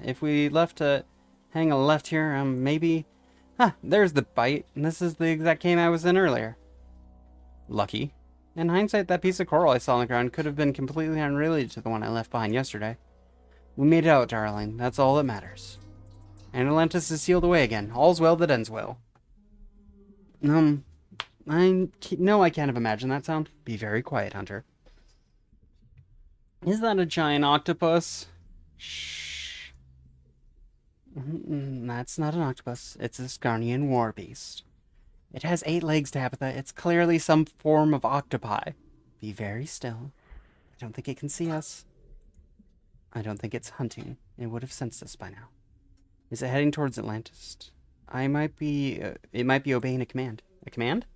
If we left to hang a left here, maybe... there's the bite. This is the exact cave I was in earlier. Lucky. In hindsight, that piece of coral I saw on the ground could have been completely unrelated to the one I left behind yesterday. We made it out, darling. That's all that matters. And Atlantis is sealed away again. All's well that ends well. No, I can't have imagined that sound. Be very quiet, Hunter. Is that a giant octopus? Shh. That's not an octopus. It's a Skarnian war beast. It has 8 legs, Tabitha. It's clearly some form of octopi. Be very still. I don't think it can see us. I don't think it's hunting. It would have sensed us by now. Is it heading towards Atlantis? It might be obeying a command. A command?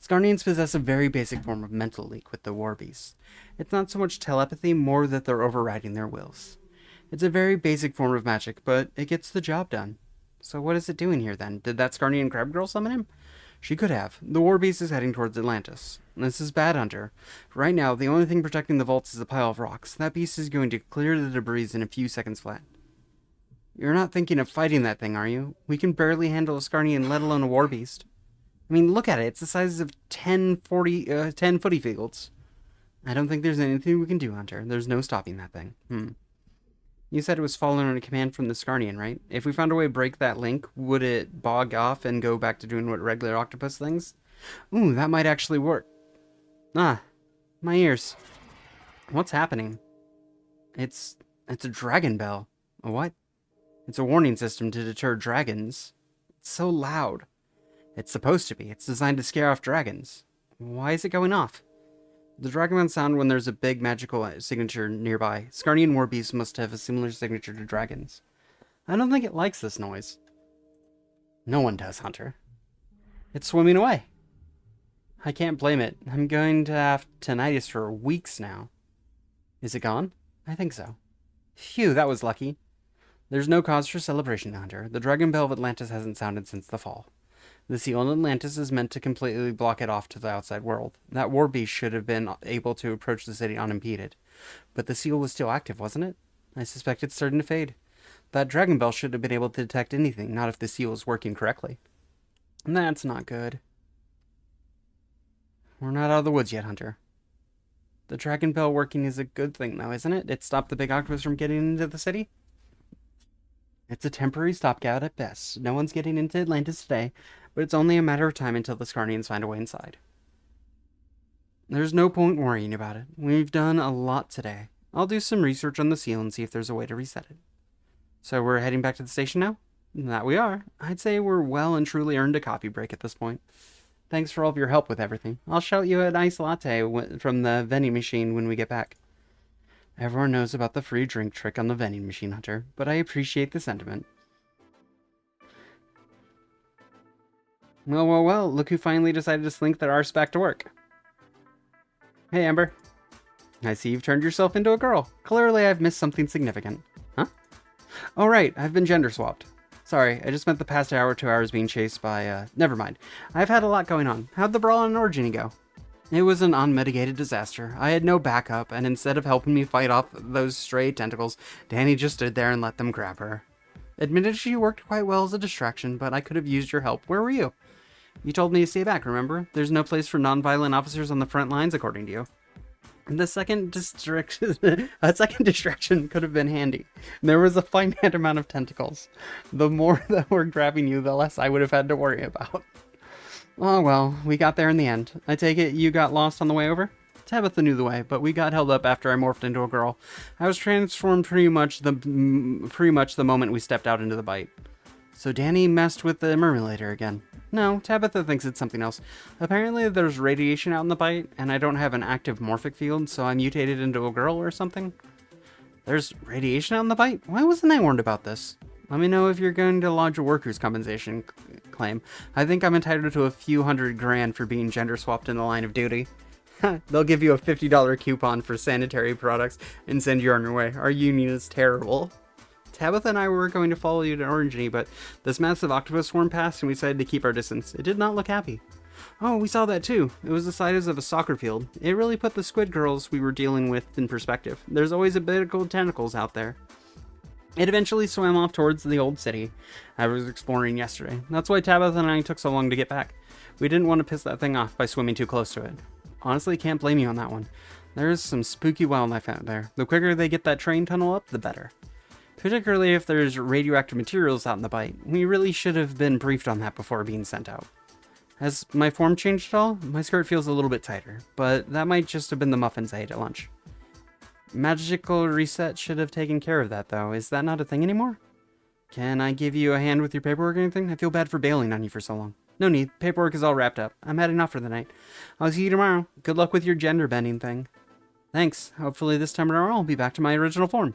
Skarnians possess a very basic form of mental leak with the war beasts. It's not so much telepathy, more that they're overriding their wills. It's a very basic form of magic, but it gets the job done. So what is it doing here then? Did that Skarnian crab girl summon him? She could have. The war beast is heading towards Atlantis. This is bad, Hunter. Right now, the only thing protecting the vaults is a pile of rocks. That beast is going to clear the debris in a few seconds flat. You're not thinking of fighting that thing, are you? We can barely handle a Skarnian, let alone a war beast. I mean, look at it. It's the size of 10 footy fields. I don't think there's anything we can do, Hunter. There's no stopping that thing. You said it was following on a command from the Skarnian, right? If we found a way to break that link, would it bog off and go back to doing what regular octopus things? Ooh, that might actually work. My ears. What's happening? It's a dragon bell. A what? It's a warning system to deter dragons. It's so loud. It's supposed to be. It's designed to scare off dragons. Why is it going off? The dragon sound when there's a big magical signature nearby. Skarnian war beasts must have a similar signature to dragons. I don't think it likes this noise. No one does, Hunter. It's swimming away. I can't blame it. I'm going to have tinnitus for weeks now. Is it gone? I think so. Phew, that was lucky. There's no cause for celebration, Hunter. The Dragon Bell of Atlantis hasn't sounded since the fall. The seal in Atlantis is meant to completely block it off to the outside world. That war beast should have been able to approach the city unimpeded. But the seal was still active, wasn't it? I suspect it's starting to fade. That Dragon Bell should have been able to detect anything, not if the seal is working correctly. That's not good. We're not out of the woods yet, Hunter. The Dragon Bell working is a good thing, though, isn't it? It stopped the big octopus from getting into the city? It's a temporary stopgap at best. No one's getting into Atlantis today, but it's only a matter of time until the Scarnians find a way inside. There's no point worrying about it. We've done a lot today. I'll do some research on the seal and see if there's a way to reset it. So we're heading back to the station now? That we are. I'd say we're well and truly earned a coffee break at this point. Thanks for all of your help with everything. I'll shout you a nice latte from the vending machine when we get back. Everyone knows about the free drink trick on the vending machine, Hunter, but I appreciate the sentiment. Well, look who finally decided to slink their arse back to work. Hey, Amber. I see you've turned yourself into a girl. Clearly I've missed something significant. Huh? Oh, right, I've been gender swapped. Sorry, I just spent the past hour or 2 hours being chased by, never mind. I've had a lot going on. How'd the brawl in Originy go? It was an unmitigated disaster. I had no backup, and instead of helping me fight off those stray tentacles, Danny just stood there and let them grab her. Admitted she worked quite well as a distraction, but I could have used your help. Where were you? You told me to stay back, remember? There's no place for non-violent officers on the front lines, according to you. The second distraction could have been handy. There was a finite amount of tentacles. The more that were grabbing you, the less I would have had to worry about. Oh well, we got there in the end. I take it you got lost on the way over? Tabitha knew the way, but we got held up after I morphed into a girl. I was transformed pretty much the moment we stepped out into the bite. So Danny messed with the Murmulator again. No, Tabitha thinks it's something else. Apparently there's radiation out in the bite, and I don't have an active morphic field, so I mutated into a girl or something. There's radiation out in the bite? Why wasn't I warned about this? Let me know if you're going to lodge a workers' compensation claim. I think I'm entitled to a few $100,000 for being gender swapped in the line of duty. They'll give you a $50 coupon for sanitary products and send you on your way. Our union is terrible. Tabitha and I were going to follow you to Orangey, but this massive octopus swarm passed and we decided to keep our distance. It did not look happy. Oh, we saw that too. It was the size of a soccer field. It really put the squid girls we were dealing with in perspective. There's always a bit of cold tentacles out there. It eventually swam off towards the old city I was exploring yesterday. That's why Tabitha and I took so long to get back. We didn't want to piss that thing off by swimming too close to it. Honestly, can't blame you on that one. There's some spooky wildlife out there. The quicker they get that train tunnel up, the better. Particularly if there's radioactive materials out in the bite. We really should have been briefed on that before being sent out. Has my form changed at all? My skirt feels a little bit tighter, but that might just have been the muffins I ate at lunch. Magical reset should have taken care of that, though. Is that not a thing anymore? Can I give you a hand with your paperwork or anything? I feel bad for bailing on you for so long. No need. Paperwork is all wrapped up. I'm heading off for the night. I'll see you tomorrow. Good luck with your gender bending thing. Thanks. Hopefully this time tomorrow I'll be back to my original form.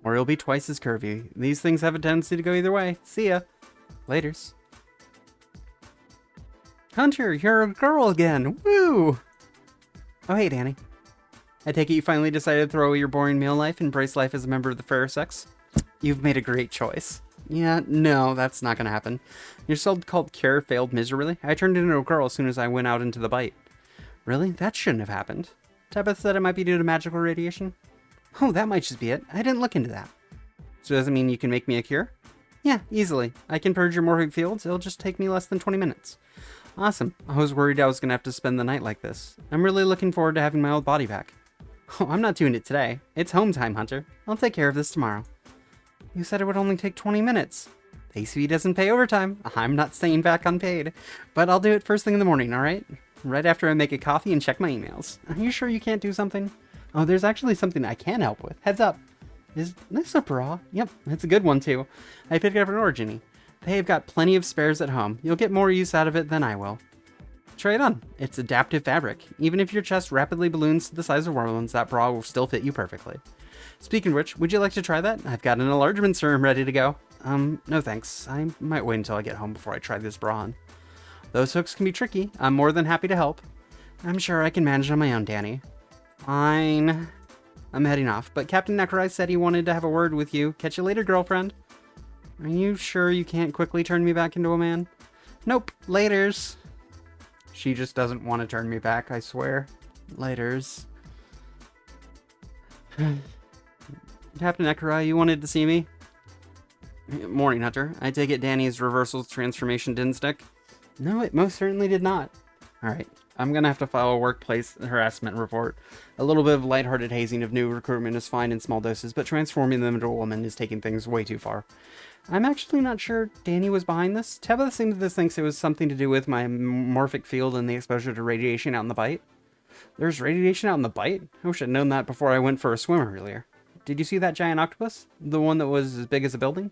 Or it'll be twice as curvy. These things have a tendency to go either way. See ya. Laters. Hunter, you're a girl again. Woo! Oh, hey, Danny. I take it you finally decided to throw away your boring male life and embrace life as a member of the fairer sex? You've made a great choice. Yeah, no, that's not gonna happen. Your so-called cure failed miserably. I turned into a girl as soon as I went out into the bite. Really? That shouldn't have happened. Tabitha said it might be due to magical radiation. Oh, that might just be it. I didn't look into that. So does it mean you can make me a cure? Yeah, easily. I can purge your morphic fields. It'll just take me less than 20 minutes. Awesome. I was worried I was going to have to spend the night like this. I'm really looking forward to having my old body back. Oh, I'm not doing it today. It's home time, Hunter. I'll take care of this tomorrow. You said it would only take 20 minutes. The ACV doesn't pay overtime. I'm not staying back unpaid. But I'll do it first thing in the morning, alright? Right after I make a coffee and check my emails. Are you sure you can't do something? Oh, there's actually something I can help with. Heads up. Is this a bra? Yep, it's a good one too. I picked it up at Originy. They've got plenty of spares at home. You'll get more use out of it than I will. Try it on. It's adaptive fabric. Even if your chest rapidly balloons to the size of Orleans, that bra will still fit you perfectly. Speaking of which, would you like to try that? I've got an enlargement serum ready to go. No thanks. I might wait until I get home before I try this bra on. Those hooks can be tricky. I'm more than happy to help. I'm sure I can manage on my own, Danny. Fine. I'm heading off, but Captain Necroi said he wanted to have a word with you. Catch you later, girlfriend. Are you sure you can't quickly turn me back into a man? Nope. Laters. She just doesn't want to turn me back, I swear. Laters. Captain Necroi, you wanted to see me? Morning, Hunter. I take it Danny's reversal transformation didn't stick? No, it most certainly did not. Alright. I'm gonna have to file a workplace harassment report. A little bit of lighthearted hazing of new recruitment is fine in small doses, but transforming them into a woman is taking things way too far. I'm actually not sure Danny was behind this. Tabitha seems to think it was something to do with my morphic field and the exposure to radiation out in the bite. There's radiation out in the bite? I wish I'd known that before I went for a swim earlier. Did you see that giant octopus? The one that was as big as a building?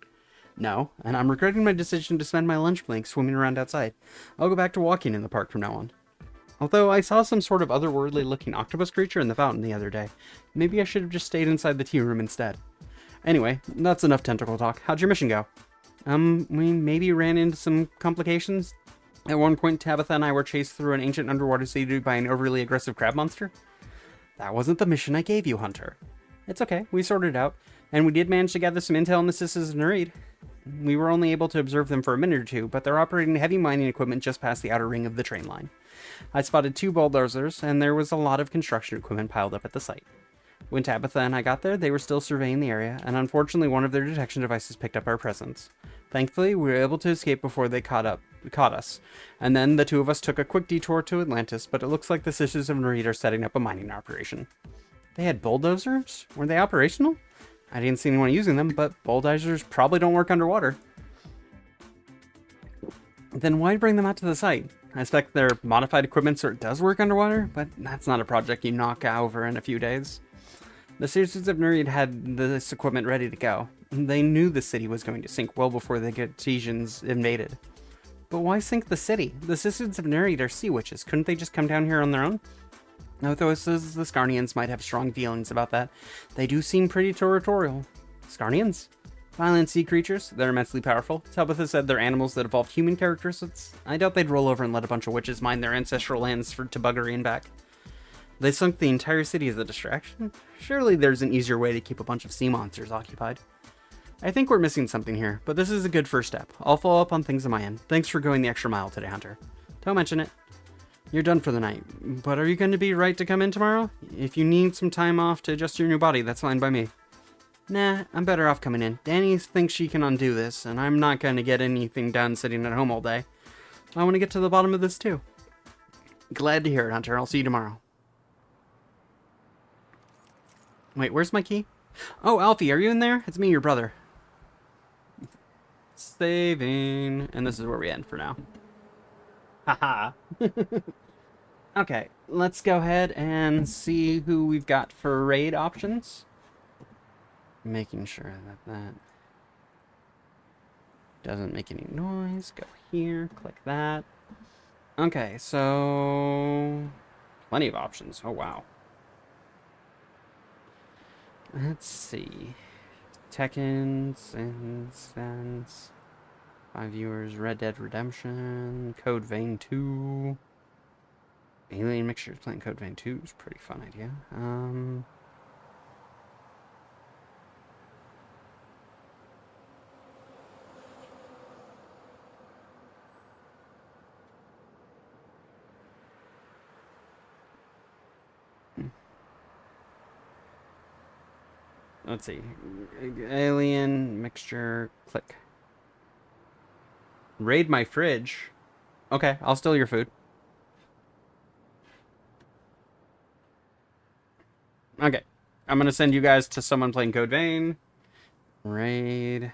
No, and I'm regretting my decision to spend my lunch break swimming around outside. I'll go back to walking in the park from now on. Although I saw some sort of otherworldly looking octopus creature in the fountain the other day. Maybe I should have just stayed inside the tea room instead. Anyway, that's enough tentacle talk. How'd your mission go? We maybe ran into some complications. At one point, Tabitha and I were chased through an ancient underwater city by an overly aggressive crab monster. That wasn't the mission I gave you, Hunter. It's okay, we sorted it out, and we did manage to gather some intel on the Sisters of Nereid. We were only able to observe them for a minute or two, but they're operating heavy mining equipment just past the outer ring of the train line. I spotted 2 bulldozers, and there was a lot of construction equipment piled up at the site. When Tabitha and I got there, they were still surveying the area, and unfortunately one of their detection devices picked up our presence. Thankfully, we were able to escape before they caught us, and then the 2 of us took a quick detour to Atlantis, but it looks like the Sisters of Nereid are setting up a mining operation. They had bulldozers? Were they operational? I didn't see anyone using them, but bulldozers probably don't work underwater. Then why bring them out to the site? I expect they're modified equipment so it does work underwater, but that's not a project you knock over in a few days. The Sisters of Nereid had this equipment ready to go. They knew the city was going to sink well before the Cartesians invaded. But why sink the city? The Sisters of Nereid are sea witches. Couldn't they just come down here on their own? Although it says the Scarnians might have strong feelings about that, they do seem pretty territorial. Scarnians? Violent sea creatures. They're immensely powerful. Tabitha said they're animals that evolved human characteristics. I doubt they'd roll over and let a bunch of witches mine their ancestral lands to buggery and back. They sunk the entire city as a distraction? Surely there's an easier way to keep a bunch of sea monsters occupied. I think we're missing something here, but this is a good first step. I'll follow up on things on my end. Thanks for going the extra mile today, Hunter. Don't mention it. You're done for the night, but are you going to be right to come in tomorrow? If you need some time off to adjust your new body, that's fine by me. Nah, I'm better off coming in. Danny thinks she can undo this, and I'm not going to get anything done sitting at home all day. I want to get to the bottom of this too. Glad to hear it, Hunter. I'll see you tomorrow. Wait, where's my key? Oh, Alfie, are you in there? It's me, your brother. Saving. And this is where we end for now. Haha. Okay, let's go ahead and see who we've got for raid options. Making sure that that doesn't make any noise. Go here, click that. Okay, so plenty of options. Oh, wow. Let's see. Tekken, Sense, 5 viewers, Red Dead Redemption, Code Vein 2. Alien Mixtures playing Code Vein 2 is a pretty fun idea. Let's see. Alien Mixture, click. Raid my fridge. Okay, I'll steal your food. Okay, I'm gonna send you guys to someone playing Code Vein. Raid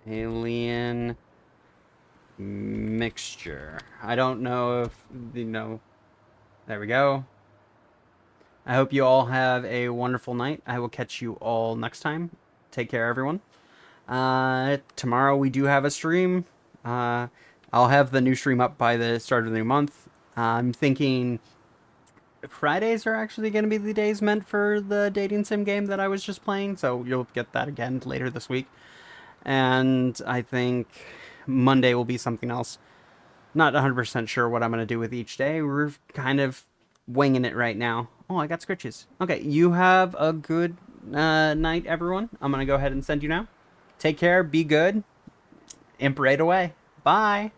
Alien Mixture. I don't know if, there we go. I hope you all have a wonderful night. I will catch you all next time. Take care, everyone. Tomorrow we do have a stream. I'll have the new stream up by the start of the new month. I'm thinking Fridays are actually going to be the days meant for the dating sim game that I was just playing, so you'll get that again later this week. And I think Monday will be something else. Not 100% sure what I'm going to do with each day. We're kind of winging it right now. Oh, I got scritches. Okay, you have a good night, everyone. I'm going to go ahead and send you now. Take care, be good. Imp raid away. Bye.